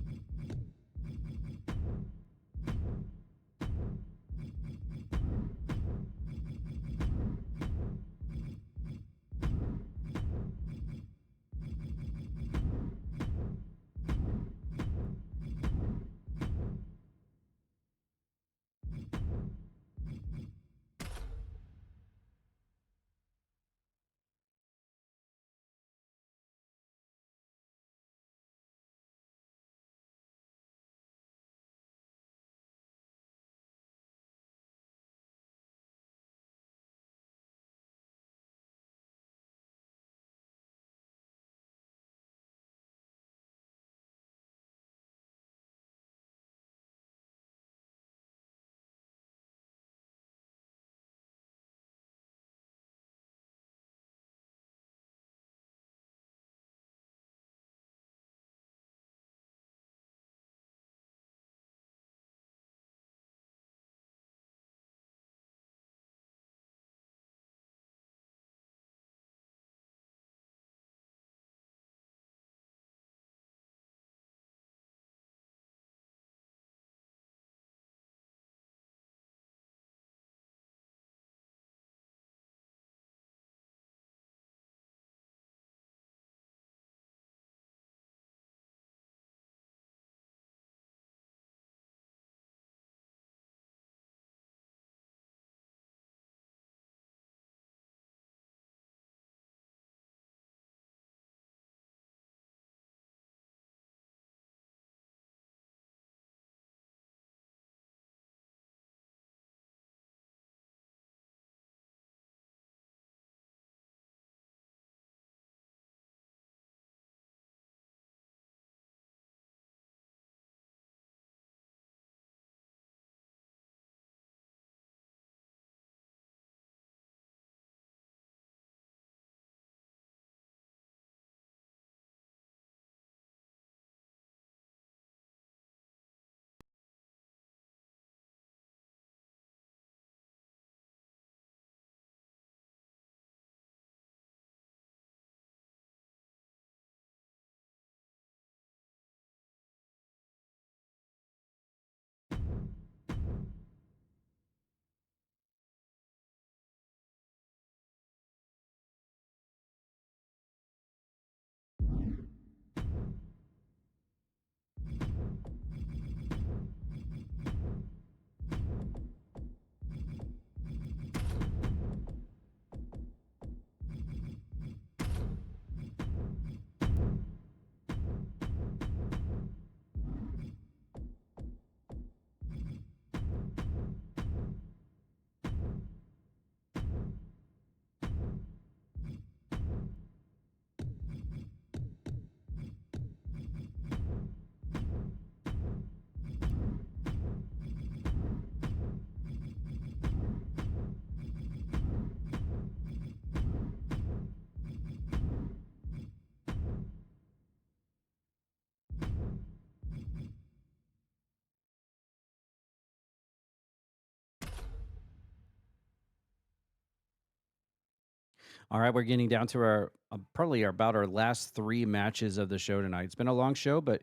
All right, we're getting down to our probably about our last 3 matches of the show tonight. It's been a long show, but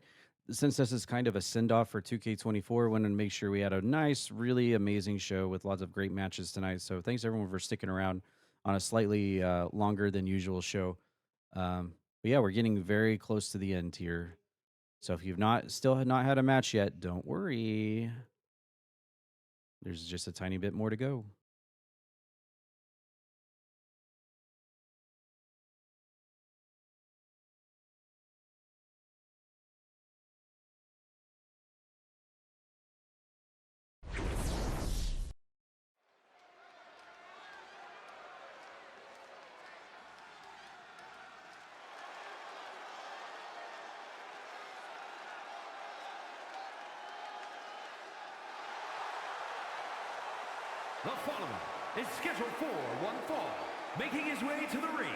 since this is kind of a send off for 2K24, wanted to make sure we had a nice, really amazing show with lots of great matches tonight. So thanks everyone for sticking around on a slightly longer than usual show. But yeah, we're getting very close to the end here. So if you've still not had a match yet, don't worry. There's just a tiny bit more to go. The following is scheduled for one fall, making his way to the ring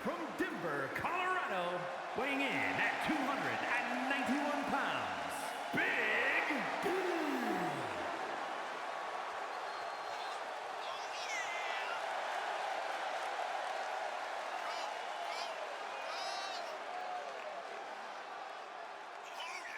from Denver, Colorado, weighing in at 291 pounds, Big Blue. Oh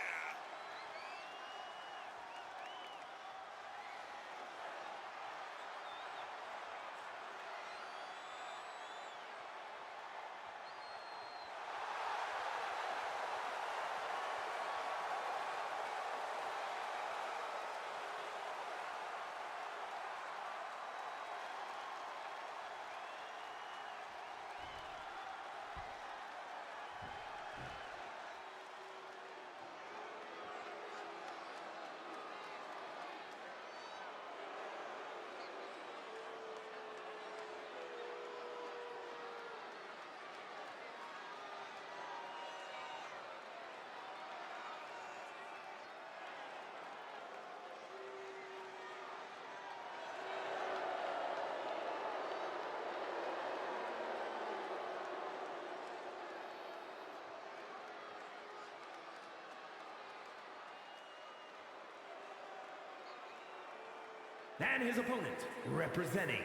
And his opponent, representing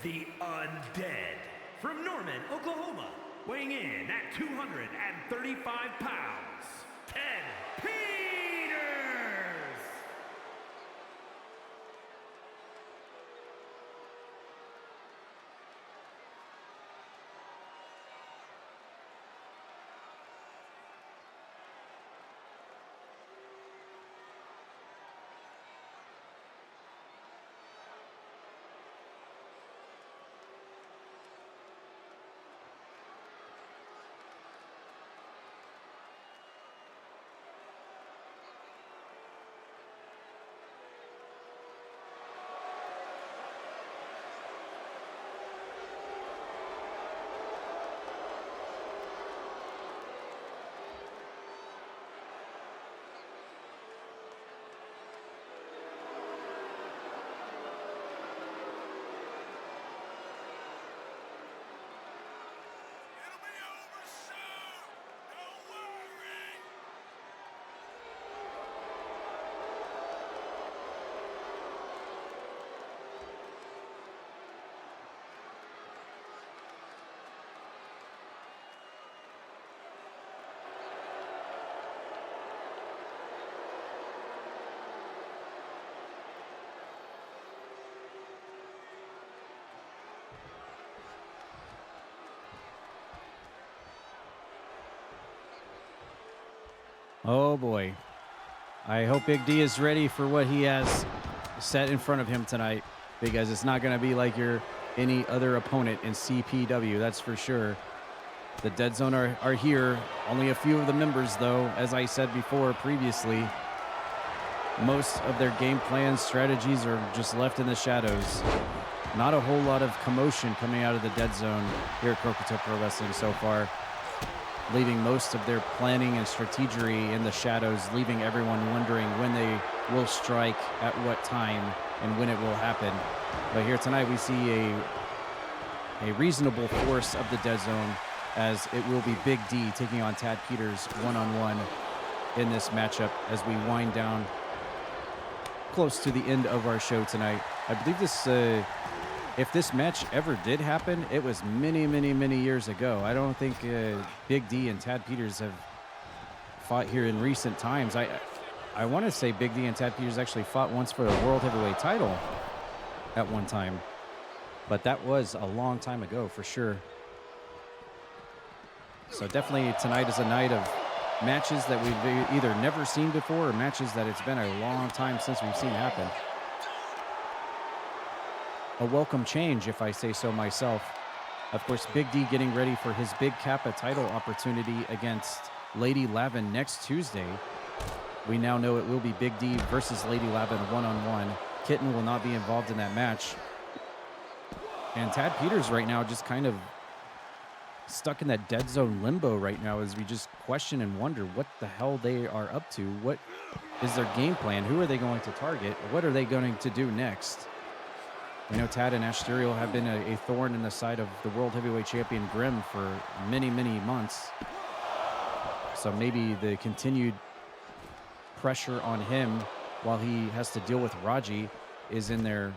the Undead, from Norman, Oklahoma, weighing in at 235 pounds, Ted Peters! It'll be over soon. Don't worry. Oh boy. I hope Big D is ready for what he has set in front of him tonight, because it's not going to be like your any other opponent in CPW, that's for sure. The Dead Zone are here. Only a few of the members, though, as I said before previously. Most of their game plans, strategies are just left in the shadows. Not a whole lot of commotion coming out of the Dead Zone here at Croakitoad Pro Wrestling so far, leaving most of their planning and strategery in the shadows, leaving everyone wondering when they will strike, at what time, and when it will happen. But here tonight we see a reasonable force of the Dead Zone, as it will be Big D taking on Tad Peters one-on-one in this matchup as we wind down close to the end of our show tonight. I believe this, if this match ever did happen, it was many, many, many years ago. I don't think Big D and Tad Peters have fought here in recent times. I want to say Big D and Tad Peters actually fought once for the World Heavyweight title at one time, but that was a long time ago for sure. So definitely tonight is a night of matches that we've either never seen before or matches that it's been a long time since we've seen happen. A welcome change, if I say so myself. Of course, Big D getting ready for his Big Kappa title opportunity against Lady Lavven next Tuesday. We now know it will be Big D versus Lady Lavven one-on-one. Kitten will not be involved in that match. And Tad Peters right now just kind of stuck in that Dead Zone limbo right now, as we just question and wonder what the hell they are up to. What is their game plan? Who are they going to target? What are they going to do next? We know Tad and Asterial have been a thorn in the side of the World Heavyweight Champion Grimm for many, many months. So maybe the continued pressure on him while he has to deal with Raji is in their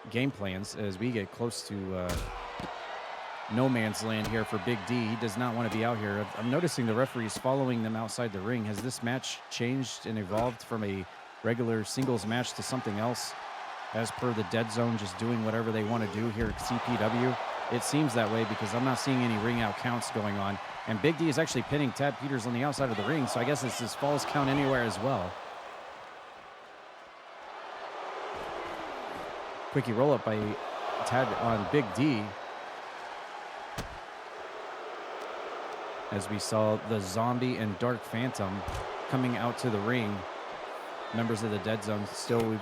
game plans as we get close to no man's land here for Big D. He does not want to be out here. I'm noticing the referees following them outside the ring. Has this match changed and evolved from a regular singles match to something else, as per the Dead Zone just doing whatever they want to do here at CPW? It seems that way, because I'm not seeing any ring out counts going on. And Big D is actually pinning Tad Peters on the outside of the ring, so I guess it's his falls count anywhere as well. Quickie roll up by Tad on Big D, as we saw the Zombie and Dark Phantom coming out to the ring. Members of the Dead Zone still,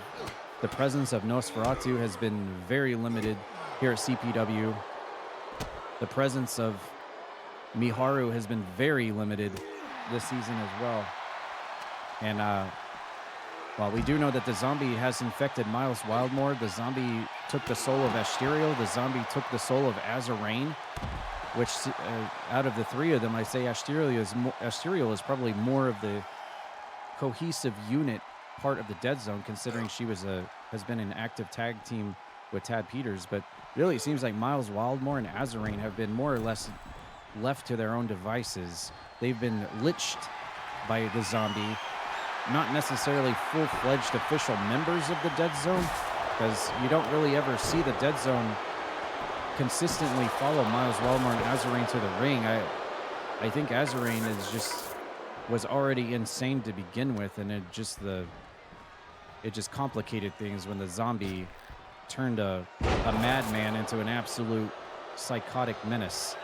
the presence of Nosferatu has been very limited here at CPW. The presence of Miharu has been very limited this season as well. And while we do know that the Zombie has infected Miles Wildmore, the Zombie took the soul of Asterial, the Zombie took the soul of Azarain, which out of the three of them, I say Asterial is probably more of the cohesive unit part of the Dead Zone, considering she was has been an active tag team with Tad Peters, but really it seems like Miles Wildmore and Azarine have been more or less left to their own devices. They've been lynched by the Zombie, not necessarily full-fledged official members of the Dead Zone, because you don't really ever see the Dead Zone consistently follow Miles Wildmore and Azarine to the ring. I think Azarine was already insane to begin with, and it just complicated things when the Zombie turned a madman into an absolute psychotic menace.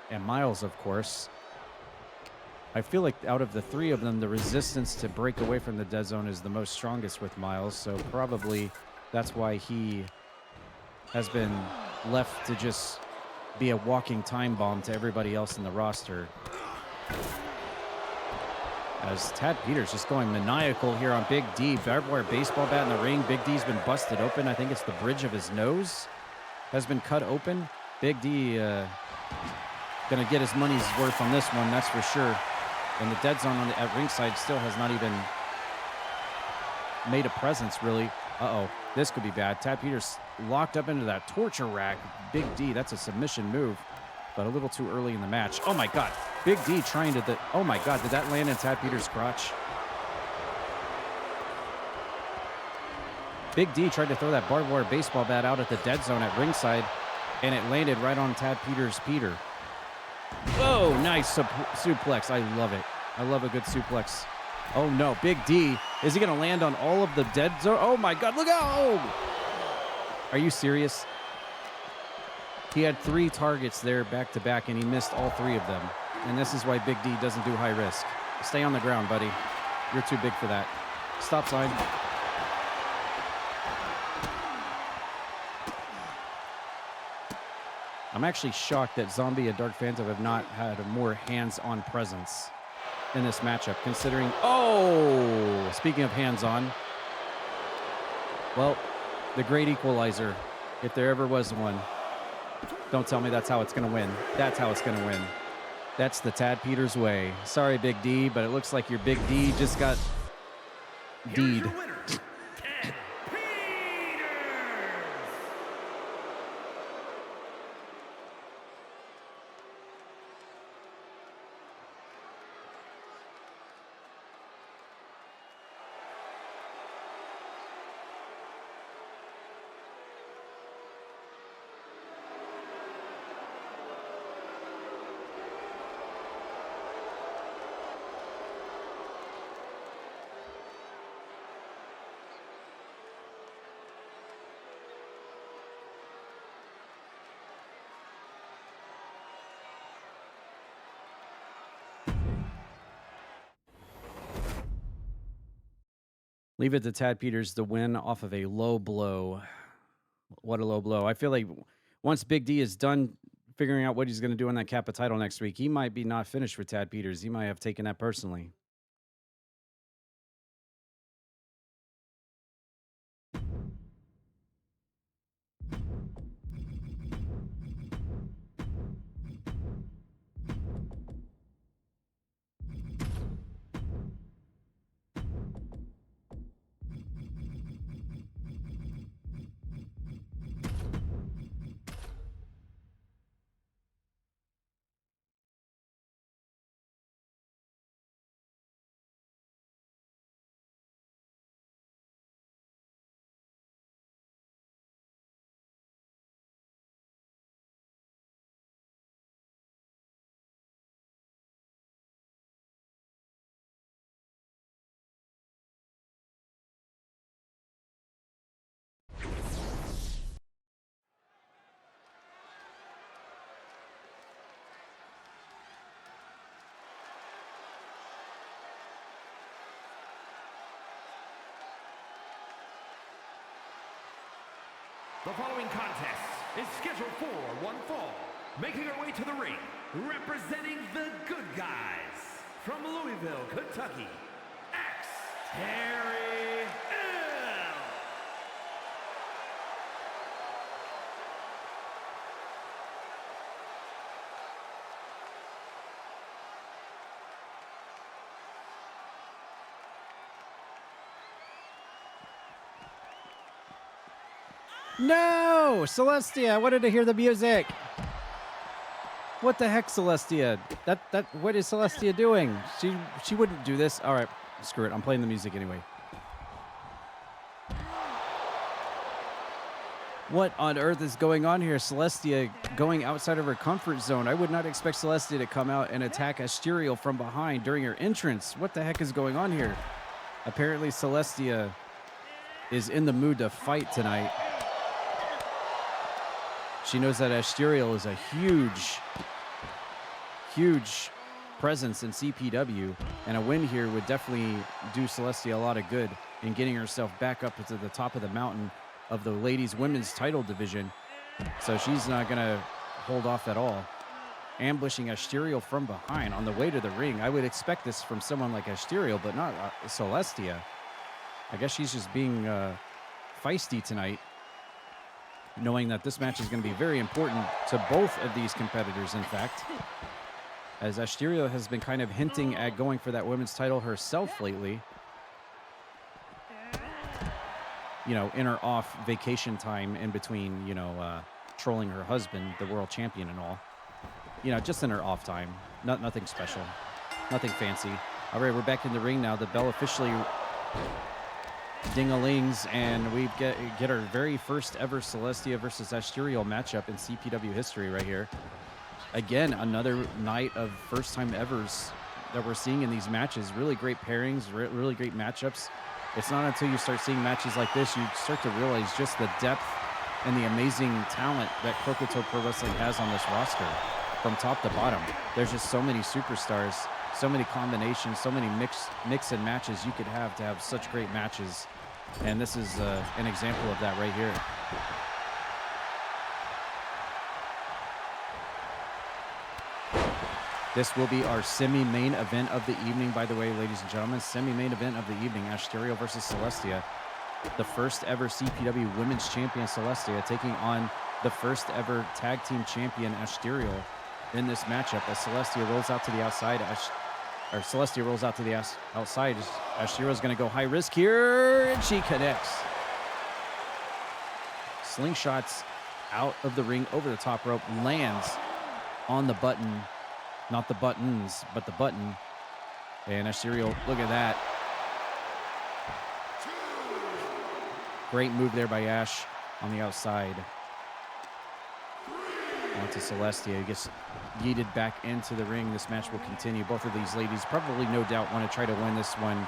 And Miles, of course, I feel like out of the three of them, the resistance to break away from the Dead Zone is the most strongest with Miles, so probably that's why he has been left to just be a walking time bomb to everybody else in the roster. As Tad Peters just going maniacal here on Big D. Barbed wire baseball bat in the ring. Big D's been busted open. I think it's the bridge of his nose has been cut open. Big D gonna get his money's worth on this one, that's for sure. And the Dead Zone at ringside still has not even made a presence, really. Uh-oh, this could be bad. Tad Peters locked up into that torture rack. Big D, that's a submission move, but a little too early in the match. Oh, my God. Big D trying to... oh, my God. Did that land in Tad Peters' crotch? Big D tried to throw that barbed wire baseball bat out at the Dead Zone at ringside, and it landed right on Tad Peters' Peter. Whoa, nice suplex. I love it. I love a good suplex. Oh, no. Big D. Is he going to land on all of the Dead Zone? Oh, my God. Look out. Oh. Are you serious? He had 3 targets there back-to-back, and he missed all 3 of them. And this is why Big D doesn't do high risk. Stay on the ground, buddy. You're too big for that. Stop sign. I'm actually shocked that Zombie and Dark Phantom have not had a more hands-on presence in this matchup, considering... oh! Speaking of hands-on, well, the great equalizer, if there ever was one. Don't tell me that's how it's going to win. That's how it's going to win. That's the Tad Peters way. Sorry, Big D, but it looks like your Big D just got D'd. Leave it to Tad Peters to win off of a low blow. What a low blow. I feel like once Big D is done figuring out what he's going to do on that Kappa title next week, he might be not finished with Tad Peters. He might have taken that personally. The following contest is scheduled for one fall. Making her way to the ring, representing the good guys from Louisville, Kentucky, Terry L. No! Celestia, I wanted to hear the music. What the heck, Celestia? What is Celestia doing? She wouldn't do this. All right, screw it. I'm playing the music anyway. What on earth is going on here? Celestia going outside of her comfort zone. I would not expect Celestia to come out and attack Asterial from behind during her entrance. What the heck is going on here? Apparently, Celestia is in the mood to fight tonight. She knows that Asterial is a huge presence in CPW, and a win here would definitely do Celestia a lot of good in getting herself back up to the top of the mountain of the ladies' women's title division. So she's not going to hold off at all. Ambushing Asterial from behind on the way to the ring. I would expect this from someone like Asterial, but not Celestia. I guess she's just being feisty tonight, knowing that this match is going to be very important to both of these competitors, in fact, as Asterial has been kind of hinting at going for that women's title herself lately. You know, in her off vacation time in between, you know, trolling her husband, the world champion and all. You know, just in her off time. Nothing special. Nothing fancy. All right, we're back in the ring now. The bell officially ding-a-lings, and we get our very first ever Celestia versus Asterial matchup in CPW history right here. Again, another night of first-time evers that we're seeing in these matches. Really great pairings, really great matchups. It's not until you start seeing matches like this you start to realize just the depth and the amazing talent that Croakitoad Pro Wrestling has on this roster from top to bottom. There's just so many superstars, so many combinations, so many mix and matches you could have to have such great matches. And this is an example of that right here. This will be our semi-main event of the evening, by the way, ladies and gentlemen. Semi-main event of the evening, Asterial versus Celestia. The first ever CPW Women's Champion Celestia taking on the first ever Tag Team Champion Asterial in this matchup as Celestia rolls out to the outside. Celestia rolls out to the outside. Asterial is going to go high risk here, and she connects. Slingshots out of the ring over the top rope, lands on the button. Not the buttons, but the button. And Asterial, look at that. Great move there by Ash on the outside. On to Celestia. He gets yeeted back into the ring. This match will continue. Both of these ladies probably, no doubt, want to try to win this one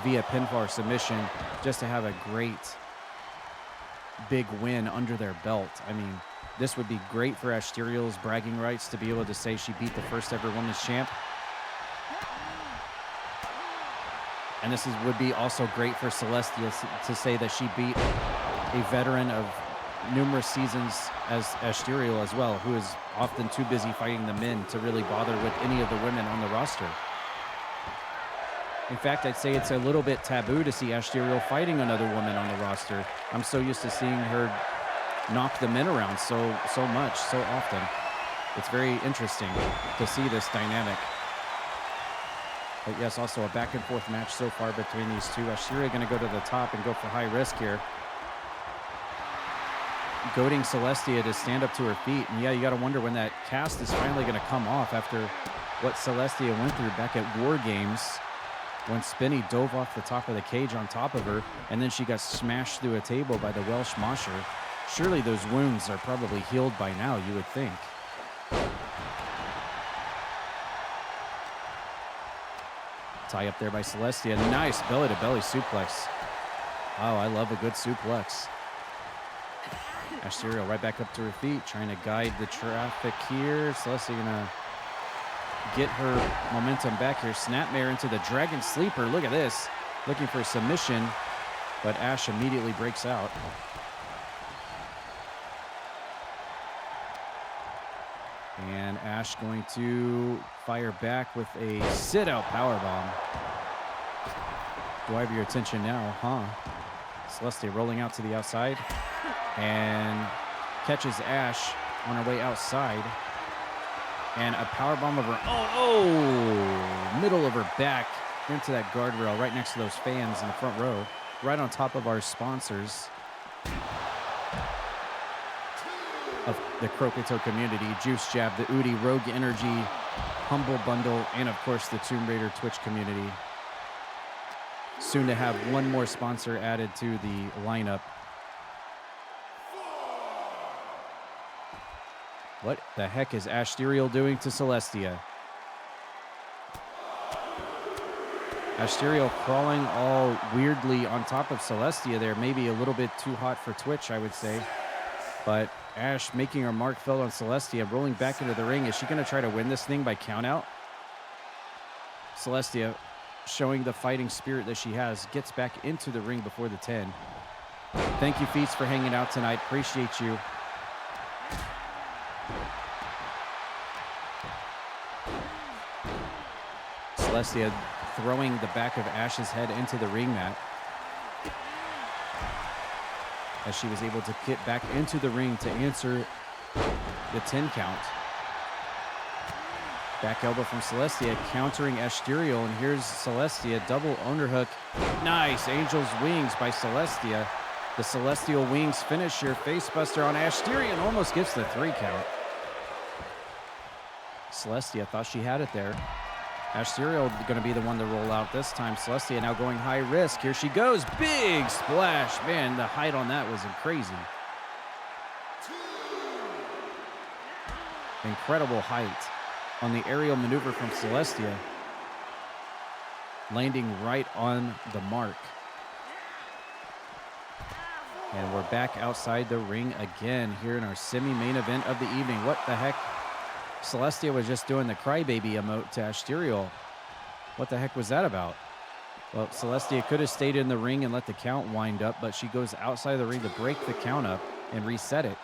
via pinfall or submission just to have a great big win under their belt. I mean, this would be great for Asterial's bragging rights to be able to say she beat the first ever women's champ. And this would be also great for Celestia to say that she beat a veteran of numerous seasons as Asterial as well, who is often too busy fighting the men to really bother with any of the women on the roster. In fact, I'd say it's a little bit taboo to see Asterial fighting another woman on the roster. I'm so used to seeing her knock the men around so much, so often. It's very interesting to see this dynamic. But yes, also a back and forth match so far between these two. Asterial going to go to the top and go for high risk here. Goading Celestia to stand up to her feet. And yeah, you got to wonder when that cast is finally going to come off after what Celestia went through back at War Games when Spinny dove off the top of the cage on top of her, and then she got smashed through a table by the Welsh Mosher. Surely those wounds are probably healed by now, you would think. Tie up there by Celestia. Nice belly-to-belly suplex. Oh, I love a good suplex. Asterial right back up to her feet, trying to guide the traffic here. Celestia gonna get her momentum back here. Snapmare into the Dragon Sleeper. Look at this. Looking for a submission, but Ash immediately breaks out. And Ash going to fire back with a sit-out powerbomb. Do I have your attention now, huh? Celestia rolling out to the outside and catches Ash on her way outside. And a powerbomb of her own. Oh, middle of her back into that guardrail right next to those fans in the front row. Right on top of our sponsors. of the Croakitoad community. Juice Jab, the Udi, Rogue Energy, Humble Bundle, and of course the Tomb Raider Twitch community. Soon to have one more sponsor added to the lineup. What the heck is Asterial doing to Celestia? Asterial crawling all weirdly on top of Celestia there. Maybe a little bit too hot for Twitch, I would say. But Ash making her mark felt on Celestia, rolling back into the ring. Is she going to try to win this thing by countout? Celestia, showing the fighting spirit that she has, gets back into the ring before the 10. Thank you, Feats, for hanging out tonight. Appreciate you. Celestia throwing the back of Ash's head into the ring mat as she was able to get back into the ring to answer the 10 count. Back elbow from Celestia, countering Asterial, and here's Celestia, double underhook. Nice, Angel's Wings by Celestia. The Celestial Wings finisher, facebuster on Asterial, almost gets the 3 count. Celestia thought she had it there. Asterial going to be the one to roll out this time. Celestia now going high risk. Here she goes. Big splash. Man, the height on that was crazy. Incredible height on the aerial maneuver from Celestia. Landing right on the mark. And we're back outside the ring again here in our semi-main event of the evening. What the heck? Celestia was just doing the crybaby emote to Asterial. What the heck was that about? Well, Celestia could have stayed in the ring and let the count wind up, but she goes outside the ring to break the count up and reset it.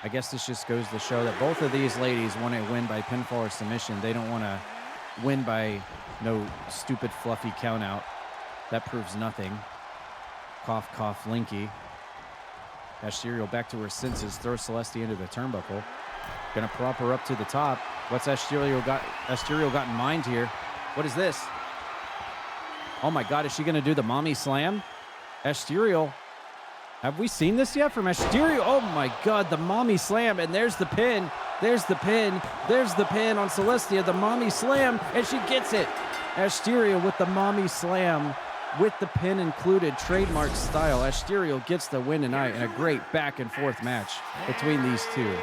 I guess this just goes to show that both of these ladies want to win by pinfall or submission. They don't want to win by no stupid fluffy count out. That proves nothing. Cough, cough, Linky. Asterial back to her senses, throws Celestia into the turnbuckle. Gonna prop her up to the top. What's Asterial got in mind here? What is this? Oh my God, is she gonna do the mommy slam? Asterial, have we seen this yet from Asterial? Oh my God, the mommy slam, and there's the pin. There's the pin. There's the pin on Celestia, the mommy slam, and she gets it. Asterial with the mommy slam, with the pin included, trademark style. Asterial gets the win tonight in a great back and forth match between these two.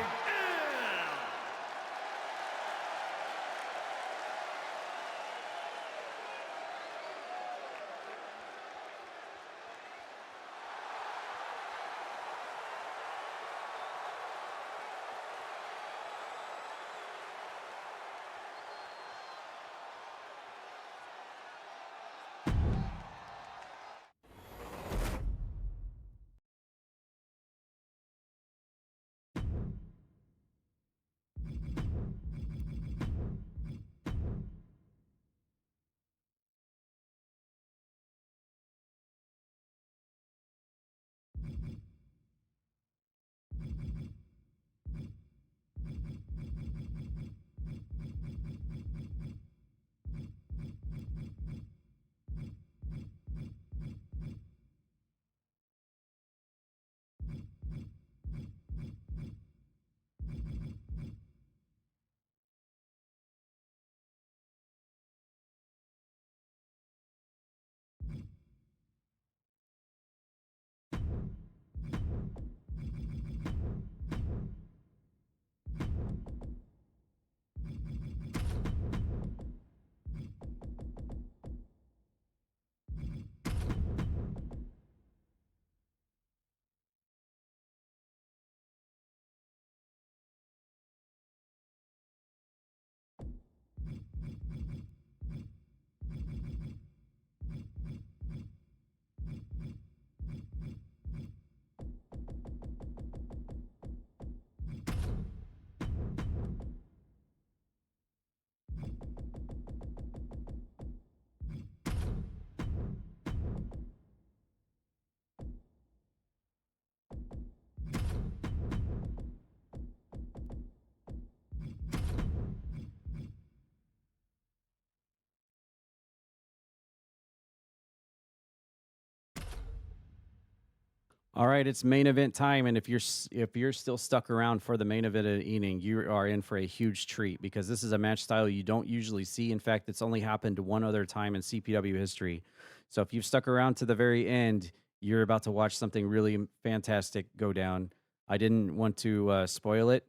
All right, it's main event time, and if you're still stuck around for the main event of the evening, you are in for a huge treat because this is a match style you don't usually see. In fact, it's only happened one other time in CPW history. So if you've stuck around to the very end, you're about to watch something really fantastic go down. I didn't want to spoil it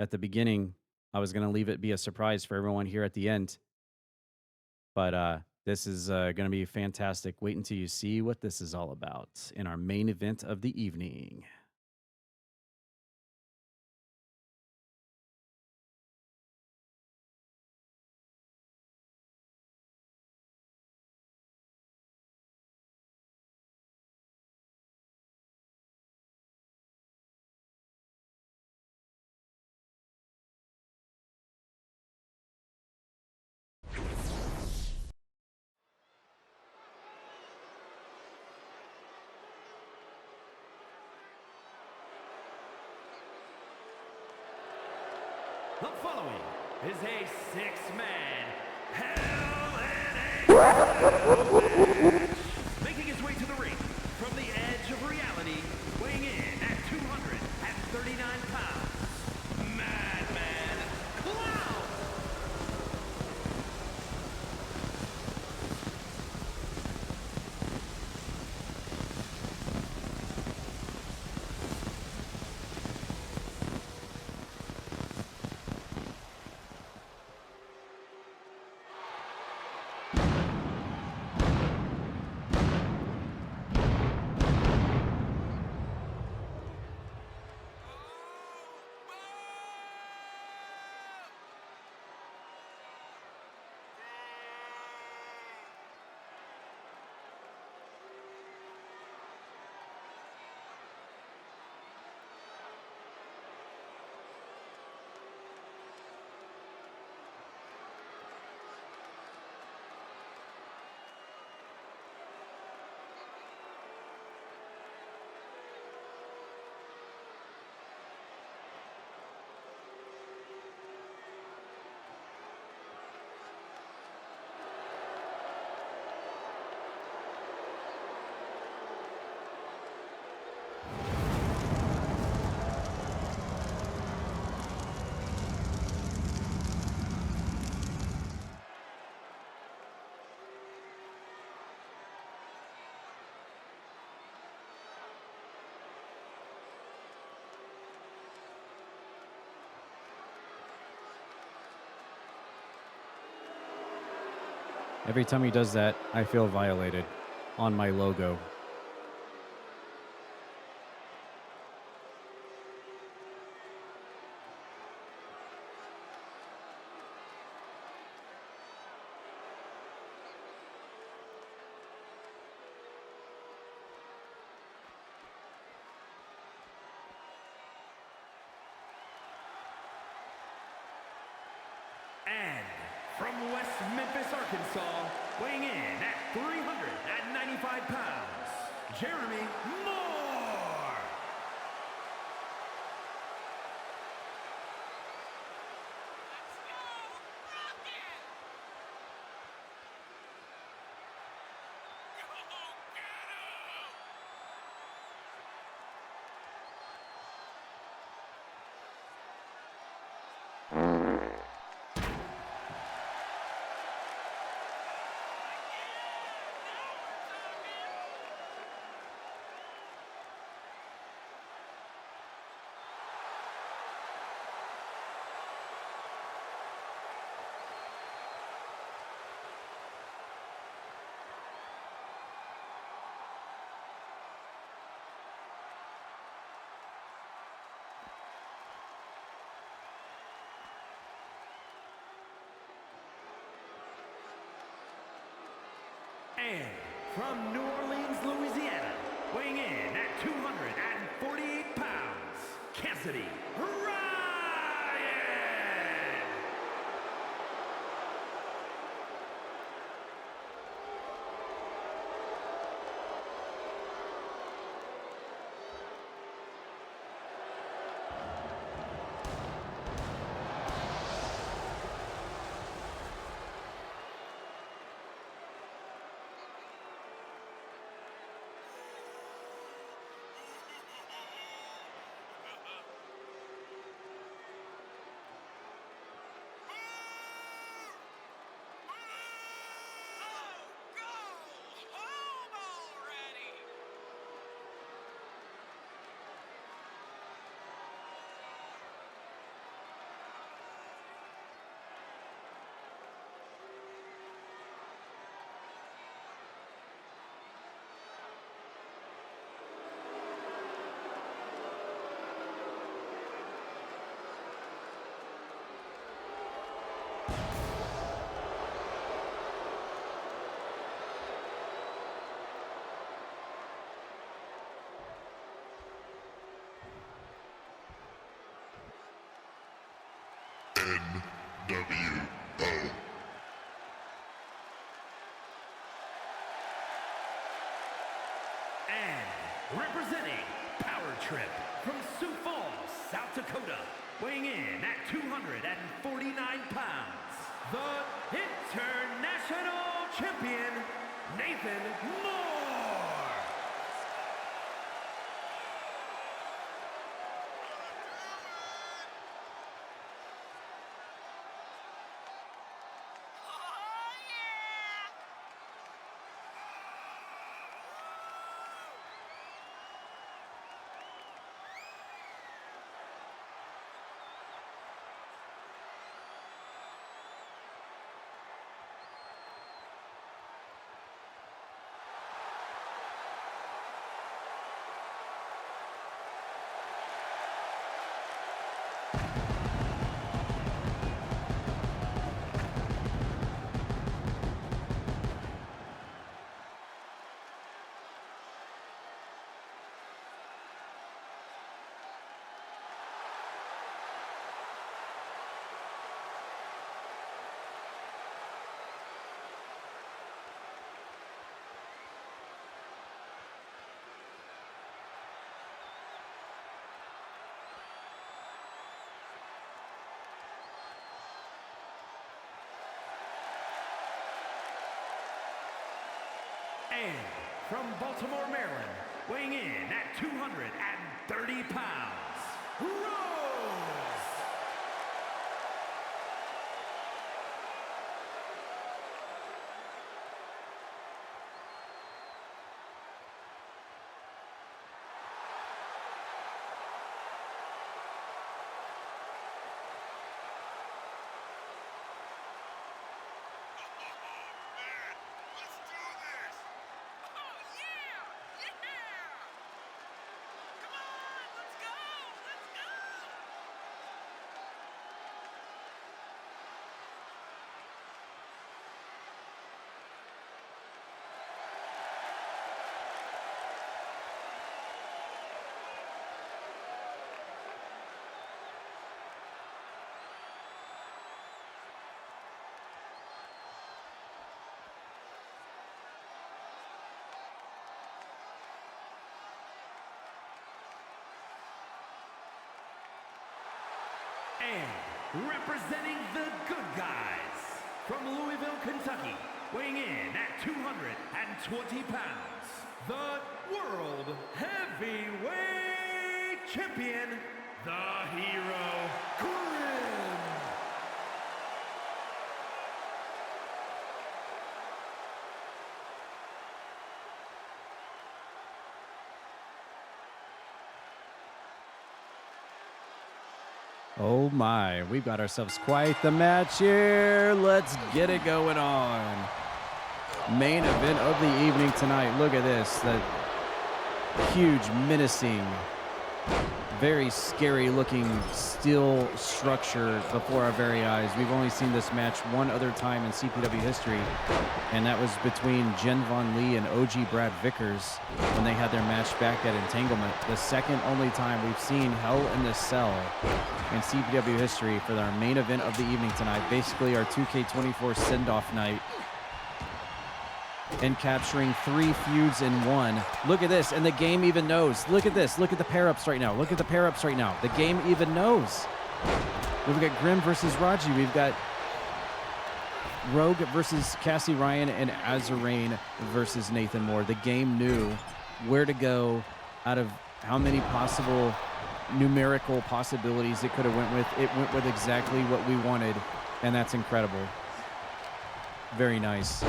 at the beginning. I was going to leave it be a surprise for everyone here at the end. But this is going to be fantastic. Wait until you see what this is all about in our main event of the evening. The following is a six-man Hell in a match. Making his way to the ring from the edge of reality, weighing in at 239 pounds, Madman Clown. Every time he does that, I feel violated on my logo. And from West Memphis, Arkansas, weighing in at 395 pounds, Jeremy Moore. And from New Orleans, Louisiana, weighing in at 248 pounds, Cassidy Ryan. And representing Power Trip from Sioux Falls, South Dakota, weighing in at 249 pounds, the International Champion, Nathan Moore. And from Baltimore, Maryland, weighing in at 230 pounds, Rose. And representing the good guys from Louisville, Kentucky, weighing in at 220 pounds, the World Heavyweight Champion, the Hero, Grim. Oh my, we've got ourselves quite the match here. Let's get it going on. Main event of the evening tonight. Look at this, that huge, menacing, very scary looking steel structure before our very eyes. We've only seen this match one other time in CPW history, and that was between Jen Von Lee and OG Brad Vickers when they had their match back at Entanglement. The second only time we've seen Hell in the Cell in CPW history for our main event of the evening tonight. Basically our 2K24 send-off night, and capturing 3 feuds in one. Look at this, and the game even knows. Look at this, look at the pair-ups right now. Look at the pair-ups right now. The game even knows. We've got Grim versus Raji. We've got Rogue versus Cassie Ryan, and Azarain versus Nathan Moore. The game knew where to go out of how many possible numerical possibilities it could have went with. It went with exactly what we wanted, and that's incredible. Very nice.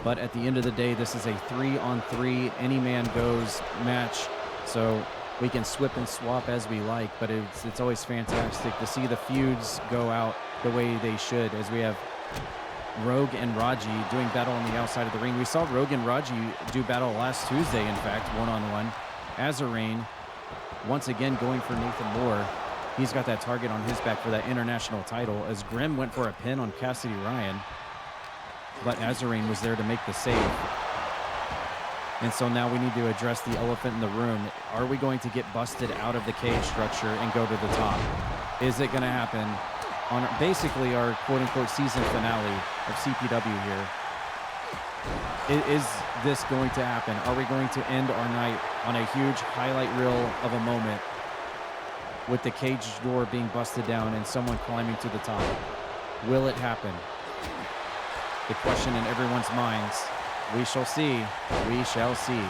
But at the end of the day, this is a 3-on-3 any man goes match, so we can swip and swap as we like, but it's always fantastic to see the feuds go out the way they should, as we have Rogue and Raji doing battle on the outside of the ring. We saw Rogue and Raji do battle last Tuesday, in fact, one-on-one. Azarain once again going for Nathan Moore. He's got that target on his back for that international title, as Grim went for a pin on Cassidy Ryan, but Azarain was there to make the save. And so now we need to address the elephant in the room. Are we going to get busted out of the cage structure and go to the top? Is it going to happen? on basically our quote-unquote season finale of CPW here. Is this going to happen? Are we going to end our night on a huge highlight reel of a moment with the cage door being busted down and someone climbing to the top? Will it happen? The question in everyone's minds. We shall see. We shall see.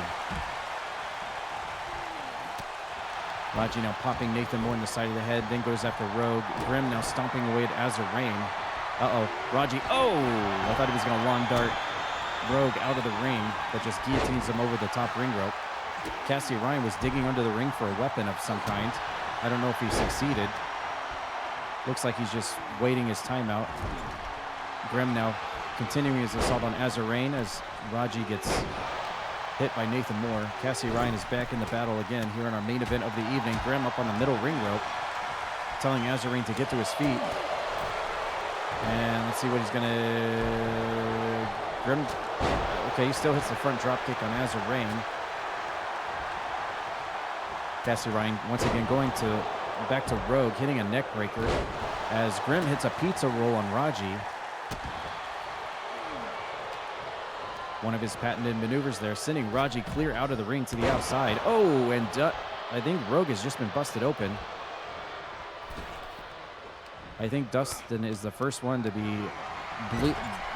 Raji now popping Nathan Moore in the side of the head, then goes after Rogue. Grim now stomping away at Azarain. Uh-oh. Raji. Oh! I thought he was going to long dart Rogue out of the ring, but just guillotines him over the top ring rope. Cassie Ryan was digging under the ring for a weapon of some kind. I don't know if he succeeded. Looks like he's just waiting his time out. Grim now continuing his assault on Azarain as Raji gets hit by Nathan Moore. Cassie Ryan is back in the battle again here in our main event of the evening. Grim up on the middle ring rope, telling Azarain to get to his feet. And let's see what he's going to... Grim... Okay, he still hits the front drop kick on Azarain. Cassie Ryan once again going to back to Rogue, hitting a neck breaker as Grim hits a pizza roll on Raji. One of his patented maneuvers there, sending Raji clear out of the ring to the outside. Oh, and I think Rogue has just been busted open. I think Dustin is the first one to be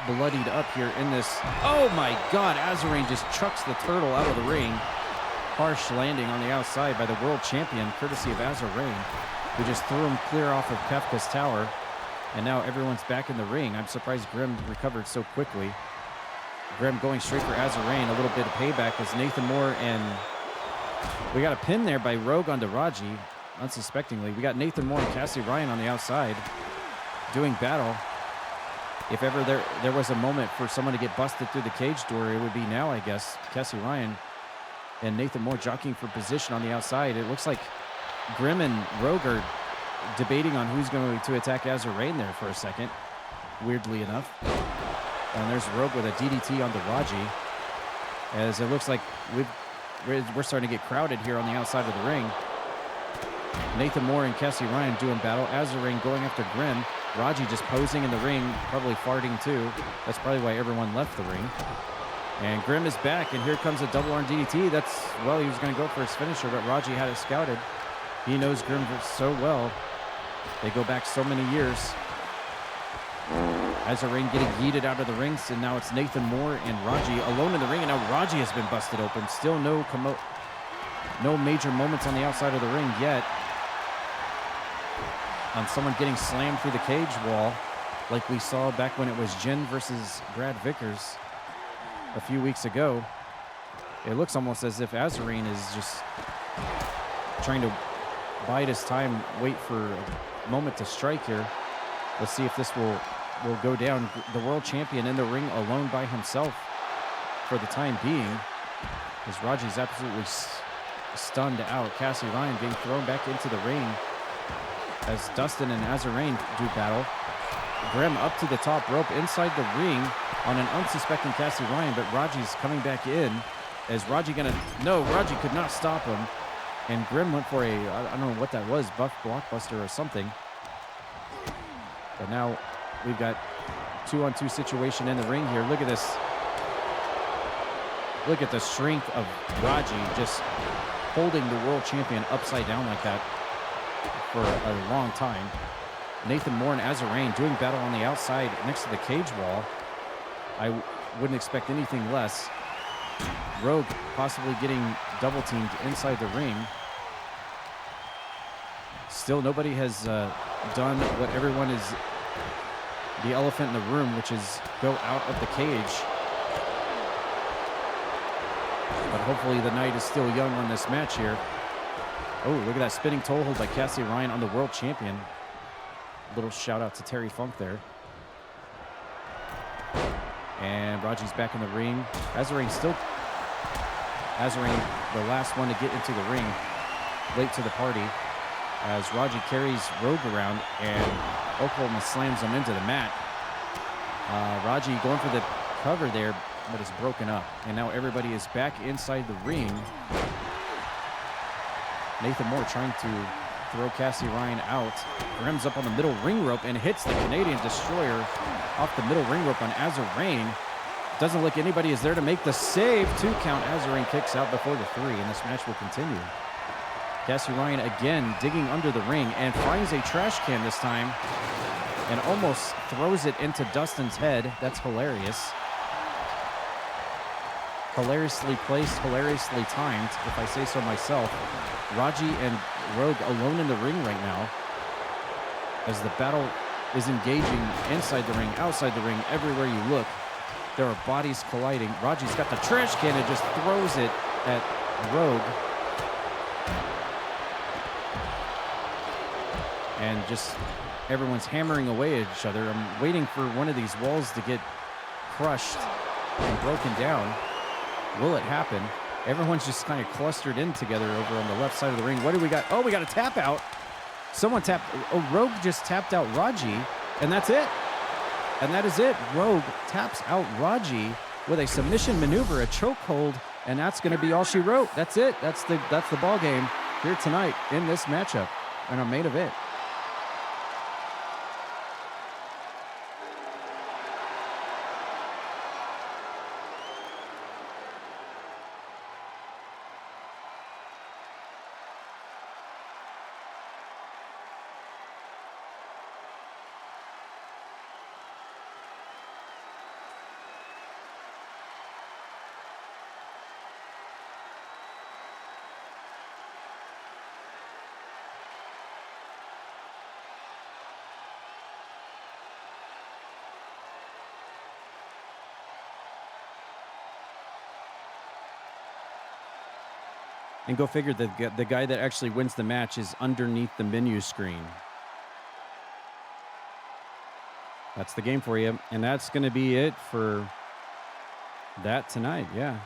bloodied up here in this. Oh my God, Azarain just chucks the turtle out of the ring. Harsh landing on the outside by the world champion, courtesy of Azarain, who just threw him clear off of Kefka's tower. And now everyone's back in the ring. I'm surprised Grim recovered so quickly. Grim going straight for Azarain, a little bit of payback as Nathan Moore and we got a pin there by Rogue onto Raji, unsuspectingly. We got Nathan Moore and Cassie Ryan on the outside doing battle. If ever there was a moment for someone to get busted through the cage door, it would be now, I guess. Cassie Ryan and Nathan Moore jockeying for position on the outside. It looks like Grim and Rogue are debating on who's going to attack Azarain there for a second, weirdly enough. And there's Rogue with a DDT onto Raji, as it looks like we're starting to get crowded here on the outside of the ring. Nathan Moore and Cassie Ryan doing battle. Azarain going after Grim. Raji just posing in the ring, probably farting too. That's probably why everyone left the ring. And Grim is back, and here comes a double arm DDT. Well, he was going to go for his finisher, but Raji had it scouted. He knows Grim so well. They go back so many years. Azarain getting yeeted out of the rings, and now it's Nathan Moore and Raji alone in the ring, and now Raji has been busted open. Still no major moments on the outside of the ring yet. On someone getting slammed through the cage wall, like we saw back when it was Jen versus Brad Vickers a few weeks ago. It looks almost as if Azarain is just trying to bide his time, wait for a moment to strike here. Let's see if this will go down. The world champion in the ring alone by himself for the time being, as Raji's absolutely stunned out. Cassie Ryan being thrown back into the ring as Dustin and Azarain do battle. Grim up to the top rope inside the ring on an unsuspecting Cassie Ryan, but Raji's coming back in. Is Raji no, Raji could not stop him. And Grim went for I don't know what that was, buff blockbuster or something. But now we've got 2-on-2 situation in the ring here. Look at this. Look at the strength of Raji just holding the world champion upside down like that for a long time. Nathan Moore and Azarain doing battle on the outside next to the cage wall. I wouldn't expect anything less. Rogue possibly getting double teamed inside the ring. Still nobody has done what everyone is, the elephant in the room, which is go out of the cage. But hopefully the night is still young on this match here. Oh, look at that spinning toe hold by Cassie Ryan on the world champion. Little shout out to Terry Funk there. And Raji's back in the ring. Azarain, the last one to get into the ring, late to the party, as Raji carries Rogue around and Oklahoma slams him into the mat. Raji going for the cover there, but it's broken up. And now everybody is back inside the ring. Nathan Moore trying to throw Cassie Ryan out. Rims up on the middle ring rope and hits the Canadian Destroyer off the middle ring rope on Azarain. Doesn't look anybody is there to make the save. 2 count. Azarain kicks out before the 3, and this match will continue. Cassie Ryan again digging under the ring and finds a trash can this time and almost throws it into Dustin's head. That's hilarious. Hilariously placed, hilariously timed, if I say so myself. Raji and Rogue alone in the ring right now as the battle is engaging inside the ring, outside the ring, everywhere you look. There are bodies colliding. Raji's got the trash can and just throws it at Rogue. And just everyone's hammering away at each other. I'm waiting for one of these walls to get crushed and broken down. Will it happen? Everyone's just kind of clustered in together over on the left side of the ring. What do we got? Oh, we got a tap out. Someone tapped. Oh, Rogue just tapped out Raji, and that's it. And that is it. Rogue taps out Raji with a submission maneuver, a chokehold, and that's going to be all she wrote. That's it. That's the ball game here tonight in this matchup and our main event. And go figure, the guy that actually wins the match is underneath the menu screen. That's the game for you. And that's going to be it for that tonight. Yeah.